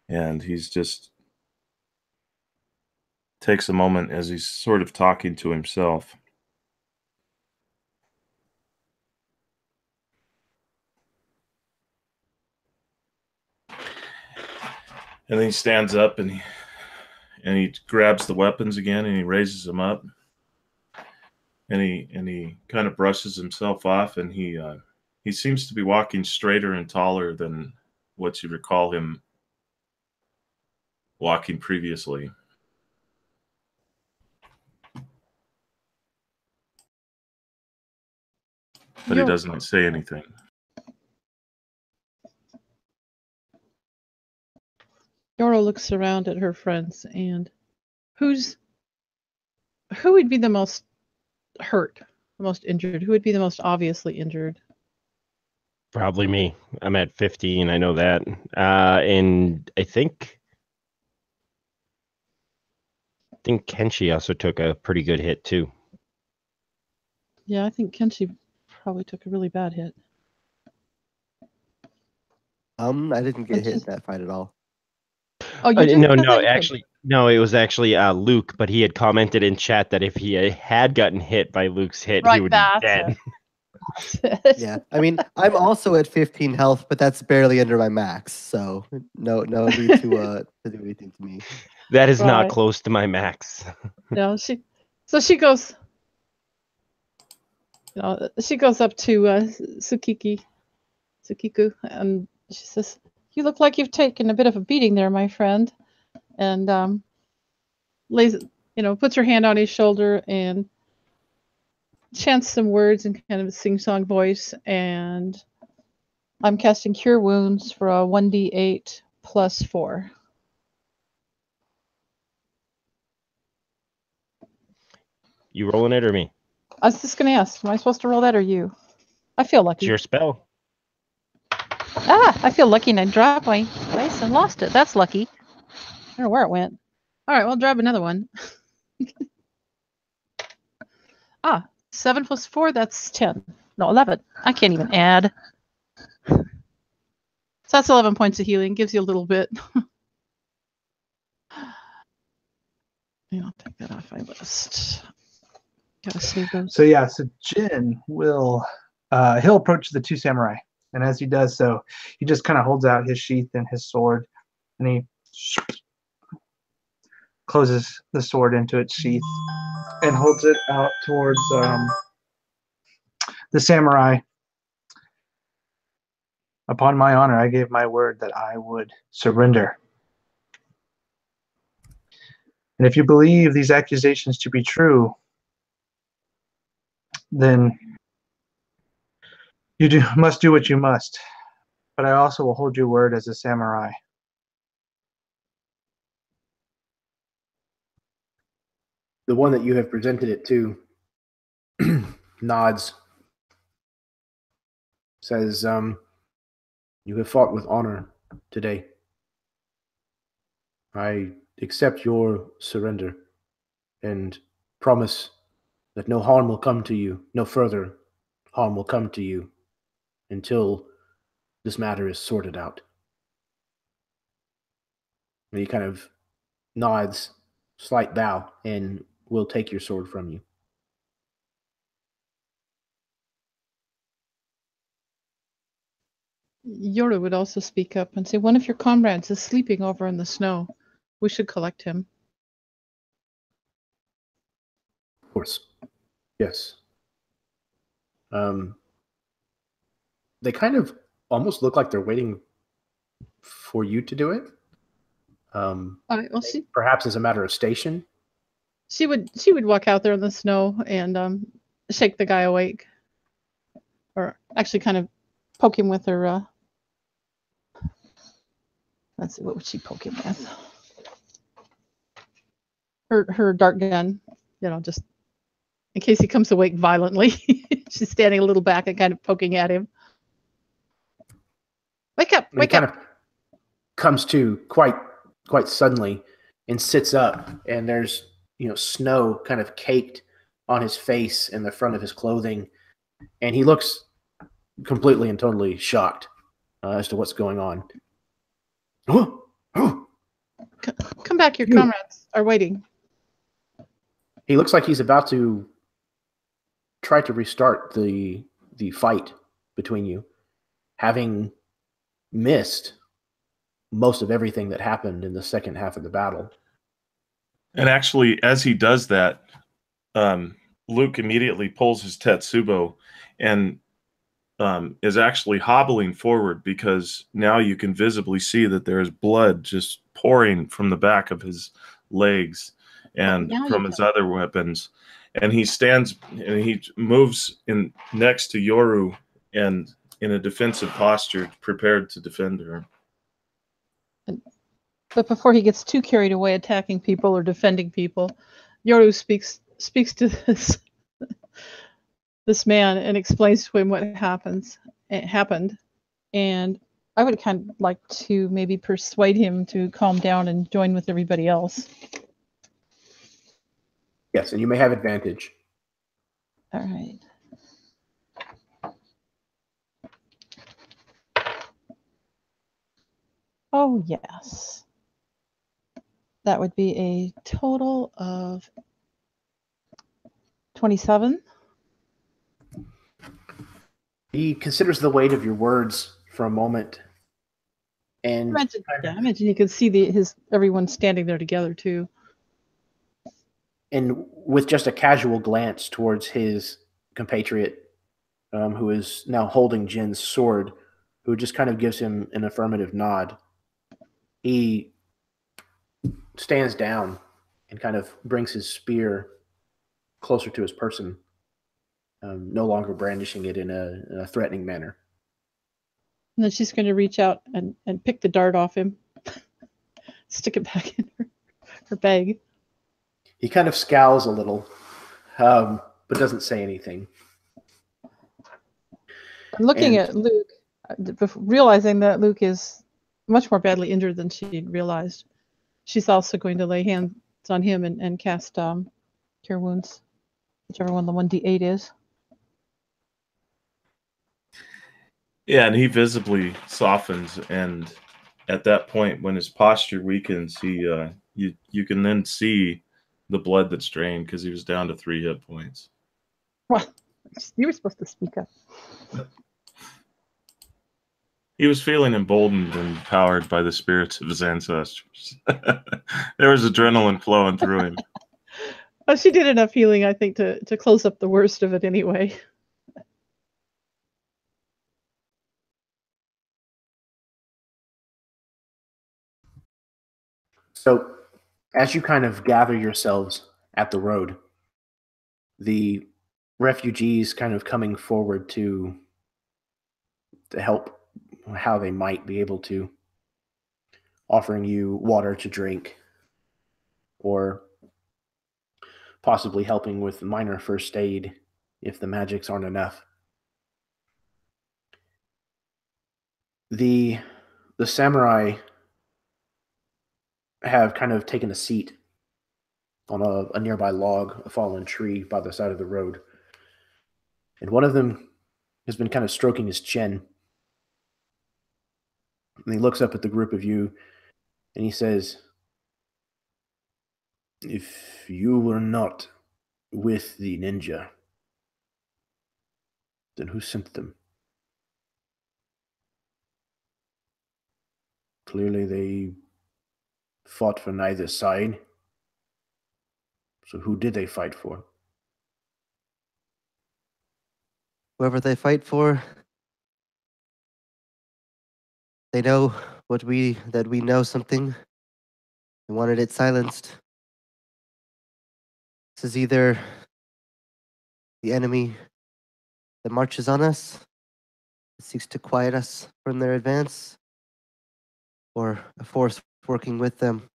and he's just takes a moment as he's sort of talking to himself. And then he stands up and he grabs the weapons again and he raises them up. And he kind of brushes himself off, and he seems to be walking straighter and taller than what you recall him walking previously. But he doesn't say anything. Yoro looks around at her friends, and who would be the most hurt, the most injured? Who would be the most obviously injured? Probably me. I'm at 15. I know that. And I think Kenji also took a pretty good hit too. Yeah, I think Kenji probably took a really bad hit. I didn't get hit in that fight at all. Oh, you didn't? No, it was actually Luke, but he had commented in chat that if he had gotten hit by Luke's hit, he would be dead. Yeah, I mean, I'm also at 15 health, but that's barely under my max, so no need to do anything to me. That is not close to my max. No, she goes. She goes up to Tsukiku, and she says, "You look like you've taken a bit of a beating there, my friend." And puts her hand on his shoulder and chants some words in kind of a sing-song voice. And I'm casting Cure Wounds for a 1d8 plus 4. You rolling it or me? I was just going to ask, am I supposed to roll that or you? I feel lucky. It's your spell. I feel lucky, and I dropped my dice and lost it. That's lucky. I don't know where it went. All right, well, drop another one. 7 plus 4, that's 10. No, 11. I can't even add. So that's 11 points of healing. Gives you a little bit. I'll take that off my list. Gotta save those. So Jin will he'll approach the two samurai, and as he does so, he just kind of holds out his sheath and his sword, and he closes the sword into its sheath and holds it out towards the samurai. Upon my honor, I gave my word that I would surrender. And if you believe these accusations to be true, then you must do what you must. But I also will hold your word as a samurai. The one that you have presented it to nods, says, you have fought with honor today. I accept your surrender and promise that no harm will come to you, no further harm will come to you until this matter is sorted out. And he kind of nods, slight bow, and will take your sword from you. Yoru would also speak up and say, one of your comrades is sleeping over in the snow. We should collect him. Of course. Yes. They kind of almost look like they're waiting for you to do it. All right, well, Perhaps as a matter of station. she would walk out there in the snow and shake the guy awake, or actually kind of poke him with her. Let's see, what would she poke him with? Her dart gun, just in case he comes awake violently. She's standing a little back and kind of poking at him. Wake up! Wake up! He kind of comes to quite suddenly and sits up, and there's snow kind of caked on his face and the front of his clothing, and he looks completely and totally shocked as to what's going on. Come back, your comrades are waiting. He looks like he's about to try to restart the fight between you, having missed most of everything that happened in the second half of the battle. And actually, as he does that, Luke immediately pulls his Tetsubo and is actually hobbling forward, because now you can visibly see that there is blood just pouring from the back of his legs and from his other weapons. And he stands and he moves in next to Yoru and in a defensive posture, prepared to defend her. But before he gets too carried away attacking people or defending people, Yoru speaks to this man and explains to him what happened. And I would kind of like to maybe persuade him to calm down and join with everybody else. Yes, and you may have advantage. All right. Oh, yes. That would be a total of 27. He considers the weight of your words for a moment. And imagine you can see everyone standing there together too. And with just a casual glance towards his compatriot, who is now holding Jin's sword, who just kind of gives him an affirmative nod, he stands down and kind of brings his spear closer to his person, no longer brandishing it in a threatening manner. And then she's going to reach out and pick the dart off him, stick it back in her bag. He kind of scowls a little, but doesn't say anything. Looking at Luke, realizing that Luke is much more badly injured than she'd realized, she's also going to lay hands on him and cast Cure Wounds, whichever one the 1d8 is. Yeah, and he visibly softens, and at that point, when his posture weakens, you can then see the blood that's drained, because he was down to 3 hit points. Well, you were supposed to speak up. He was feeling emboldened and powered by the spirits of his ancestors. There was adrenaline flowing through him. Well, she did enough healing, I think, to close up the worst of it anyway. So, as you kind of gather yourselves at the road, the refugees kind of coming forward to help how they might be able to, offering you water to drink, or possibly helping with minor first aid if the magics aren't enough. The samurai have kind of taken a seat on a nearby log, a fallen tree by the side of the road. And one of them has been kind of stroking his chin. And he looks up at the group of you and he says, "If you were not with the ninja, then who sent them? Clearly they fought for neither side. So who did they fight for?" Whoever they fight for, they know that we know something. They wanted it silenced. This is either the enemy that marches on us, that seeks to quiet us from their advance, or a force working with them.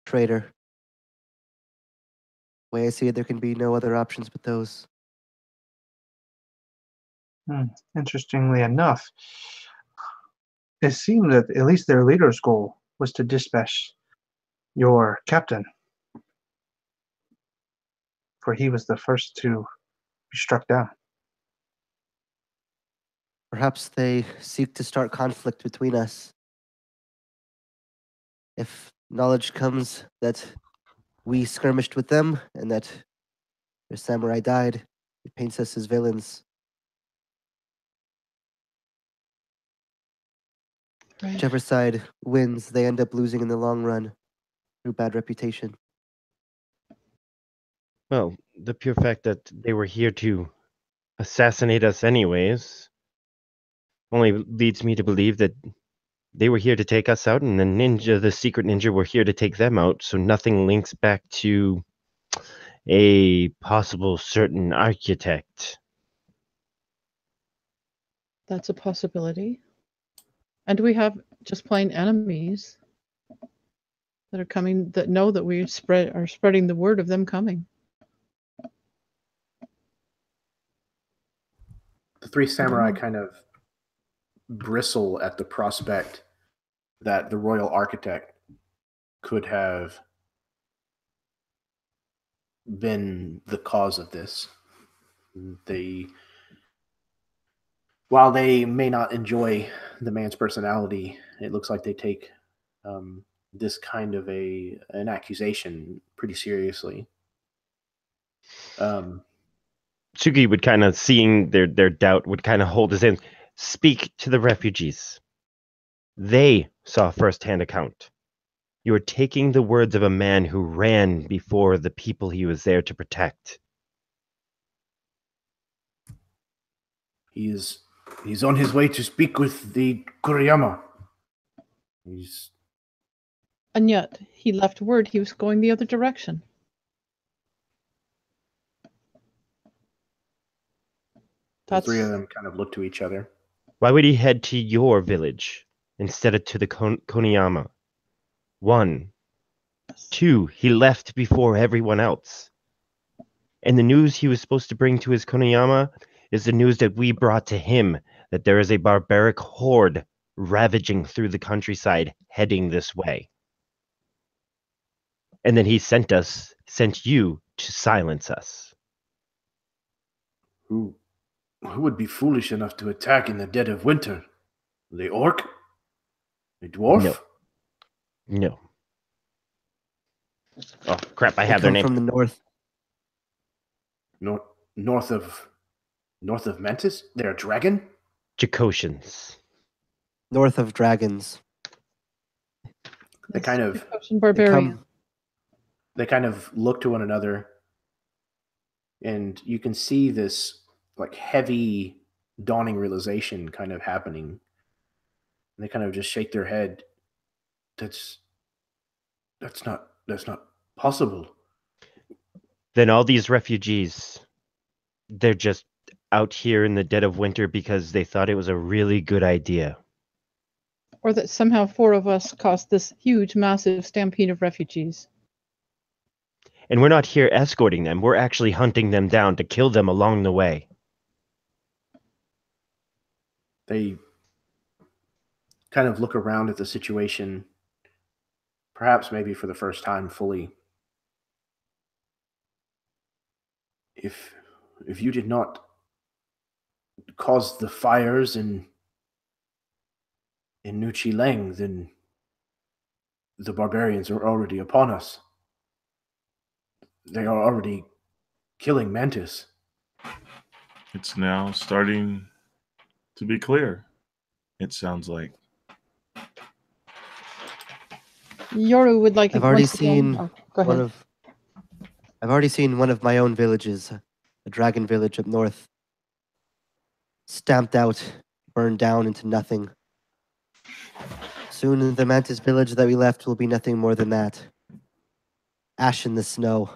Traitor. The way I see it, there can be no other options but those. Interestingly enough, it seemed that at least their leader's goal was to dispatch your captain, for he was the first to be struck down. Perhaps they seek to start conflict between us. If knowledge comes that we skirmished with them and that their samurai died, it paints us as villains. Right. Whichever side wins, they end up losing in the long run through bad reputation. Well, the pure fact that they were here to assassinate us anyways only leads me to believe that they were here to take us out, and the secret ninja, were here to take them out, so nothing links back to a possible certain architect. That's a possibility. And we have just plain enemies that are coming, that know that we are spreading the word of them coming. The three samurai kind of bristle at the prospect that the royal architect could have been the cause of this. While they may not enjoy the man's personality, it looks like they take this kind of an accusation pretty seriously. Tsugi would kind of, seeing their doubt, would kind of hold his hand. Speak to the refugees. They saw a first-hand account. You are taking the words of a man who ran before the people he was there to protect. He's on his way to speak with the kuroyama. And yet, he left word he was going the other direction. The three of them kind of look to each other. Why would he head to your village instead of to the Koniyama? 1. 2, he left before everyone else. And the news he was supposed to bring to his Koniyama is the news that we brought to him, that there is a barbaric horde ravaging through the countryside, heading this way. And then he sent you to silence us. Who would be foolish enough to attack in the dead of winter? The orc? The dwarf? No. Oh crap! I have their name. From the north. North of Mantis? They're a dragon? Jechotians. North of dragons. They kind of barbarian. They kind of look to one another, and you can see this like heavy dawning realization kind of happening. And they kind of just shake their head. That's not possible. Then all these refugees, they're just out here in the dead of winter because they thought it was a really good idea. Or that somehow 4 of us caused this huge, massive stampede of refugees. And we're not here escorting them. We're actually hunting them down to kill them along the way. kind of look around at the situation, perhaps maybe for the first time fully. If you did not cause the fires in Nuchi Leng, then the barbarians are already upon us. They are already killing Mantis. It's now starting to be clear, it sounds like. Yoru would like I've it already once again. seen Oh, go ahead. I've already seen one of my own villages, a dragon village up north, stamped out, burned down into nothing. Soon the Mantis village that we left will be nothing more than that. Ash in the snow.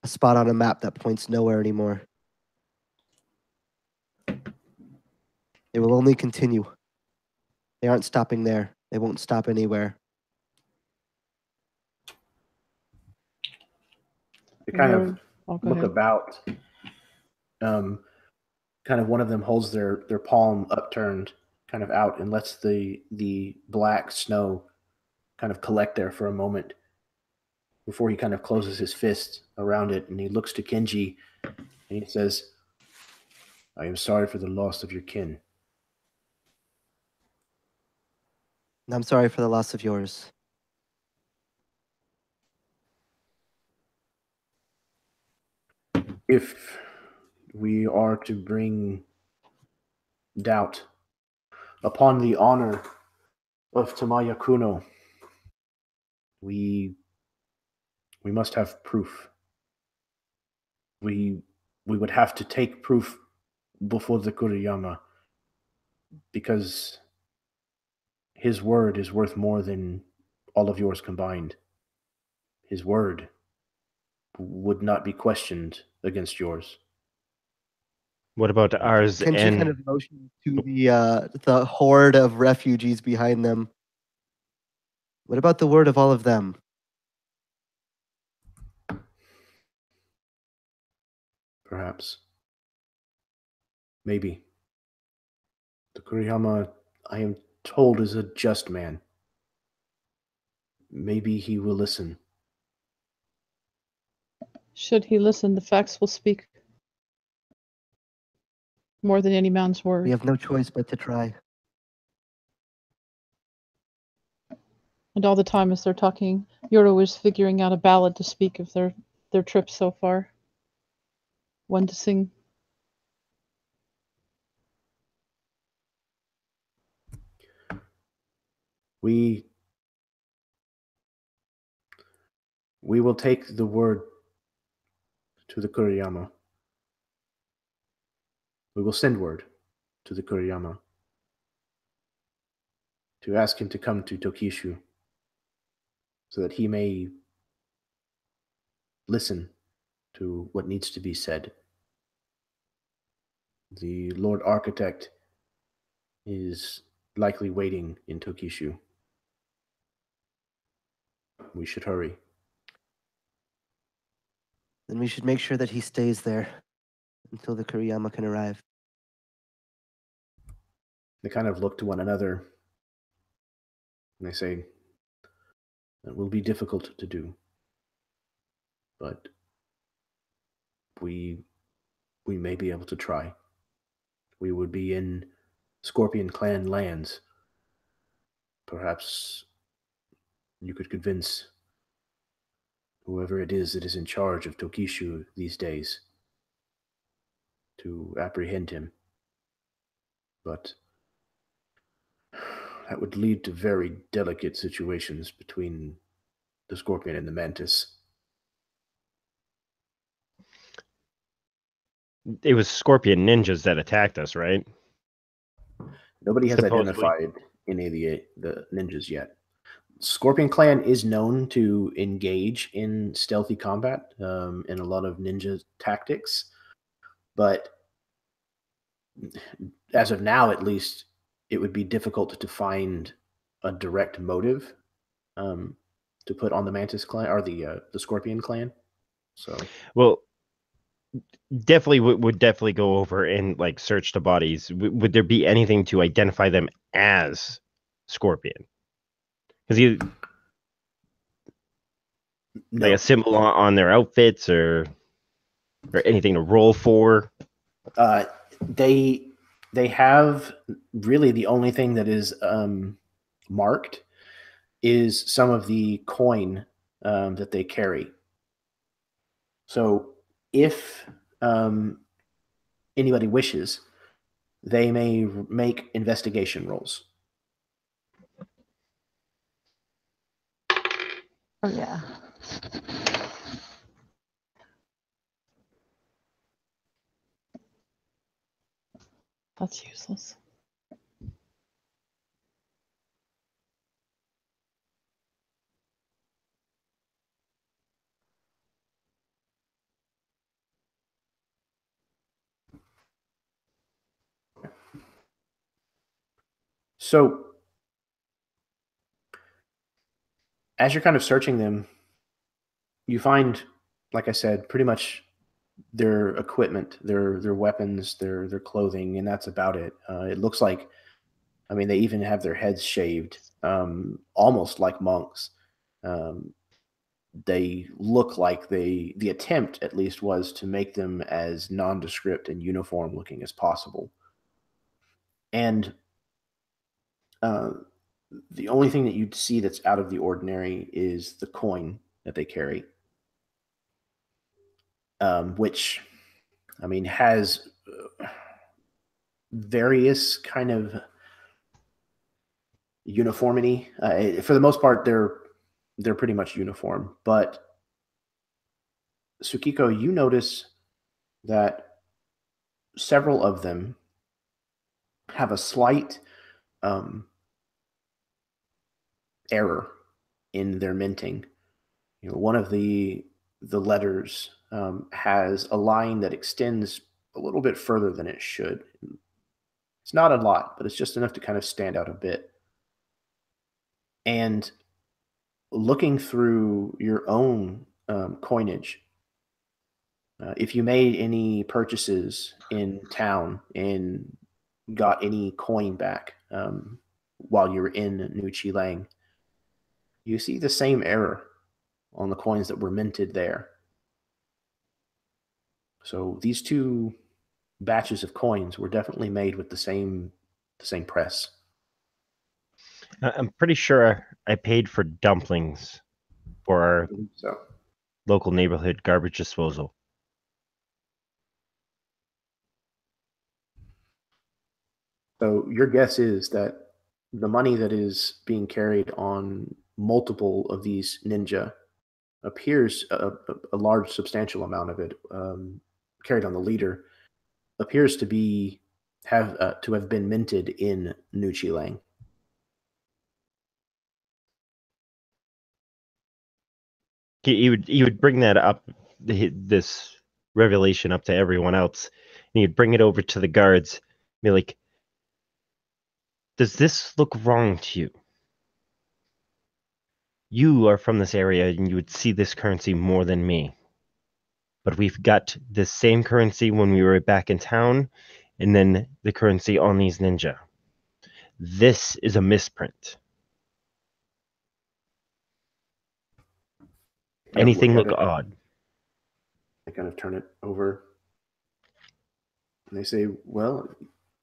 A spot on a map that points nowhere anymore. It will only continue. They aren't stopping there. They won't stop anywhere. They kind of go look ahead. about. Kind of one of them holds their palm upturned kind of out and lets the black snow kind of collect there for a moment before he kind of closes his fist around it, and he looks to Kenji and he says, "I am sorry for the loss of your kin." And I'm sorry for the loss of yours. If we are to bring doubt upon the honor of Tamaya Kuno, we must have proof. We would have to take proof before the kuroyama, because his word is worth more than all of yours combined. His word would not be questioned against yours. What about ours? Kenji And kind of motioned to the horde of refugees behind them. What about the word of all of them? Perhaps. Maybe. The kuroyama, I am told, is a just man. Maybe he will listen. Should he listen, the facts will speak more than any man's word. We have no choice but to try. And all the time as they're talking, Yoru is figuring out a ballad to speak of their trip so far. One to sing. We will take the word to the kuroyama. We will send word to the kuroyama to ask him to come to Tokishu so that he may listen to what needs to be said. The Lord Architect is likely waiting in Tokishu. We should hurry. Then we should make sure that he stays there until the kuroyama can arrive. They kind of look to one another and they say, "It will be difficult to do, but we may be able to try. We would be in Skorpion Clan lands. Perhaps you could convince whoever it is that is in charge of Tokishu these days to apprehend him. But that would lead to very delicate situations between the Skorpion and the Mantis." it was Scorpion ninjas that attacked us, right? Nobody has Supposedly. identified any of the ninjas yet. Skorpion Clan is known to engage in stealthy combat and a lot of ninja tactics, but as of now, at least, it would be difficult to find a direct motive to put on the Mantis Clan or the Skorpion Clan. So, Well, definitely would definitely go over and like search the bodies. Would there be anything to identify them as Skorpion? Because he No. like a symbol on their outfits or anything to roll for? They have really the only thing that is marked is some of the coin that they carry. So if anybody wishes, they may make investigation rolls. Oh yeah. That's useless. So as you're kind of searching them, you find, like I said, pretty much their equipment, their weapons, their clothing, and that's about it. It looks like, I mean, they even have their heads shaved, almost like monks. They look like the attempt, at least, was to make them as nondescript and uniform looking as possible. And the only thing that you'd see that's out of the ordinary is the coin that they carry, which, I mean, has various kind of uniformity. For the most part, they're pretty much uniform. But Tsukiko, you notice that several of them have a slight error in their minting. You know, one of the letters has a line that extends a little bit further than it should. It's not a lot, but it's just enough to kind of stand out a bit. And looking through your own coinage, if you made any purchases in town and got any coin back while you were in New Chilang, you see the same error on the coins that were minted there. So these two batches of coins were definitely made with the same press. I'm pretty sure I paid for dumplings for our So local neighborhood garbage disposal. So your guess is that the money that is being carried on multiple of these ninja appears a large, substantial amount of it carried on the leader appears to have been minted in New Chilang. He would bring that up, this revelation up to everyone else, and he'd bring it over to the guards, be like, "Does this look wrong to you? You are from this area, and you would see this currency more than me. But we've got this same currency when we were back in town, and then the currency on these ninja. This is a misprint. Anything look odd?" They kind of turn it over, and they say, "Well,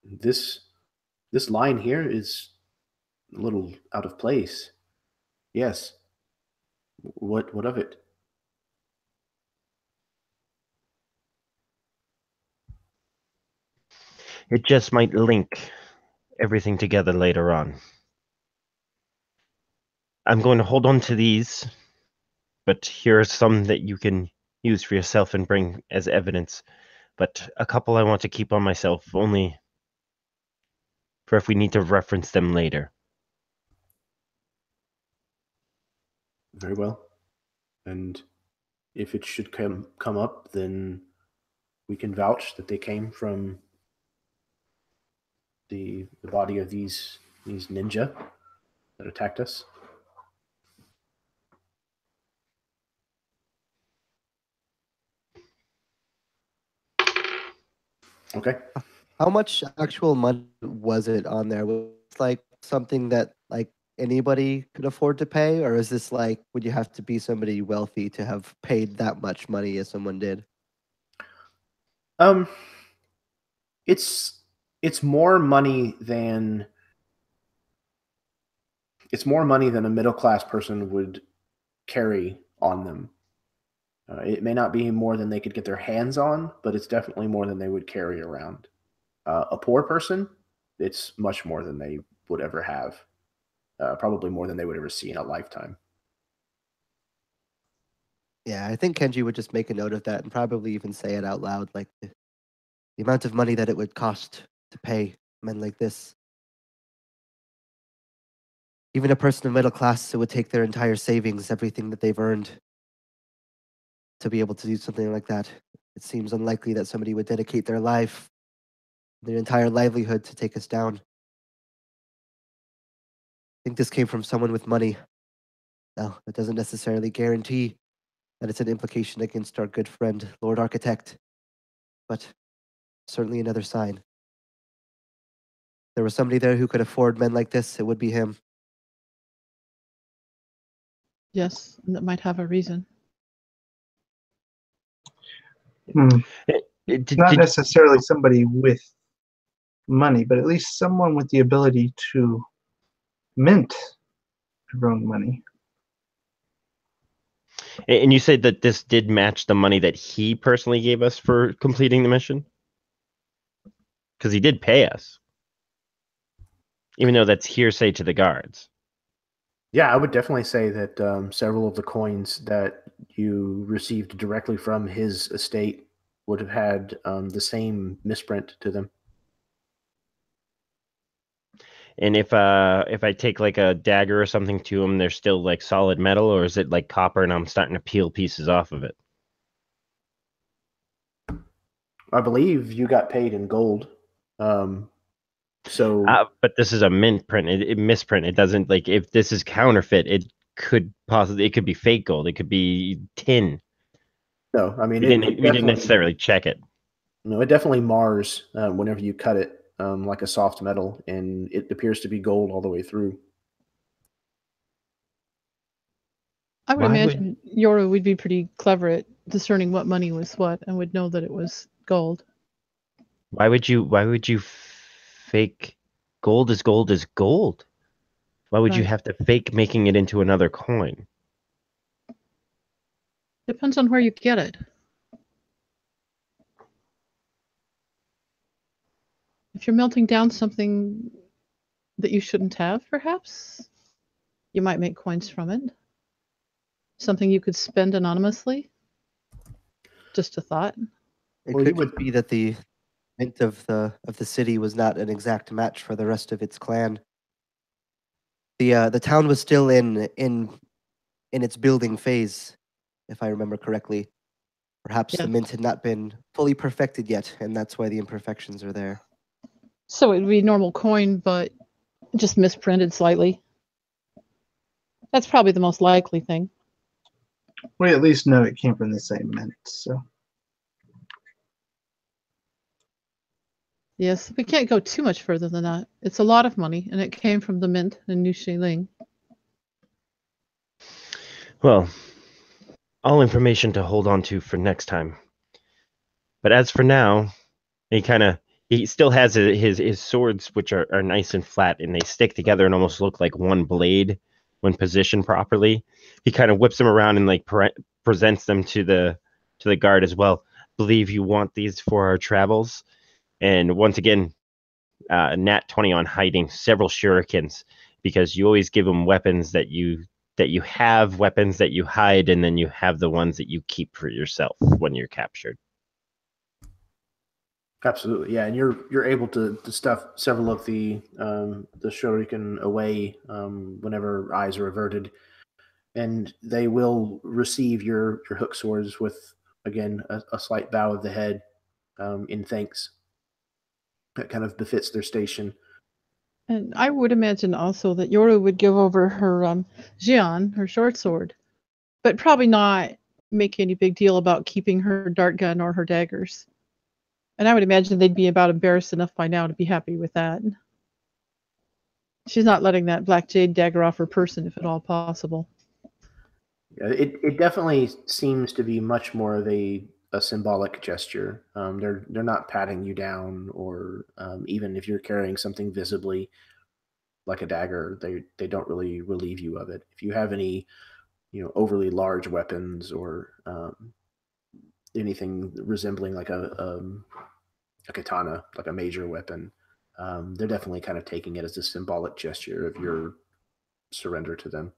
this line here is a little out of place. Yes. What of it?" It just might link everything together later on. I'm going to hold on to these, but here are some that you can use for yourself and bring as evidence. But a couple I want to keep on myself, only for if we need to reference them later. Very well. And if it should come up, then we can vouch that they came from the body of these ninja that attacked us. Okay. How much actual money was it on there? Was it like something that anybody could afford to pay, or is this like would you have to be somebody wealthy to have paid that much money as someone did? It's more money than a middle class person would carry on them. It may not be more than they could get their hands on, but it's definitely more than they would carry around. A poor person, it's much more than they would ever have. Probably more than they would ever see in a lifetime. Yeah, I think Kenji would just make a note of that and probably even say it out loud, like the amount of money that it would cost to pay men like this. Even a person of middle class, it would take their entire savings, everything that they've earned, to be able to do something like that. It seems unlikely that somebody would dedicate their life, their entire livelihood to take us down. I think this came from someone with money. Now, that doesn't necessarily guarantee that it's an implication against our good friend, Lord Architect, but certainly another sign. If there was somebody there who could afford men like this, it would be him. Yes, and that might have a reason. Not necessarily somebody with money, but at least someone with the ability to mint their own money. And you said that this did match the money that he personally gave us for completing the mission? Because he did pay us. Even though that's hearsay to the guards. Yeah, I would definitely say that several of the coins that you received directly from his estate would have had the same misprint to them. And if I take like a dagger or something to him, they're still like solid metal, or is it like copper and I'm starting to peel pieces off of it? I believe you got paid in gold. So, but this is a mint print. It misprint. It doesn't like if this is counterfeit. It could be fake gold. It could be tin. No, I mean we didn't necessarily check it. No, it definitely mars whenever you cut it like a soft metal, and it appears to be gold all the way through. I would imagine Yoru would be pretty clever at discerning what money was what and would know that it was gold. Why would you fake gold is gold is gold? Why would you have to fake making it into another coin? Depends on where you get it. If you're melting down something that you shouldn't have, perhaps, you might make coins from it. Something you could spend anonymously. Just a thought. It could be that the mint of the city was not an exact match for the rest of its clan. The town was still in its building phase, if I remember correctly. Perhaps the mint had not been fully perfected yet, and that's why the imperfections are there. So it would be normal coin, but just misprinted slightly. That's probably the most likely thing. We at least know it came from the same mint, so. Yes, we can't go too much further than that. It's a lot of money, and it came from the mint in New Xiling. Well, all information to hold on to for next time. But as for now, he still has his swords, which are nice and flat, and they stick together and almost look like one blade when positioned properly. He kind of whips them around and like presents them to the guard as well. Believe you want these for our travels. And once again, nat 20 on hiding several shurikens, because you always give them weapons that you have, weapons that you hide, and then you have the ones that you keep for yourself when you're captured. Absolutely, yeah, and you're able to stuff several of the shuriken away whenever eyes are averted, and they will receive your hook swords with, again, a slight bow of the head in thanks. That kind of befits their station. And I would imagine also that Yoru would give over her Jian, her short sword, but probably not make any big deal about keeping her dart gun or her daggers. And I would imagine they'd be about embarrassed enough by now to be happy with that. She's not letting that black jade dagger off her person, if at all possible. Yeah, it definitely seems to be much more of a symbolic gesture. They're not patting you down, or even if you're carrying something visibly like a dagger, they don't really relieve you of it. If you have any, overly large weapons or anything resembling like a katana, like a major weapon, they're definitely kind of taking it as a symbolic gesture of your surrender to them.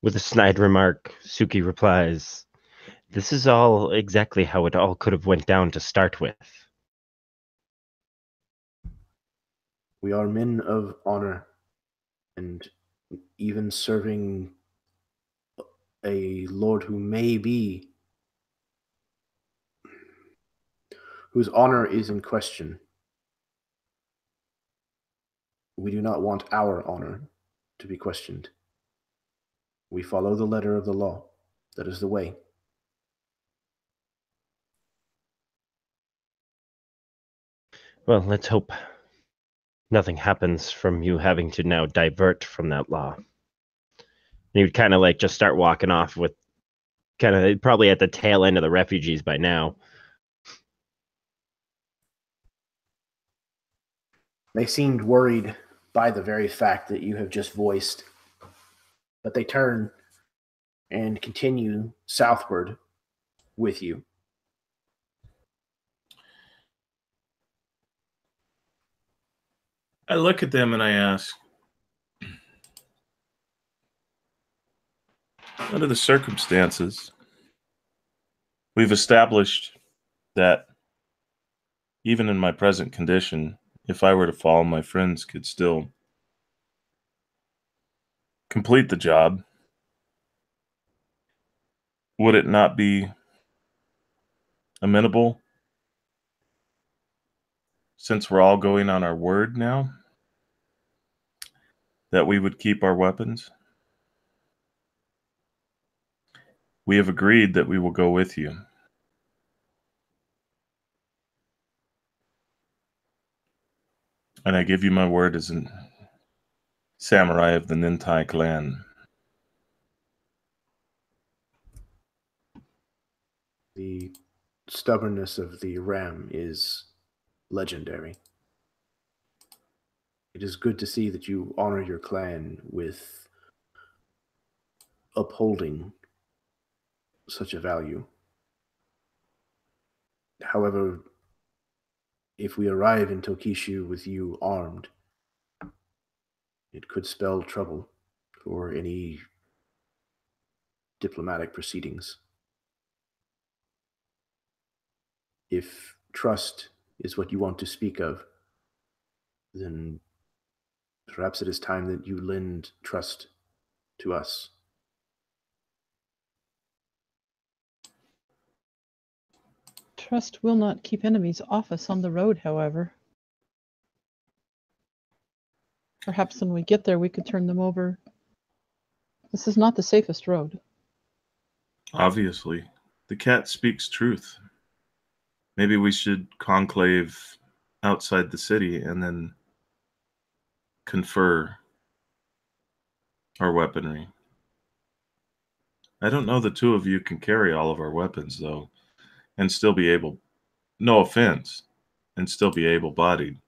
With a snide remark, Suki replies, "This is all exactly how it all could have went down to start with." We are men of honor, and even serving a lord whose honor is in question. We do not want our honor to be questioned. We follow the letter of the law. That is the way. Well, let's hope nothing happens from you having to now divert from that law. And he would kind of like just start walking off with kind of probably at the tail end of the refugees by now. They seemed worried by the very fact that you have just voiced, but they turn and continue southward with you. I look at them and I ask, under the circumstances, we've established that even in my present condition, if I were to fall, my friends could still complete the job. Would it not be amenable, since we're all going on our word now, that we would keep our weapons? We have agreed that we will go with you. And I give you my word as a samurai of the Nintai clan. The stubbornness of the ram is legendary. It is good to see that you honor your clan with upholding such a value. However, if we arrive in Tokishu with you armed, it could spell trouble for any diplomatic proceedings. If trust is what you want to speak of, then perhaps it is time that you lend trust to us. Trust will not keep enemies off us on the road, however. Perhaps when we get there, we could turn them over. This is not the safest road. Obviously, the cat speaks truth. Maybe we should conclave outside the city and then confer our weaponry. I don't know the two of you can carry all of our weapons, though, and still be able, no offense, and still be able-bodied.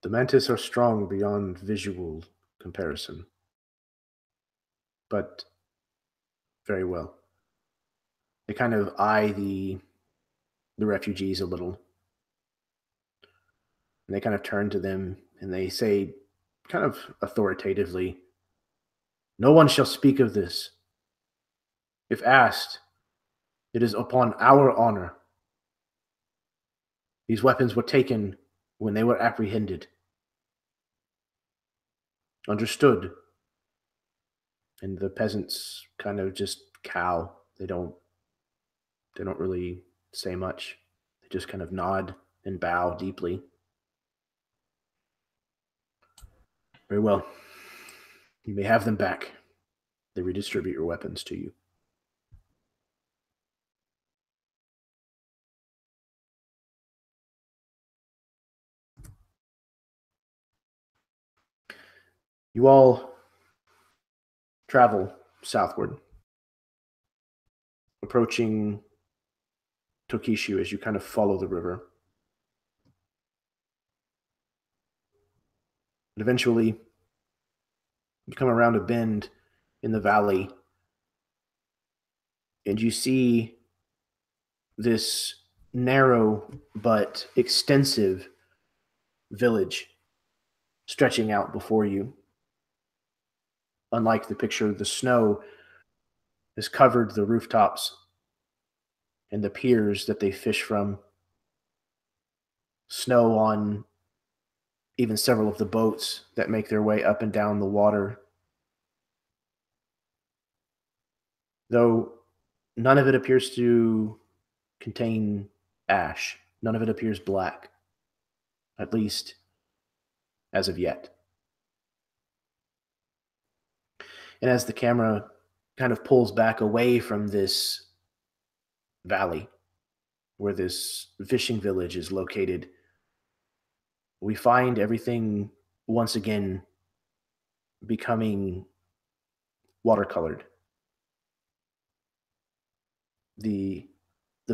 The Mantis are strong beyond visual comparison. But very well. They kind of eye the refugees a little. And they kind of turn to them and they say, kind of authoritatively, "No one shall speak of this. If asked, it is upon our honor. These weapons were taken when they were apprehended. Understood?" And the peasants kind of just cow. They don't really say much. They just kind of nod and bow deeply. Very well. You may have them back. They redistribute your weapons to you. You all travel southward, approaching Tokishu as you kind of follow the river. And eventually, you come around a bend in the valley, and you see this narrow but extensive village stretching out before you. Unlike the picture, the snow has covered the rooftops and the piers that they fish from. Snow on even several of the boats that make their way up and down the water. Though none of it appears to contain ash. None of it appears black, at least as of yet. And as the camera kind of pulls back away from this valley where this fishing village is located, we find everything once again becoming watercolored. The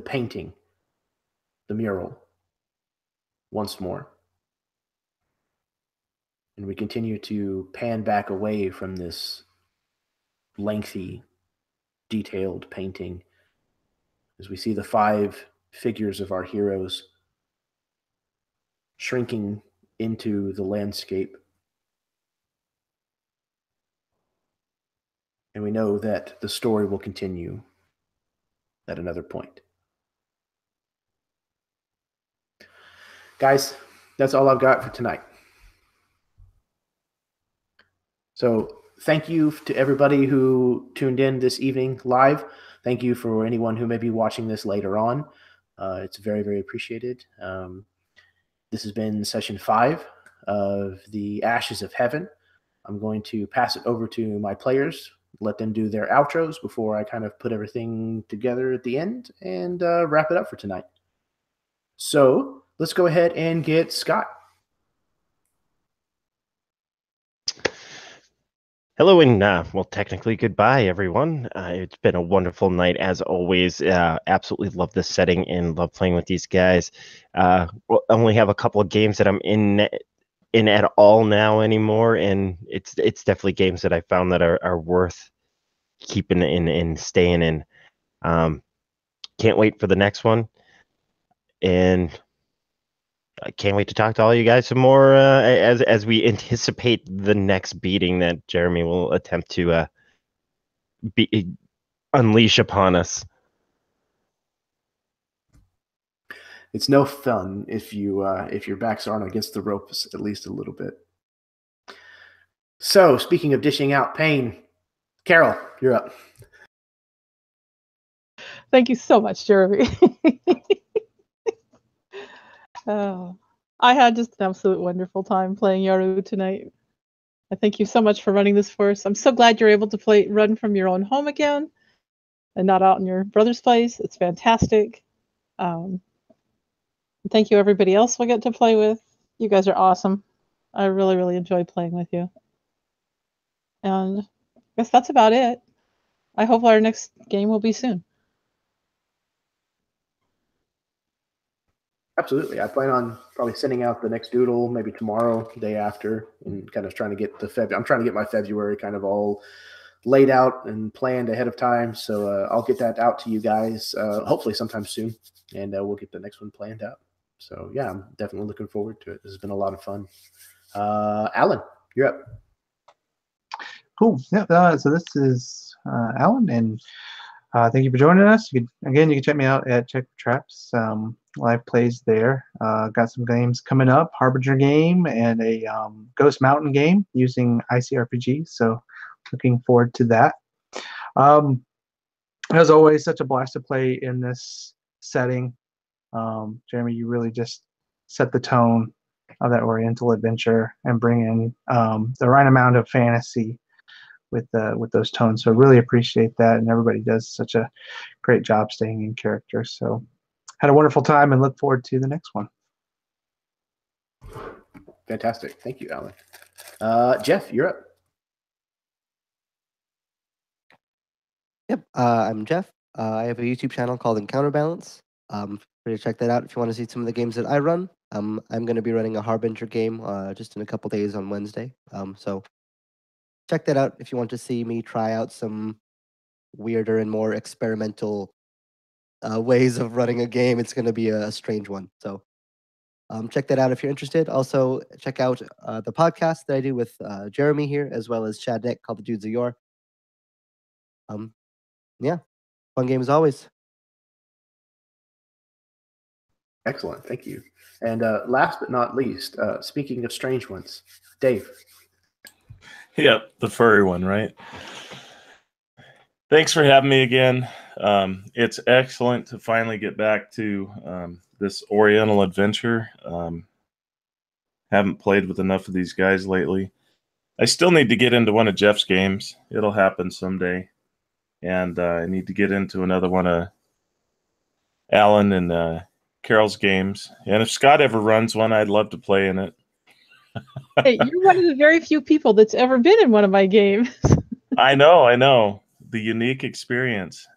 painting, the mural, once more. And we continue to pan back away from this lengthy, detailed painting as we see the 5 figures of our heroes shrinking into the landscape. And we know that the story will continue at another point. Guys, that's all I've got for tonight. So thank you to everybody who tuned in this evening live. Thank you for anyone who may be watching this later on. It's very, very appreciated. This has been session 5 of the Ashes of Heaven. I'm going to pass it over to my players, let them do their outros before I kind of put everything together at the end and wrap it up for tonight. So let's go ahead and get Scott. Hello and, well, technically goodbye, everyone. It's been a wonderful night, as always. Absolutely love this setting and love playing with these guys. I only have a couple of games that I'm in at all now anymore, and it's definitely games that I found that are worth keeping in and staying in. Can't wait for the next one, and I can't wait to talk to all you guys some more as we anticipate the next beating that Jeremy will attempt to unleash upon us. It's no fun if your backs aren't against the ropes at least a little bit. So, speaking of dishing out pain, Carol, you're up. Thank you so much, Jeremy. Oh, I had just an absolute wonderful time playing Yoru tonight. I thank you so much for running this for us. I'm so glad you're able to run from your own home again and not out in your brother's place. It's fantastic. Thank you, everybody else we'll get to play with. You guys are awesome. I really, really enjoyed playing with you. And I guess that's about it. I hope our next game will be soon. Absolutely. I plan on probably sending out the next doodle maybe tomorrow, the day after, and kind of trying to get I'm trying to get my February kind of all laid out and planned ahead of time. So I'll get that out to you guys hopefully sometime soon, and we'll get the next one planned out. So yeah, I'm definitely looking forward to it. This has been a lot of fun. Alan, you're up. Cool. Yeah. So this is Alan, and thank you for joining us. You can check me out at Check for Traps. Live plays there. Got some games coming up, Harbinger game and a Ghost Mountain game using ICRPG. So looking forward to that. As always, such a blast to play in this setting. Jeremy, you really just set the tone of that Oriental adventure and bring in the right amount of fantasy with those tones. So really appreciate that, and everybody does such a great job staying in character. So had a wonderful time and look forward to the next one. Fantastic. Thank you, Alan. Jeff, you're up. I'm Jeff. I have a YouTube channel called Encounterbalance. Feel free to check that out if you want to see some of the games that I run. I'm going to be running a Harbinger game just in a couple days on Wednesday. So check that out if you want to see me try out some weirder and more experimental ways of running a game. It's going to be a strange one. So check that out if you're interested. Also, check out the podcast that I do with Jeremy here, as well as Chad Nick, called The Dudes of Yore. Yeah, fun game as always. Excellent, thank you. And last but not least, speaking of strange ones, Dave. Yep, the furry one, right? Thanks for having me again. It's excellent to finally get back to this Oriental adventure. Haven't played with enough of these guys lately. I still need to get into one of Jeff's games. It'll happen someday. And I need to get into another one of Alan and Carol's games. And if Scott ever runs one, I'd love to play in it. Hey, you're one of the very few people that's ever been in one of my games. I know. The unique experience.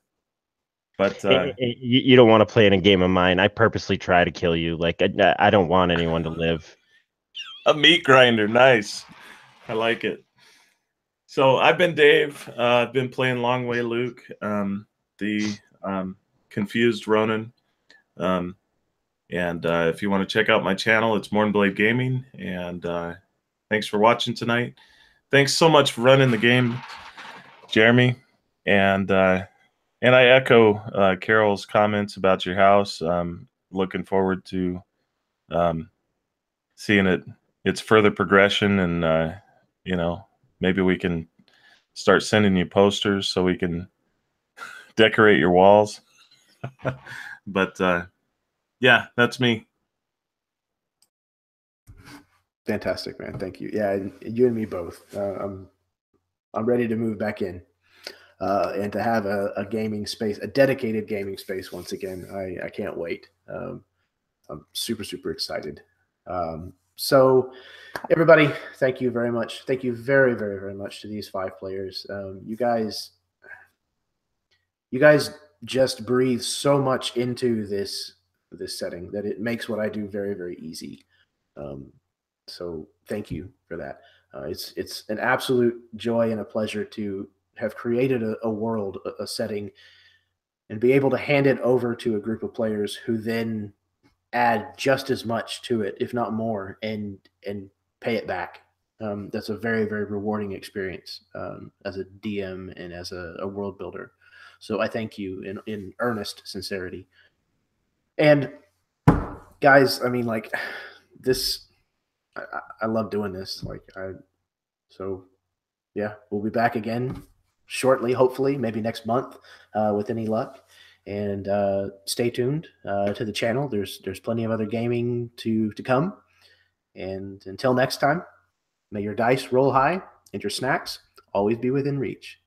But you don't want to play in a game of mine. I purposely try to kill you. Like I don't want anyone to live. A meat grinder, nice. I like it. So I've been Dave. I've been playing Long Way Luke, the confused Ronin. And if you want to check out my channel, it's Mornblade Gaming. And thanks for watching tonight. Thanks so much for running the game, Jeremy. And I echo Carol's comments about your house. Looking forward to seeing its further progression, and maybe we can start sending you posters so we can decorate your walls. But yeah, that's me. Fantastic, man. Thank you. Yeah, you and me both. I'm ready to move back in. And to have a gaming space, a dedicated gaming space once again. I can't wait. I'm super, super excited. So everybody, thank you very much. Thank you very, very, very much to these 5 players. You guys just breathe so much into this setting that it makes what I do very, very easy. So thank you for that. It's an absolute joy and a pleasure to have created a world, a setting, and be able to hand it over to a group of players who then add just as much to it, if not more, and pay it back. That's a very, very rewarding experience as a DM and as a world builder. So I thank you in earnest sincerity. And guys, I mean, like this, I love doing this. So yeah, we'll be back again shortly, hopefully, maybe next month, with any luck. And stay tuned to the channel. There's plenty of other gaming to come. And until next time, may your dice roll high and your snacks always be within reach.